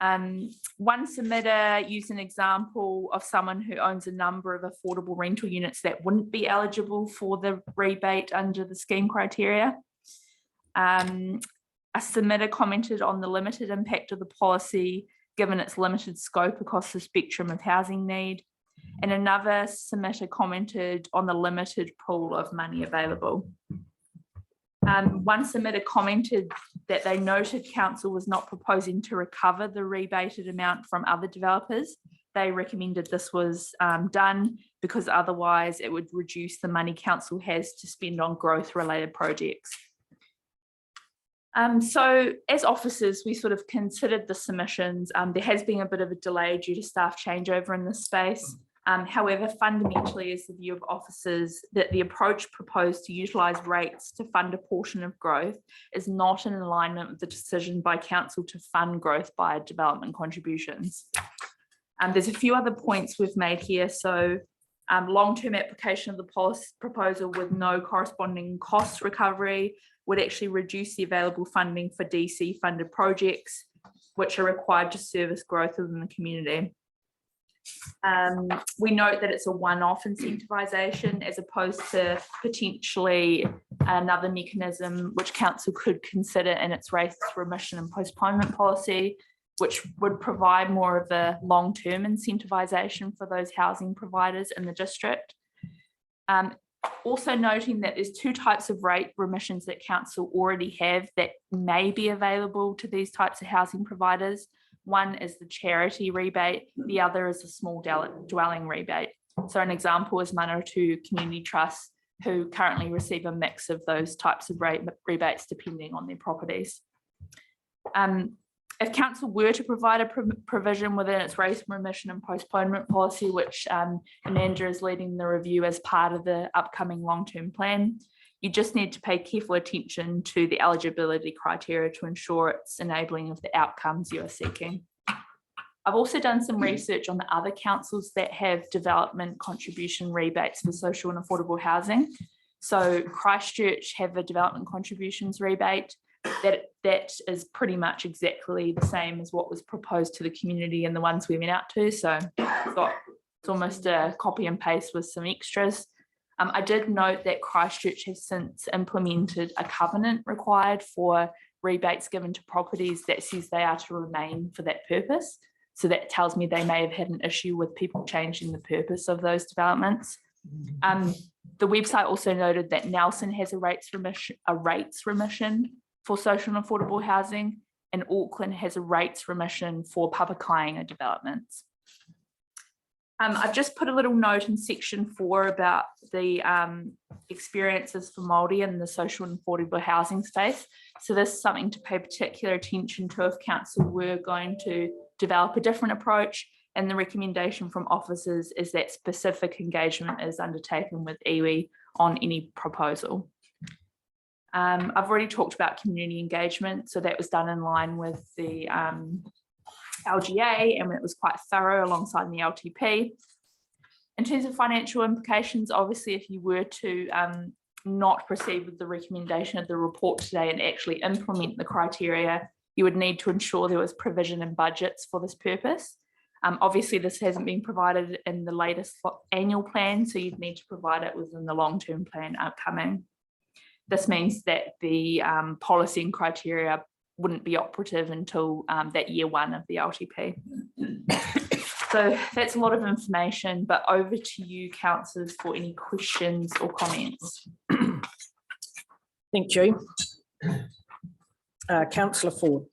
1 submitter used an example of someone who owns a number of affordable rental units that wouldn't be eligible for the rebate under the scheme criteria. A submitter commented on the limited impact of the policy given its limited scope across the spectrum of housing need. And another submitter commented on the limited pool of money available. 1 submitter commented that they noted council was not proposing to recover the rebated amount from other developers. They recommended this was done because otherwise it would reduce the money council has to spend on growth related projects. So as officers, we sort of considered the submissions. There has been a bit of a delay due to staff changeover in this space. However, fundamentally is the view of officers that the approach proposed to utilise rates to fund a portion of growth is not in alignment with the decision by council to fund growth by development contributions. There's a few other points we've made here. So long-term application of the policy proposal with no corresponding cost recovery would actually reduce the available funding for DC funded projects, which are required to service growth within the community. We note that it's a one-off incentivization as opposed to potentially another mechanism which council could consider in its race remission and postponement policy, which would provide more of a long-term incentivization for those housing providers in the district. Also noting that there's two types of rate remissions that council already have that may be available to these types of housing providers. One is the charity rebate, the other is a small dwelling rebate. So an example is Manawatu Community Trust, who currently receive a mix of those types of rebates depending on their properties. If council were to provide a provision within its race remission and postponement policy, which Amanda is leading the review as part of the upcoming long-term plan, you just need to pay careful attention to the eligibility criteria to ensure it's enabling of the outcomes you are seeking. I've also done some research on the other councils that have development contribution rebates for social and affordable housing. So Christchurch have a development contributions rebate that is pretty much exactly the same as what was proposed to the community and the ones we went out to. So it's almost a copy and paste with some extras. I did note that Christchurch has since implemented a covenant required for rebates given to properties that says they are to remain for that purpose. So that tells me they may have had an issue with people changing the purpose of those developments. The website also noted that Nelson has a rates remission for social and affordable housing, and Auckland has a rates remission for Papakainga developments. I've just put a little note in section 4 about the experiences for Māori in the social and affordable housing space. So this is something to pay particular attention to if council were going to develop a different approach, and the recommendation from officers is that specific engagement is undertaken with iwi on any proposal. I've already talked about community engagement, so that was done in line with the LGA, and it was quite thorough alongside the LTP. In terms of financial implications, obviously if you were to not proceed with the recommendation of the report today and actually implement the criteria, you would need to ensure there was provision in budgets for this purpose. Obviously this hasn't been provided in the latest annual plan, so you'd need to provide it within the long-term plan upcoming. This means that the policy and criteria wouldn't be operative until that year 1 of the LTP. So that's a lot of information, but over to you, councillors, for any questions or comments. Thank you. Councillor Ford.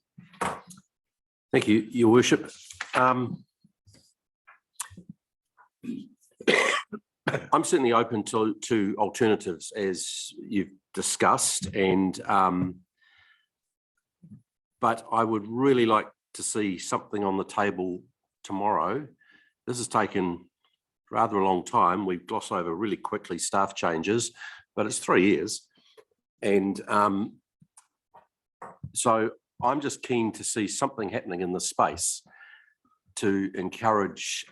Thank you, Your Worship. I'm certainly open to alternatives as you've discussed, and but I would really like to see something on the table tomorrow. This has taken rather a long time. We gloss over really quickly staff changes, but it's 3 years. And so I'm just keen to see something happening in this space to encourage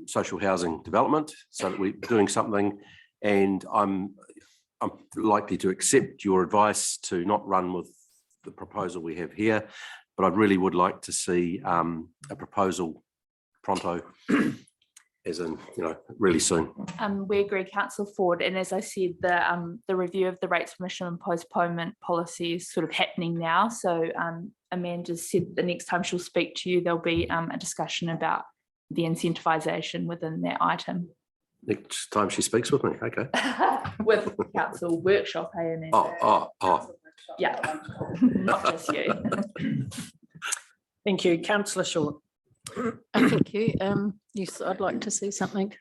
social housing development, so that we're doing something. And I'm likely to accept your advice to not run with the proposal we have here, but I really would like to see a proposal pronto, as in, really soon. We agree, Councillor Ford, and as I said, the review of the rates remission and postponement policy is sort of happening now. So Amanda said the next time she'll speak to you, there'll be a discussion about the incentivization within that item. Next time she speaks with me, okay. With council workshop, AMS. Oh. Yeah, not just you. Thank you, Councillor Short. Thank you. Yes, I'd like to see something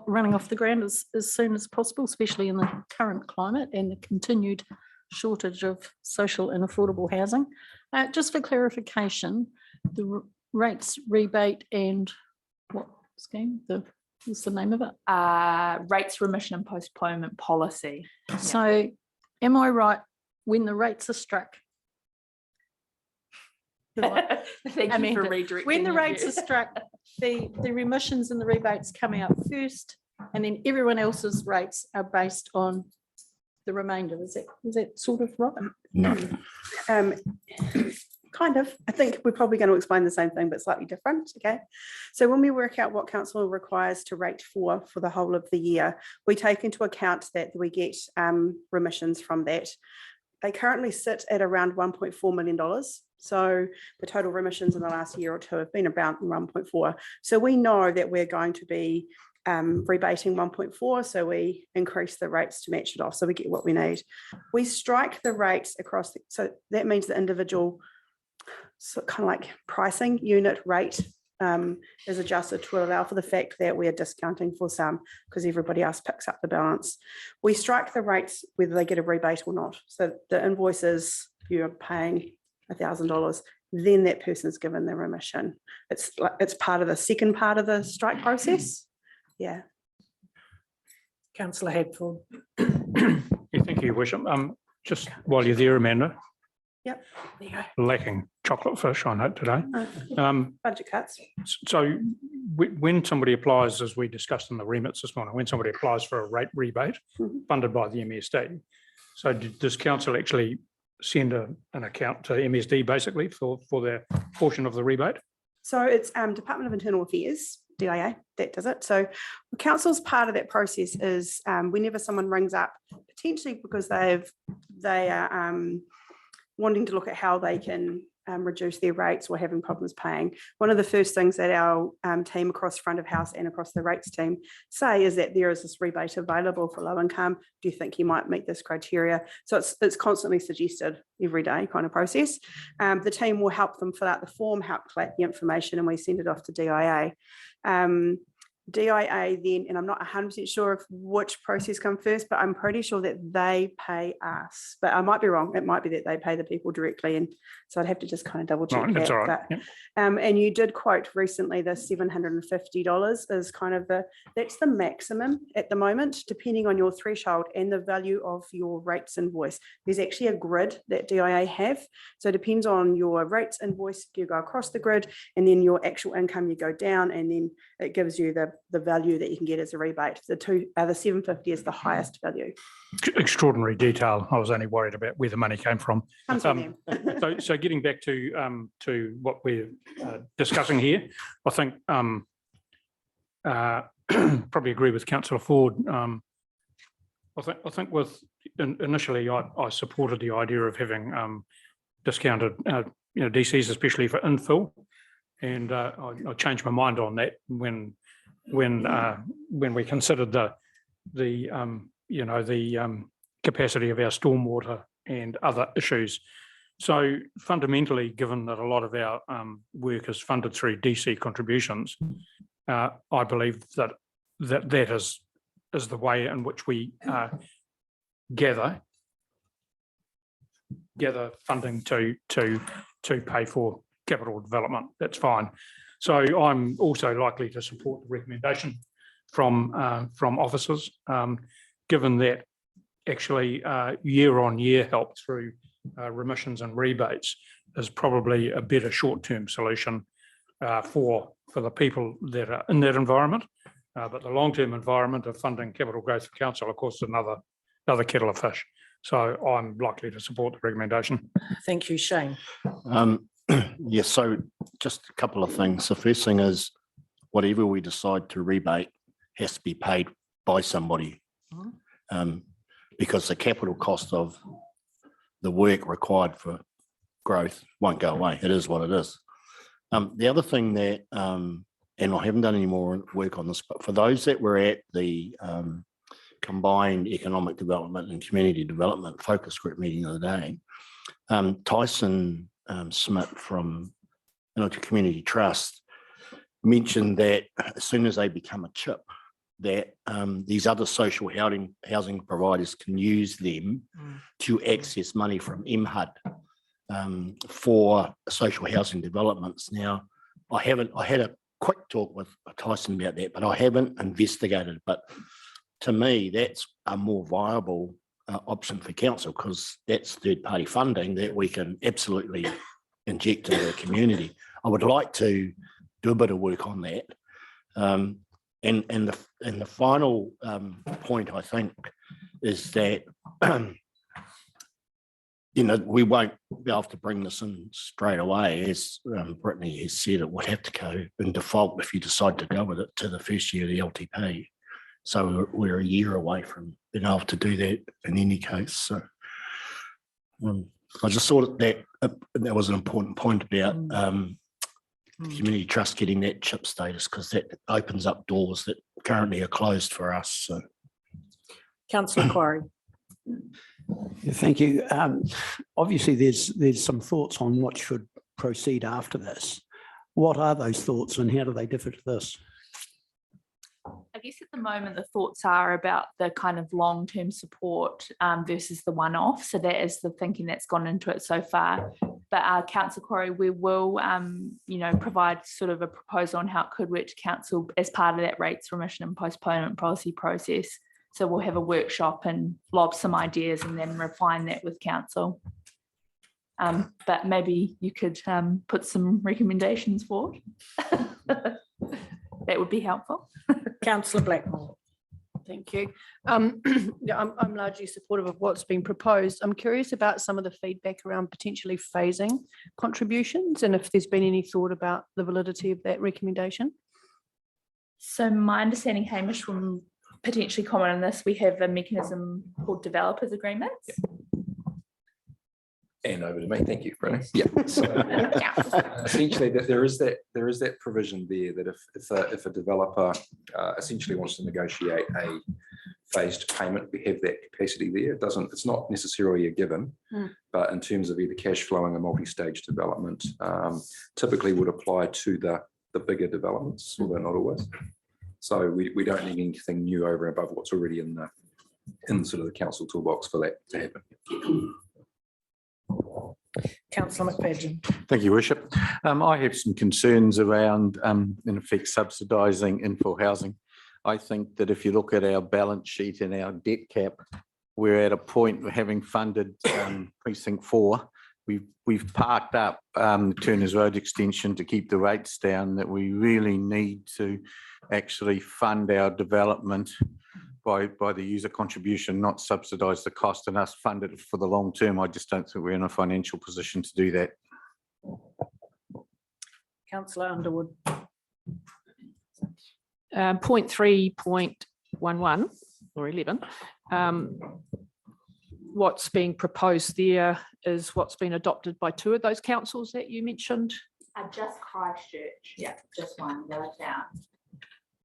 running off the ground as soon as possible, especially in the current climate and the continued shortage of social and affordable housing. Just for clarification, the rates rebate and what scheme? What's the name of it? Rates remission and postponement policy. So am I right, when the rates are struck? Thank you for redirecting. When the your rates view. are struck, the remissions and the rebates come out first, and then everyone else's rates are based on the remainder. Is that sort of right? No. kind of. I think we're probably going to explain the same thing, but slightly different. Okay. So when we work out what council requires to rate for the whole of the year, we take into account that we get remissions from that. They currently sit at around $1.4 million. So the total remissions in the last year or two have been about 1.4. So we know that we're going to be rebating 1.4, so we increase the rates to match it off, so we get what we need. We strike the rates across, so that means the individual kind of like pricing unit rate is adjusted to allow for the fact that we are discounting for some because everybody else picks up the balance. We strike the rates whether they get a rebate or not. So the invoices, you're paying $1,000, then that person is given the remission. It's part of the second part of the strike process. Yeah. Councillor Hadfield. Yeah, thank you, Worship. Just while you're there, Amanda. Yep. There you go. Lacking chocolate fish, I note today. Budget cuts. So when somebody applies, as we discussed in the remits this morning, when somebody applies for a rate rebate funded by the MSD, so does council actually send an account to MSD basically for their portion of the rebate? So it's Department of Internal Affairs, DIA, that does it. So council's part of that process is whenever someone rings up, potentially because they are wanting to look at how they can reduce their rates or having problems paying. One of the first things that our team across front of house and across the rates team say is that there is this rebate available for low income. Do you think you might meet this criteria? So it's constantly suggested every day kind of process. The team will help them fill out the form, help collect the information, and we send it off to DIA. DIA then, and I'm not 100% sure of which process comes first, but I'm pretty sure that they pay us. But I might be wrong. It might be that they pay the people directly, and so I'd have to just kind of double check Right, that's that. all right. But, Yep. and you did quote recently the $750 is kind of that's the maximum at the moment, depending on your threshold and the value of your rates invoice. There's actually a grid that DIA have, so it depends on your rates invoice. You go across the grid, and then your actual income you go down, and then it gives you the value that you can get as a rebate. The 750 is the highest value. Extraordinary detail. I was only worried about where the money came from. Comes from them. So getting back to what we're discussing here, I think probably agree with Councillor Ford. I think with initially I supported the idea of having discounted DCs, especially for infill, and I changed my mind on that when we considered the capacity of our stormwater and other issues. So fundamentally, given that a lot of our work is funded through DC contributions, I believe that is the way in which we gather funding to pay for capital development. That's fine. So I'm also likely to support the recommendation from officers, given that actually year on year help through remissions and rebates is probably a better short-term solution for the people that are in that environment. But the long-term environment of funding capital growth for council, of course, is another kettle of fish. So I'm likely to support the recommendation. Thank you, Shane. Yes, so just a couple of things. The first thing is whatever we decide to rebate has to be paid by somebody, because the capital cost of the work required for growth won't go away. It is what it is. The other thing that, and I haven't done any more work on this, but for those that were at the combined economic development and community development focus group meeting the other day, Tyson Smith from Community Trust mentioned that as soon as they become a chip, that these other social housing providers can use them to access money from MHUD for social housing developments. Now, I had a quick talk with Tyson about that, but I haven't investigated. But to me, that's a more viable option for council, because that's third-party funding that we can absolutely inject into the community. I would like to do a bit of work on that. And the final point, I think, is that you know, we won't be able to bring this in straight away. As Brittany has said, it would have to go in default if you decide to go with it to the first year of the LTP. So we're a year away from being able to do that in any case. So I just thought that was an important point about community trust getting that chip status, because that opens up doors that currently are closed for us. So. Councillor Quarry. Thank you. Obviously, there's some thoughts on what should proceed after this. What are those thoughts and how do they differ to this? I guess at the moment, the thoughts are about the kind of long-term support versus the one-off. So that is the thinking that's gone into it so far. But Councillor Quarry, we will, provide sort of a proposal on how it could work to council as part of that rates remission and postponement policy process. So we'll have a workshop and lob some ideas and then refine that with council. But maybe you could put some recommendations forward. That would be helpful. Councillor Blackmore. Thank you. Yeah, I'm largely supportive of what's been proposed. I'm curious about some of the feedback around potentially phasing contributions and if there's been any thought about the validity of that recommendation. So my understanding, Hamish, will potentially comment on this. We have a mechanism called developers agreements. And over to me. Thank you, Brennan. Yeah. So, essentially, that there is that provision there that if a developer essentially wants to negotiate a phased payment, we have that capacity there. It's not necessarily a given, but in terms of either cash flowing a multi-stage development, typically would apply to the bigger developments, although not always. So we don't need anything new over and above what's already in sort of the council toolbox for that to happen. Councillor McFadden. Thank you, Worship. I have some concerns around, in effect, subsidising infill housing. I think that if you look at our balance sheet and our debt cap, we're at a point where having funded Precinct 4, we've parked up the Turners Road extension to keep the rates down, that we really need to actually fund our development by the user contribution, not subsidise the cost and us fund it for the long term. I just don't think we're in a financial position to do that. Councillor Underwood. Point 3.11 or 11. What's being proposed there is what's been adopted by 2 of those councils that you mentioned. Just Christchurch. Yeah, just one. The other town.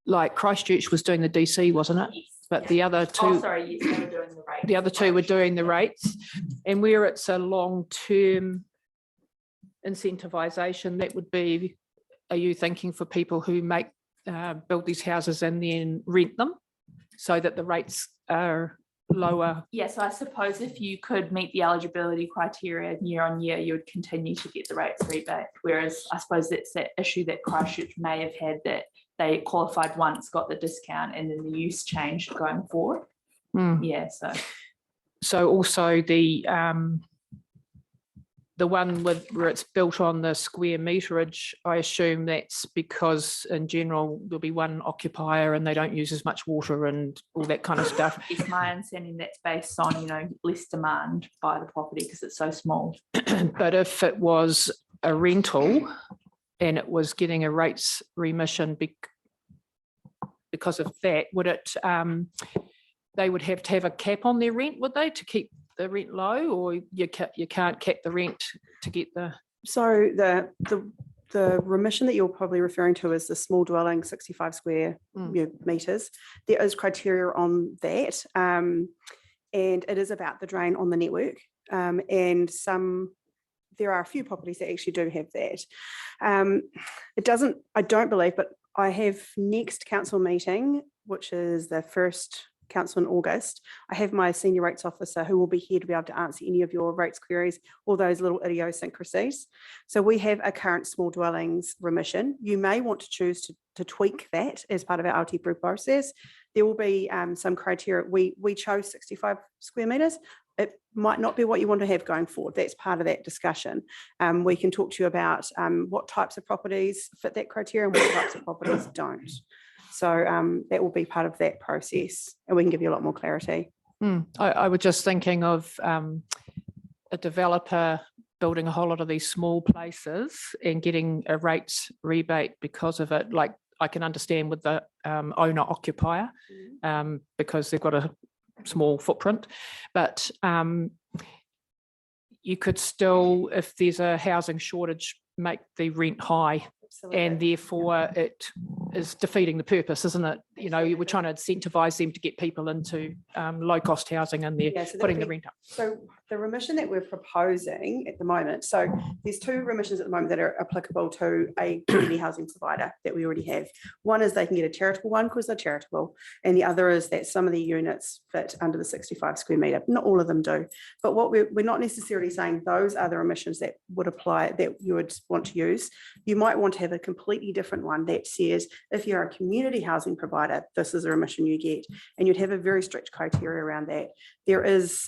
Like Christchurch was doing the DC, wasn't it? Yes. But the other 2, Oh, sorry, yes, they were doing the rates. the other 2 were doing the rates, and where it's a long-term incentivization, that would be, are you thinking for people who build these houses and then rent them so that the rates are lower? Yes, I suppose if you could meet the eligibility criteria year on year, you would continue to get the rates rebate. Whereas I suppose that's that issue that Christchurch may have had, that they qualified once, got the discount, and then the use changed going forward. Yeah, so also the one where it's built on the square meterage, I assume that's because in general there'll be one occupier and they don't use as much water and all that kind of stuff. It's my understanding that's based on, less demand by the property because it's so small. But if it was a rental and it was getting a rates remission because of that, would it, they would have to have a cap on their rent, would they, to keep the rent low, or you can't cap the rent to get the... So the remission that you're probably referring to is the small dwelling, 65 square meters. There is criteria on that, and it is about the drain on the network, and there are a few properties that actually do have that. I don't believe, but I have next council meeting, which is the first council in August. I have my senior rates officer who will be here to be able to answer any of your rates queries, all those little idiosyncrasies. So we have a current small dwellings remission. You may want to choose to tweak that as part of our LT process. There will be some criteria. We chose 65 square meters. It might not be what you want to have going forward. That's part of that discussion. We can talk to you about what types of properties fit that criteria and what types of properties don't. So that will be part of that process, and we can give you a lot more clarity. I was just thinking of a developer building a whole lot of these small places and getting a rates rebate because of it, like I can understand with the owner occupier, because they've got a small footprint, but you could still, if there's a housing shortage, make the rent high. And therefore it is defeating the purpose, isn't it? You know, we're trying to incentivize them to get people into low cost housing, and they're So putting that'd the be- rent up. So the remission that we're proposing at the moment, so there's two remissions at the moment that are applicable to a community housing provider that we already have. One is they can get a charitable one because they're charitable, and the other is that some of the units fit under the 65 square metre. Not all of them do, but what we're not necessarily saying those are the remissions that would apply, that you would want to use. You might want to have a completely different one that says, if you're a community housing provider, this is a remission you get, and you'd have a very strict criteria around that. There is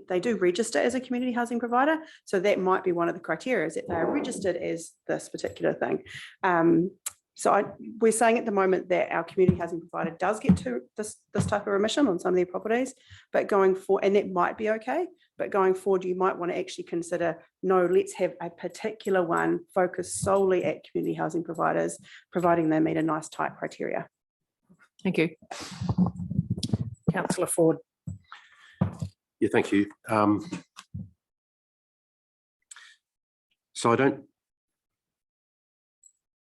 they do register as a community housing provider, so that might be one of the criteria, is that they are registered as this particular thing. We're saying at the moment that our community housing provider does get to this type of remission on some of their properties, but going forward, and that might be okay, but going forward, you might want to actually consider, no, let's have a particular one focused solely at community housing providers, providing they meet a nice tight criteria. Thank you. Councillor Ford. Yeah, thank you. So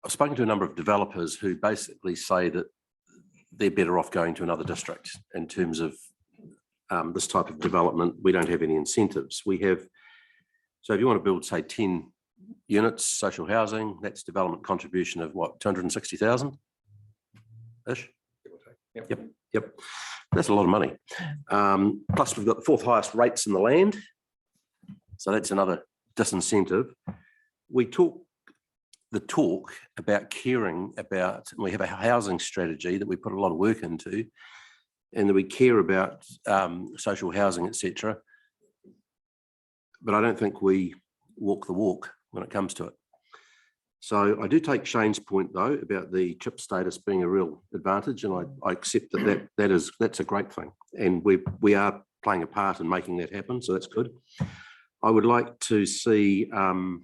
I've spoken to a number of developers who basically say that they're better off going to another district in terms of this type of development. We don't have any incentives. We have, so if you want to build, say, 10 units, social housing, that's development contribution of what, 260,000-ish? Yep. That's a lot of money. Plus we've got the fourth highest rates in the land. So that's another disincentive. We talk about caring about, and we have a housing strategy that we put a lot of work into, and that we care about social housing, etc. But I don't think we walk the walk when it comes to it. So I do take Shane's point though about the CHIP status being a real advantage, and I accept that's a great thing, and we are playing a part in making that happen, so that's good. I would like to see that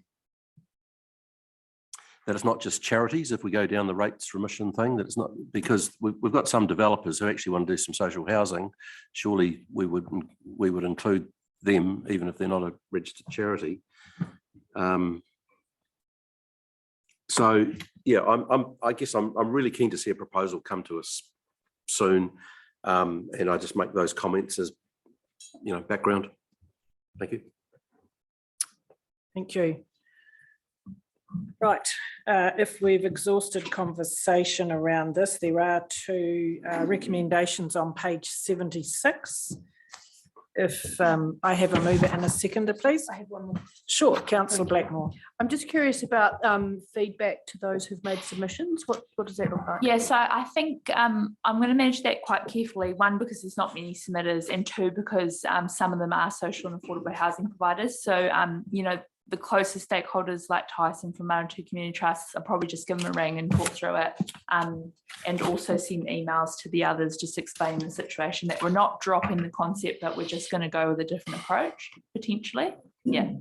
it's not just charities. If we go down the rates remission thing, that it's not, because we've got some developers who actually want to do some social housing. Surely we would include them even if they're not a registered charity. So yeah, I guess I'm really keen to see a proposal come to us soon, and I just make those comments as background. Thank you. Thank you. Right, if we've exhausted conversation around this, there are two recommendations on page 76. If I have a mover and a seconder, please. I have one more. Sure, Councillor Blackmore. I'm just curious about feedback to those who've made submissions. What does that look like? Yeah, so I think I'm going to manage that quite carefully. One, because there's not many submitters, and two, because some of them are social and affordable housing providers. So, the closest stakeholders like Tyson from Manawatu Community Trusts, I'll probably just give them a ring and talk through it, and also send emails to the others just explaining the situation, that we're not dropping the concept, but we're just going to go with a different approach potentially. Yeah.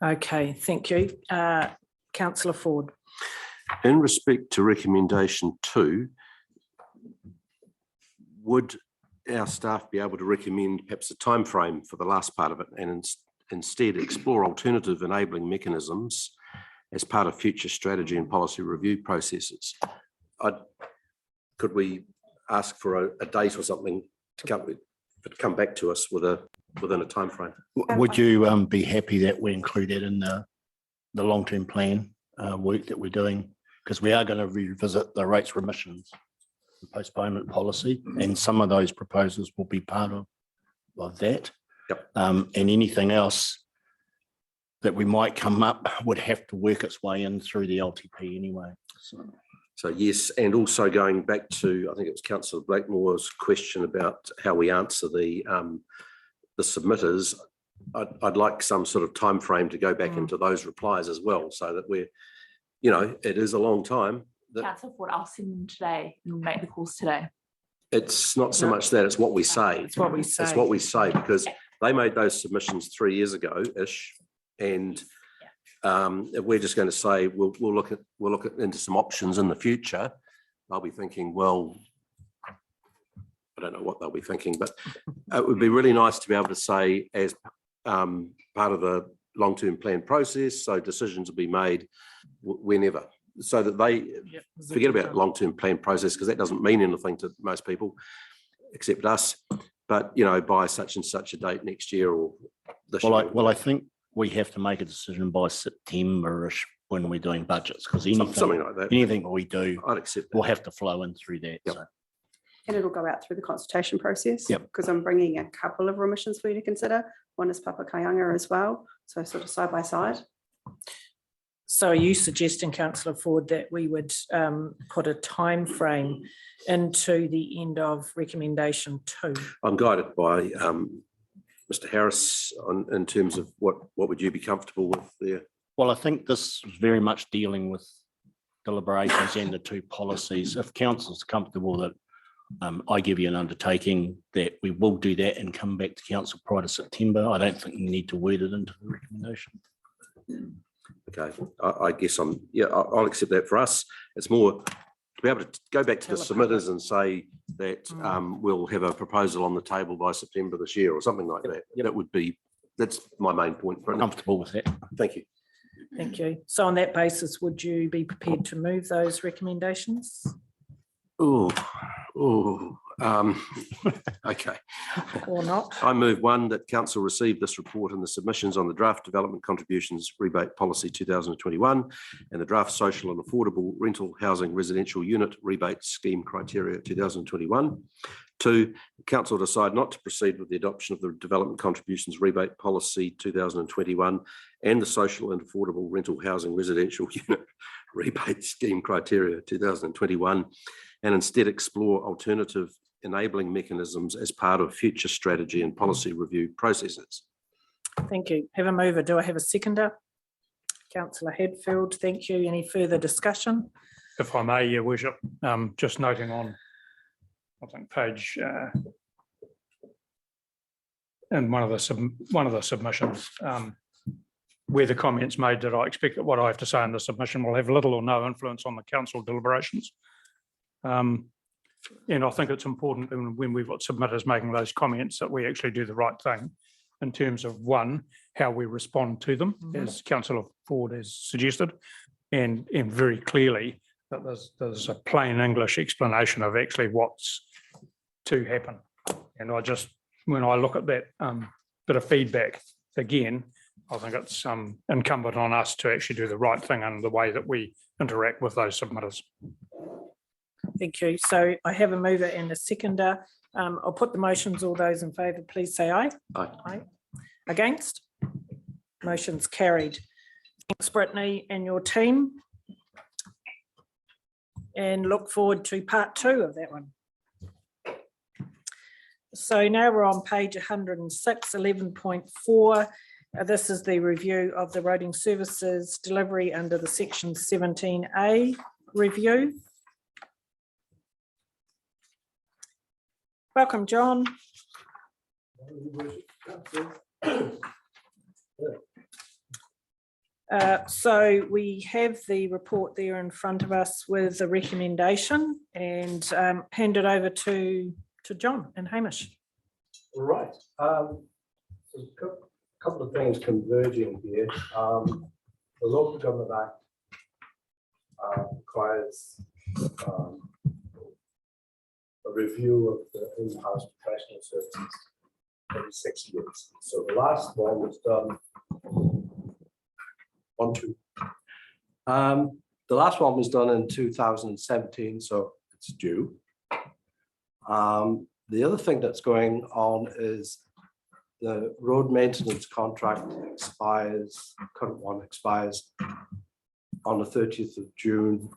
Okay, thank you. Councillor Ford. In respect to recommendation 2, would our staff be able to recommend perhaps a time frame for the last part of it, and instead explore alternative enabling mechanisms as part of future strategy and policy review processes? Could we ask for a date or something to come back to us within a time frame? Would you be happy that we include that in the long-term plan work that we're doing? Because we are going to revisit the rates remissions postponement policy, and some of those proposals will be part of that. Yep. And anything else that we might come up would have to work its way in through the LTP anyway. So yes, and also going back to, I think it was Councillor Blackmore's question about how we answer the submitters. I'd like some sort of time frame to go back into those replies as well, so that we're, it is a long time. Councillor Ford, I'll send them today and we'll make the calls today. It's not so No. much that, it's what we say. It's what we say. It's what we say, because they made those submissions 3 years ago-ish. And if we're just going to say, we'll look at into some options in the future, they'll be thinking, well, I don't know what they'll be thinking, but it would be really nice to be able to say, as part of the long-term plan process, so decisions will be made whenever, so that they forget about long-term plan process, because that doesn't mean anything to most people except us. But, you know, by such and such a date next year or this year. Well, I think we have to make a decision by September-ish when we're doing budgets, because Something like that. anything that we do, I'd accept that. will have to flow in through that. Yep. So. And it'll go out through the consultation process. Yep. Because I'm bringing a couple of remissions for you to consider. One is Papa Kayanga as well. So sort of side by side. So are you suggesting, Councillor Ford, that we would put a time frame into the end of recommendation 2? I'm guided by Mr. Harris in terms of what would you be comfortable with there? Well, I think this is very much dealing with deliberations and the two policies. If council's comfortable that I give you an undertaking that we will do that and come back to council prior to September, I don't think you need to word it into the recommendation. Okay, I guess I'll accept that. For us, it's more to be able to go back to the submitters and say that we'll have a proposal on the table by September this year or something like that. That's my main point. Comfortable with that. Thank you. Thank you. So on that basis, would you be prepared to move those recommendations? Okay. Or not? I move one, that council receive this report and the submissions on the draft development contributions rebate policy 2021 and the draft social and affordable rental housing residential unit rebate scheme criteria 2021. 2, council decide not to proceed with the adoption of the development contributions rebate policy 2021 and the social and affordable rental housing residential unit rebate scheme criteria 2021, and instead explore alternative enabling mechanisms as part of future strategy and policy review processes. Thank you. Have a mover. Do I have a seconder? Councillor Hadfield, thank you. Any further discussion? If I may, Your Worship, just noting on, I think page in one of the submissions, where the comments made that I expect that what I have to say in the submission will have little or no influence on the council deliberations. And I think it's important when we've got submitters making those comments that we actually do the right thing in terms of, one, how we respond to them, as Councillor Ford has suggested, and very clearly that there's a plain English explanation of actually what's to happen. And when I look at that bit of feedback, again, I think it's incumbent on us to actually do the right thing in the way that we interact with those submitters. Thank you. So I have a mover and a seconder. I'll put the motions. All those in favour, please say aye. Aye. Aye. Against? Motion's carried. Thanks, Brittany and your team. And look forward to part 2 of that one. So now we're on page 106, 11.4. This is the review of the roading services delivery under the section 17A review. Welcome, John. So we have the report there in front of us with the recommendation, and hand it over to John and Hamish. All right. So a couple of things converging here. The Local Government Act requires a review of the in-house professional services every 6 years. So the last one was done the last one was done in 2017, so it's due. The other thing that's going on is the road maintenance contract expires, current one expires on the 30th of June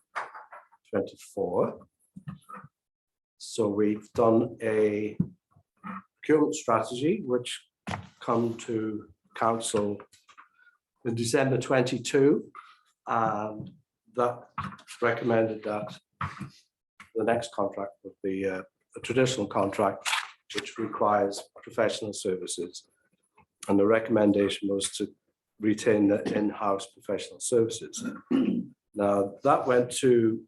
24. So we've done a procurement strategy which come to council in December 22, that recommended that the next contract would be a traditional contract which requires professional services. And the recommendation was to retain the in-house professional services. Now, that went to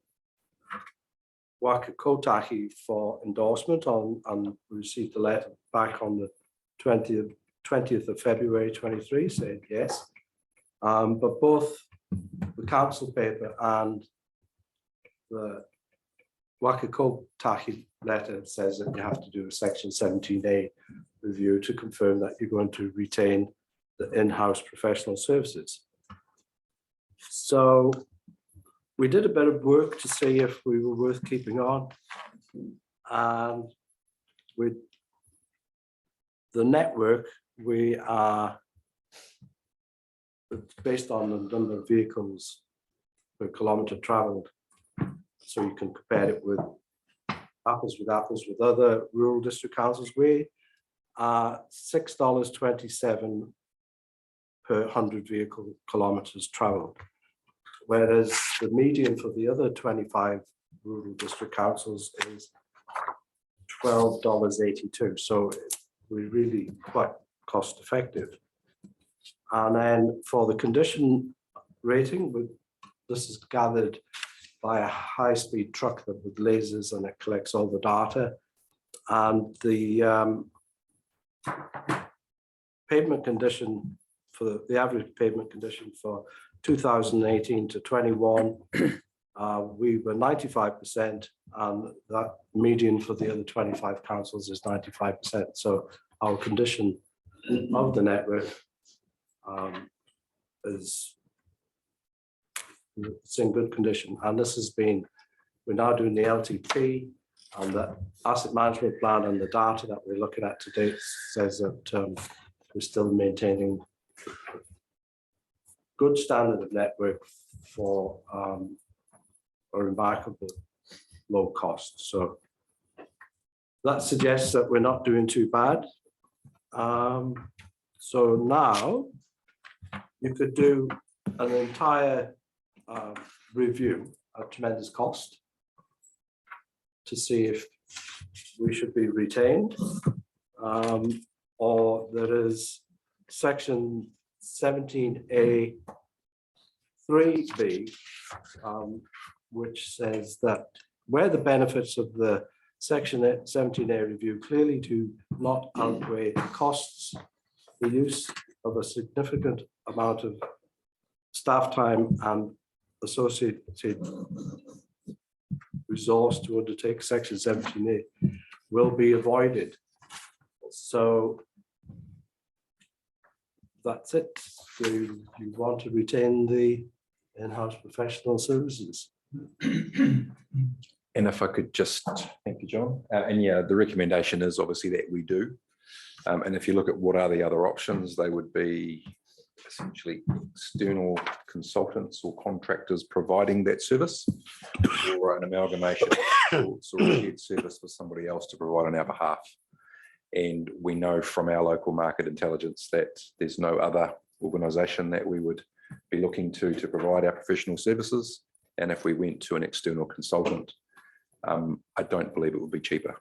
Waka Kotahi for endorsement and we received a letter back on the 20th of February 23 saying yes. But both the council paper and the Waka Kotahi letter says that you have to do a section 17A review to confirm that you're going to retain the in-house professional services. So we did a bit of work to see if we were worth keeping on. And with the network, we are based on the number of vehicles per kilometre travelled. So you can compare it with apples with other rural district councils. We are $6.27 per 100 vehicle kilometres travelled. Whereas the median for the other 25 rural district councils is $12.82. So we're really quite cost effective. And then for the condition rating, this is gathered by a high-speed truck that with lasers and it collects all the data. And the pavement condition for the average pavement condition for 2018 to 21, we were 95%, and that median for the other 25 councils is 95%. So our condition of the network is it's in good condition. And this has been, we're now doing the LTP and the asset management plan, and the data that we're looking at today says that we're still maintaining good standard of network for a remarkable low cost. So that suggests that we're not doing too bad. So now you could do an entire review at tremendous cost to see if we should be retained, or there is section 17A 3B, which says that where the benefits of the section 17A review clearly do not outweigh the costs, the use of a significant amount of staff time and associated resource to undertake section 17A will be avoided. So that's it. So you want to retain the in-house professional services. And if I could just, thank you, John. And yeah, the recommendation is obviously that we do. And if you look at what are the other options, they would be essentially external consultants or contractors providing that service, or an amalgamation or sort of shared service with somebody else to provide on our behalf. And we know from our local market intelligence that there's no other organisation that we would be looking to provide our professional services. And if we went to an external consultant, I don't believe it would be cheaper.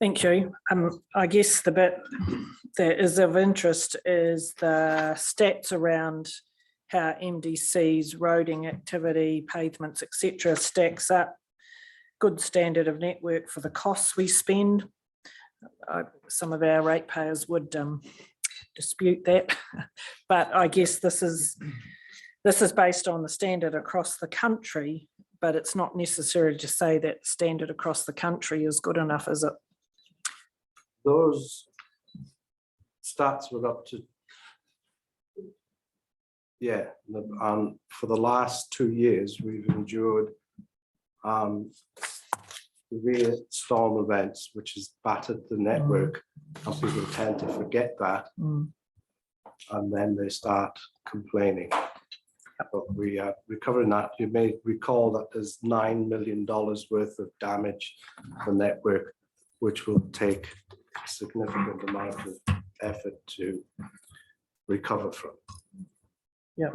Thank you. I guess the bit that is of interest is the stats around how MDC's roading activity, pavements, etc. stacks up. Good standard of network for the costs we spend. Some of our ratepayers would dispute that, but I guess this is based on the standard across the country, but it's not necessary to say that standard across the country is good enough, is it? Those stats were up to, yeah, and for the last 2 years, we've endured severe storm events, which has battered the network. And people tend to forget that, and then they start complaining. But we are recovering that. You may recall that there's $9 million worth of damage to the network, which will take a significant amount of effort to recover from. Yeah.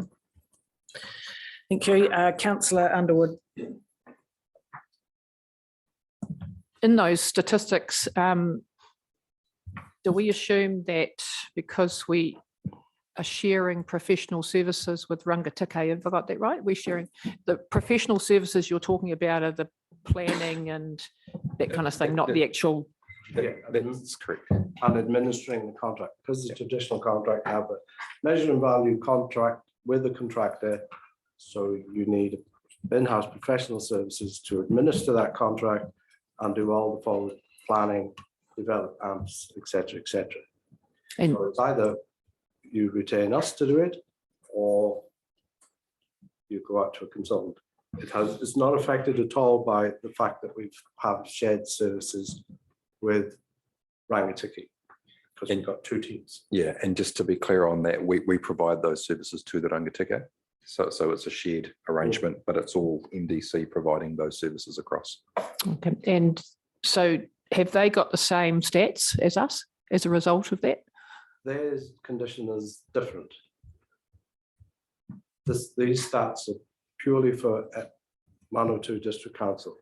Thank you. Councillor Underwood. in those statistics, do we assume that because we are sharing professional services with Rangatike, have I got that right? We're sharing the professional services you're talking about are the planning and that kind of thing, not the actual. Yeah, That's correct. and administering the contract, because the traditional contract have a measure and value contract with the contractor. So you need in-house professional services to administer that contract and do all the forward planning, develop amps, et cetera, et cetera. And So it's either you retain us to do it, or you go out to a consultant. It's not affected at all by the fact that we've have shared services with Rangatiki, because we've got two teams. Yeah, and just to be clear on that, we provide those services to the Rangatiki. So it's a shared arrangement, but it's all MDC providing those services across. okay, and so have they got the same stats as us as a result of that? Their condition is different. These stats are purely for Manawatu District Council.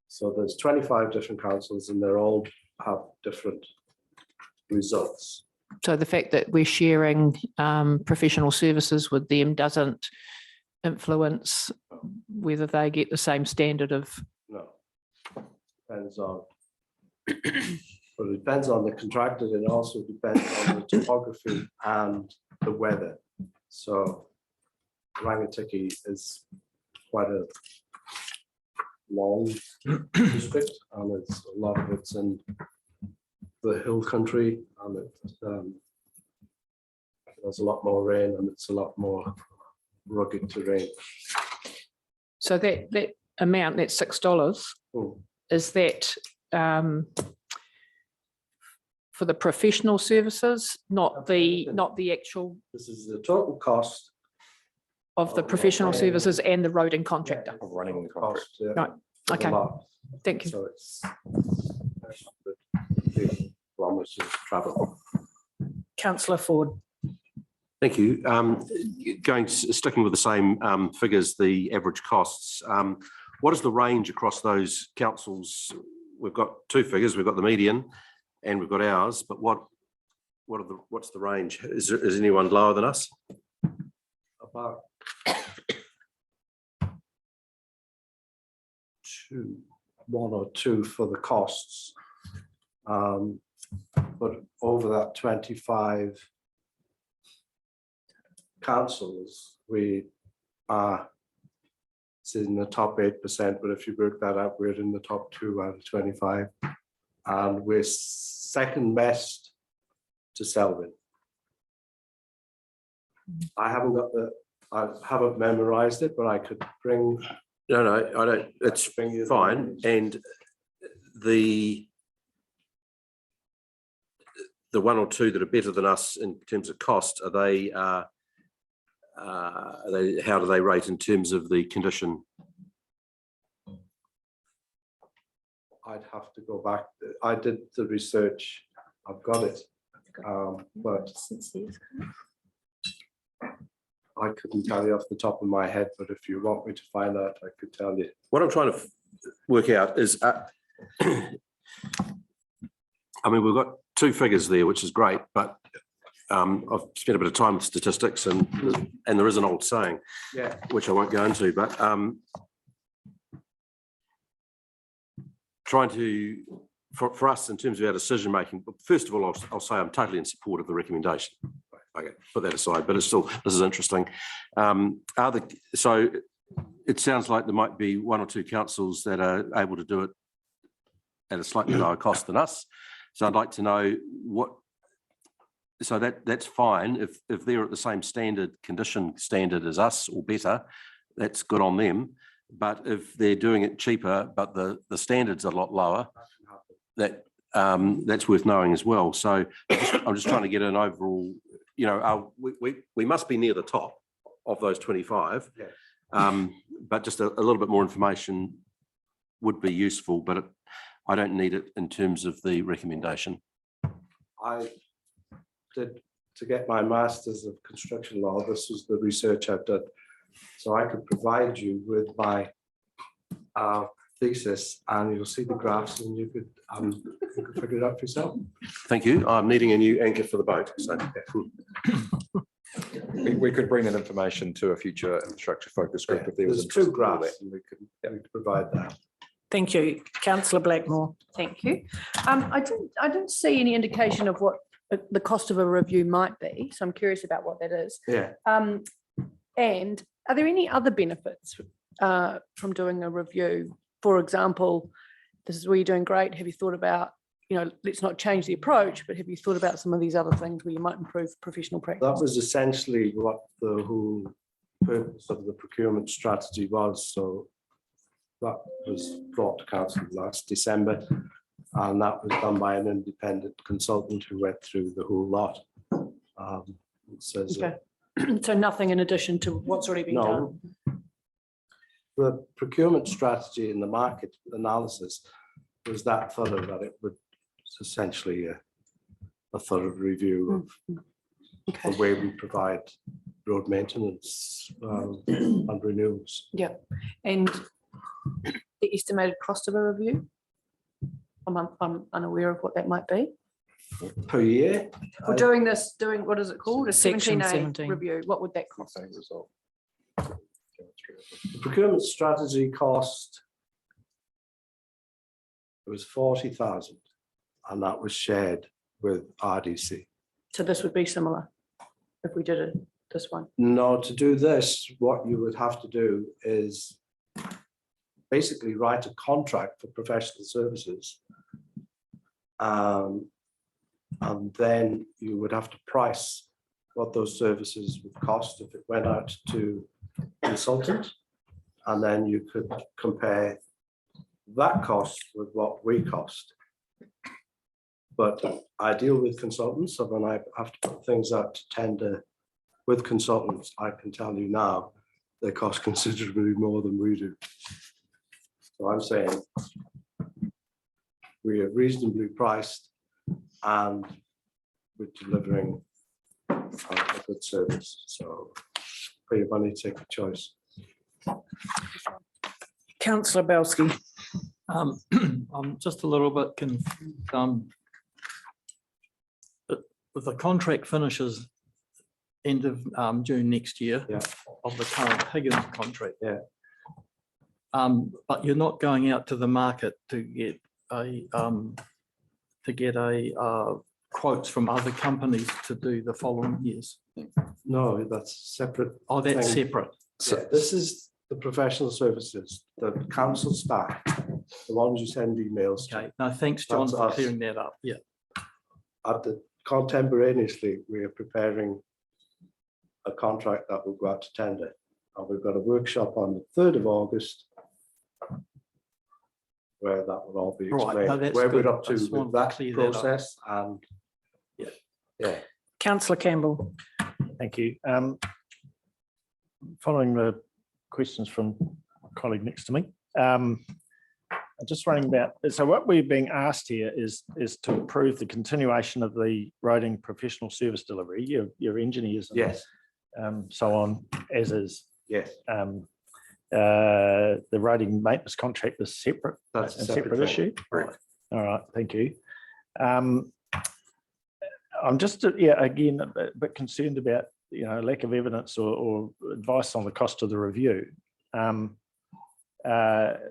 So there's 25 different councils and they're all have different results. So the fact that we're sharing professional services with them doesn't influence whether they get the same standard of. No, depends on. But it depends on the contractor. It also depends on the topography and the weather. So Rangatiki is quite a long district, and it's a lot of it's in the hill country, and there's a lot more rain, and it's a lot more rugged terrain. So that amount, that $6, is that for the professional services, not the actual. This is the total cost of the professional services and the roading contractor. Of running the contract. Right, okay, thank you. So it's kilometres travel. Councillor Ford. Thank you. Sticking with the same figures, the average costs. What is the range across those councils? We've got two figures. We've got the median, and we've got ours. But what's the range? Is anyone lower than us? About one or two for the costs. But over that 25 councils, we are in the top 8%, but if you work that out, we're in the top 2 out of 25. And we're second best to Selwyn. I haven't memorized it, but I could bring. No, I don't. It's fine. And the one or two that are better than us in terms of cost, are they? How do they rate in terms of the condition? I'd have to go back. I did the research. I've got it, but I couldn't tell you off the top of my head. But if you want me to find out, I could tell you. What I'm trying to work out is, I mean, we've got two figures there, which is great, but I've spent a bit of time with statistics, and there is an old saying, which I won't go into, but trying to, for us in terms of our decision making, first of all, I'll say I'm totally in support of the recommendation. Okay, put that aside, but it's still, this is interesting. So it sounds like there might be one or two councils that are able to do it at a slightly lower cost than us. So I'd like to know what. So that's fine if they're at the same condition standard as us or better, that's good on them. But if they're doing it cheaper, but the standards are a lot lower, that's worth knowing as well. So I'm just trying to get an overall. You know, we must be near the top of those 25, but just a little bit more information would be useful. But I don't need it in terms of the recommendation. I did to get my Masters of Construction Law. This was the research I've done, so I could provide you with my thesis, and you'll see the graphs, and you could figure it out for yourself. Thank you. I'm needing a new anchor for the boat. So, We could bring that information to a future infrastructure focus group if there was there's interest two in all that. graphs, and we could provide that. Thank you. Councillor Blackmore. Thank you. I didn't see any indication of what the cost of a review might be, so I'm curious about what that is. Yeah. And are there any other benefits from doing a review? For example, this is where you're doing great. Have you thought about, let's not change the approach, but have you thought about some of these other things where you might improve professional practice? That was essentially what the whole purpose of the procurement strategy was. So that was brought to council last December, and that was done by an independent consultant who went through the whole lot. It says Okay. So nothing in addition to what's already been done? The procurement strategy and the market analysis was that thorough that it was essentially a thorough review of the way we provide road maintenance and renewals. Yeah. And the estimated cost of a review? I'm unaware of what that might be. Per year? We're doing what is it called? A Section 17A 17. review. What would that cost? The procurement strategy cost, it was 40,000, and that was shared with RDC. So this would be similar if we did this one. No, to do this, what you would have to do is basically write a contract for professional services. And then you would have to price what those services would cost if it went out to consultant. And then you could compare that cost with what we cost. But I deal with consultants, so when I have to put things out to tender with consultants, I can tell you now, they cost considerably more than we do. So I'm saying we are reasonably priced and we're delivering a good service. So for your money, take a choice. Councillor Belsky. I'm just a little bit confused. With the contract finishes end of June next year of the current Higgins contract. Yeah. But you're not going out to the market to get quotes from other companies to do the following years. No, that's separate. Oh, that's thing. separate. Yeah, this is the professional services, the council staff, the ones you send emails to. Okay, no, thanks, John, That's for us. clearing that up. Yeah. Contemporaneously, we are preparing a contract that will go out to tender. And we've got a workshop on the 3rd of August where that will all be Right, no, explained, that's where good. we're up I to just wanted with to that clear that up. process and yeah. Councillor Campbell. Thank you. Following the questions from my colleague next to me, just running about, so what we're being asked here is to approve the continuation of the roading professional service delivery, your engineers. And, yes. So on, as is. Yes. The roading maintenance contract is separate. That's a separate issue. Right. All right, thank you. I'm just, again, a bit concerned about, lack of evidence or advice on the cost of the review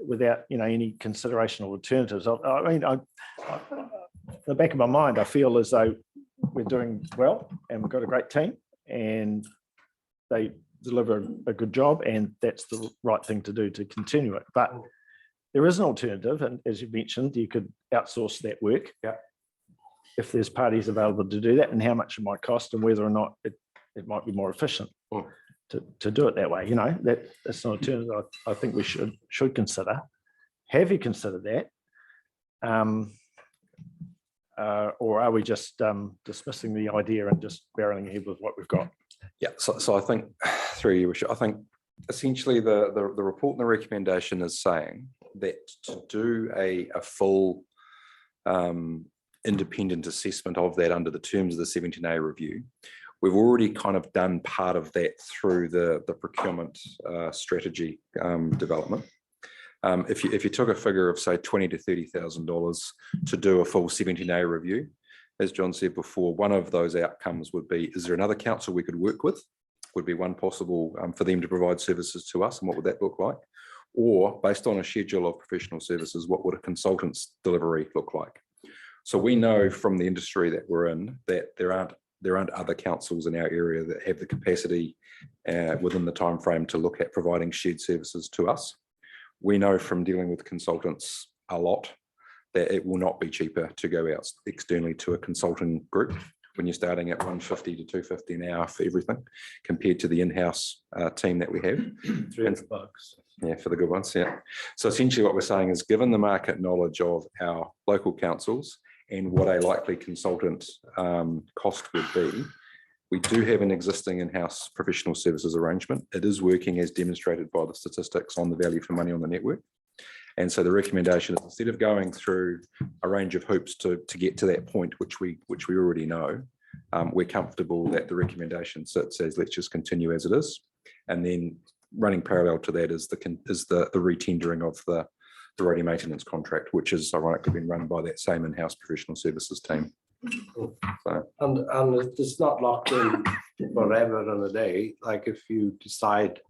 without, any consideration of alternatives. I mean, in the back of my mind, I feel as though we're doing well and we've got a great team and they deliver a good job and that's the right thing to do to continue it. But there is an alternative, and as you mentioned, you could outsource that work. Yeah. If there's parties available to do that, and how much it might cost, and whether or not it might be more efficient to do it that way. That's an alternative I think we should consider. Have you considered that? Or are we just dismissing the idea and just barreling ahead with what we've got? Yeah, so I think through you, I think essentially the report and the recommendation is saying that to do a full independent assessment of that under the terms of the 17A review, we've already kind of done part of that through the procurement strategy development. If you took a figure of say $20,000 to $30,000 to do a full 17A review, as John said before, one of those outcomes would be, is there another council we could work with? Would be one possible for them to provide services to us, and what would that look like? Or based on a schedule of professional services, what would a consultant's delivery look like? So we know from the industry that we're in that there aren't other councils in our area that have the capacity within the time frame to look at providing shared services to us. We know from dealing with consultants a lot that it will not be cheaper to go out externally to a consulting group when you're starting at $150 to $250 an hour for everything, compared to the in-house team that we have. $300. Yeah, for the good ones, yeah. So essentially what we're saying is, given the market knowledge of our local councils and what a likely consultant cost would be, we do have an existing in-house professional services arrangement. It is working as demonstrated by the statistics on the value for money on the network. And so the recommendation is, instead of going through a range of hoops to get to that point, which we already know, we're comfortable that the recommendation sits as, let's just continue as it is. And then running parallel to that is the re-tendering of the roading maintenance contract, which is ironically been run by that same in-house professional services team. So. And it's not locked in forever and a day. Like if you decide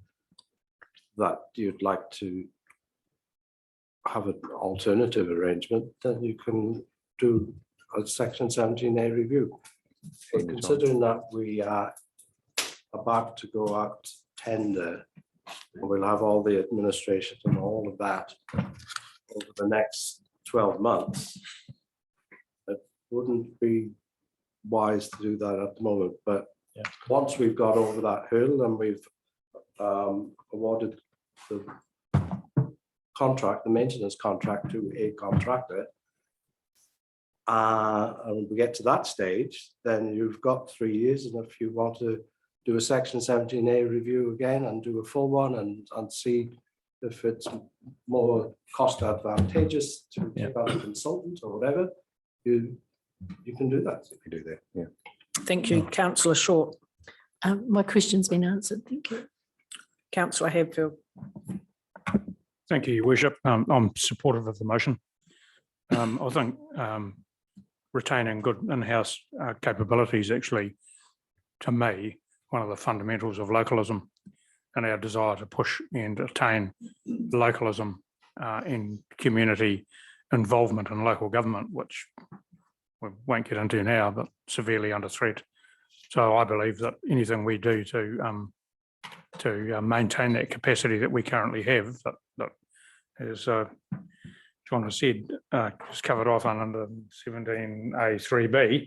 that you'd like to have an alternative arrangement, then you can do a Section 17A review. But considering that we are about to go out to tender, we'll have all the administration and all of that over the next 12 months. It wouldn't be wise to do that at the moment, but once we've got over that hurdle and we've awarded the contract, the maintenance contract, to a contractor, and we get to that stage, then you've got 3 years. And if you want to do a Section 17A review again and do a full one and see if it's more cost advantageous to take on a consultant or whatever, you can do that. You can do that, yeah. Thank you, Councillor Short. My question's been answered. Thank you. Councillor Hadfield. Thank you, Your Worship. I'm supportive of the motion. I think retaining good in-house capabilities actually, to me, one of the fundamentals of localism and our desire to push and attain localism in community involvement in local government, which we won't get into now, but severely under threat. So I believe that anything we do to maintain that capacity that we currently have, that as John has said, is covered off under 17A3B,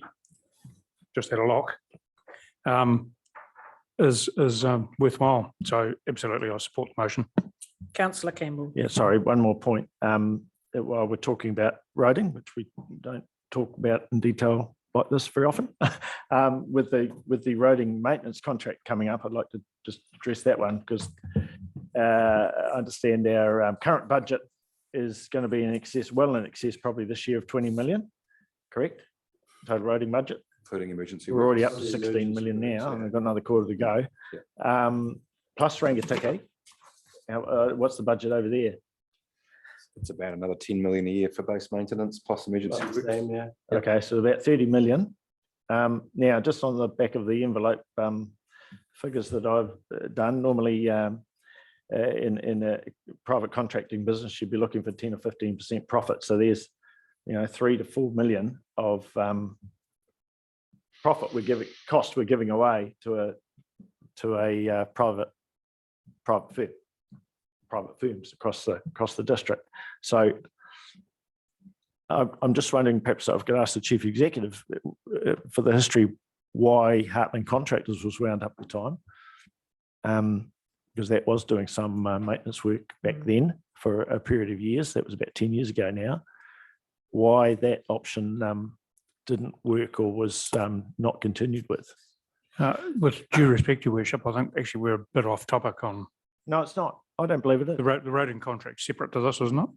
just had a lock, is worthwhile. So absolutely, I support the motion. Councillor Campbell. Yeah, sorry, one more point. While we're talking about roading, which we don't talk about in detail like this very often, with the roading maintenance contract coming up, I'd like to just address that one, because I understand our current budget is going to be in excess, well in excess, probably this year, of 20 million, correct? Total roading budget. Including emergency. We're already up to 16 million now, and we've got another quarter to go. Plus Rangitikei. What's the budget over there? It's about another 10 million a year for base maintenance plus emergency. Okay, so about 30 million. Now, just on the back of the envelope figures that I've done, normally in a private contracting business, you'd be looking for 10 or 15% profit. So there's 3 to 4 million of profit we're giving away to a private firms across the district. So I'm just wondering, perhaps I've got to ask the Chief Executive for the history why Heartland Contractors was wound up at the time, because that was doing some maintenance work back then for a period of years. That was about 10 years ago now. Why that option didn't work or was not continued with? With due respect, Your Worship, I think actually we're a bit off topic on. No, it's not. I don't believe it is. The roading contract separate to this, isn't it?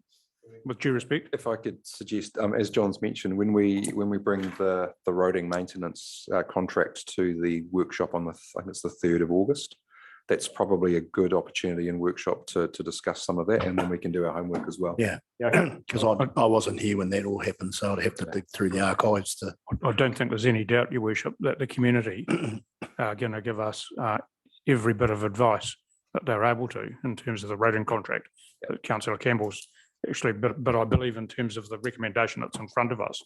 With due respect. If I could suggest, as John's mentioned, when we bring the roading maintenance contract to the workshop on I think it's the 3rd of August, that's probably a good opportunity and workshop to discuss some of that, and then we can do our homework as well. Yeah, because I wasn't here when that all happened, so I'd have to dig through the archives to. I don't think there's any doubt, Your Worship, that the community are going to give us every bit of advice that they're able to in terms of the roading contract. Councillor Campbell's actually, but I believe in terms of the recommendation that's in front of us,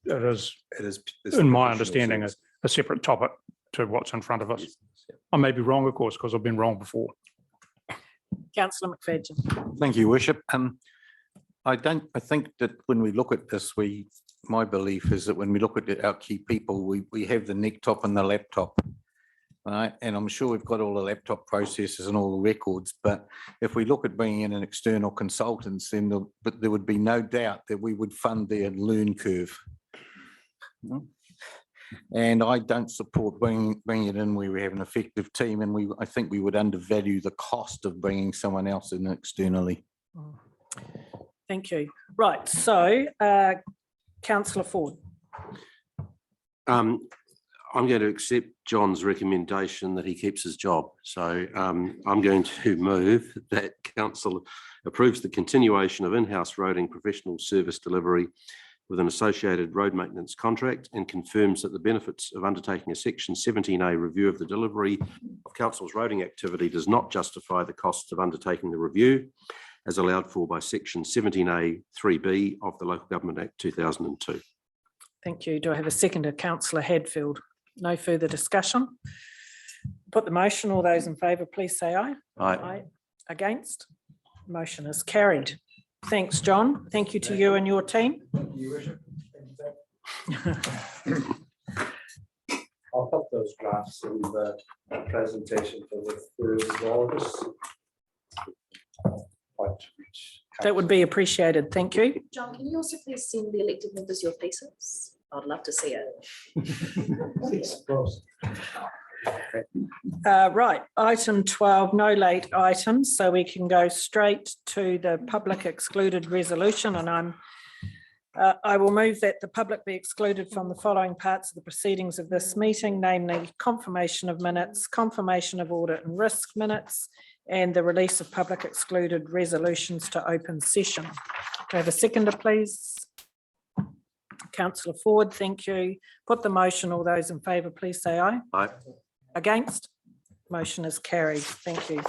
it is, in my understanding, a separate topic to what's in front of us. I may be wrong, of course, because I've been wrong before. Councillor McFadden. Thank you, Worship. I think that when we look at this, my belief is that when we look at our key people, we have the neck-top and the laptop. Right, and I'm sure we've got all the laptop processes and all the records, but if we look at bringing in an external consultants, then there would be no doubt that we would fund their learn curve. And I don't support bringing it in where we have an effective team, and I think we would undervalue the cost of bringing someone else in externally. Thank you. Right, so Councillor Ford. I'm going to accept John's recommendation that he keeps his job. So I'm going to move that council approves the continuation of in-house roading professional service delivery with an associated road maintenance contract, and confirms that the benefits of undertaking a Section 17A review of the delivery of council's roading activity does not justify the costs of undertaking the review as allowed for by Section 17A 3B of the Local Government Act 2002. Thank you. Do I have a seconder? Councillor Hadfield. No further discussion. Put the motion. All those in favour, please say aye. Aye. Against? Motion is carried. Thanks, John. Thank you to you and your team. I'll put those graphs in the presentation for the 3rd of August. That would be appreciated. Thank you. John, can you also please send the elected members your thesis? I'd love to see it. Right, item 12, no late items, so we can go straight to the public excluded resolution, and I will move that the public be excluded from the following parts of the proceedings of this meeting, namely confirmation of minutes, confirmation of audit and risk minutes, and the release of public excluded resolutions to open session. Can I have a seconder, please? Councillor Ford, thank you. Put the motion. All those in favour, please say aye. Aye. Against? Motion is carried. Thank you.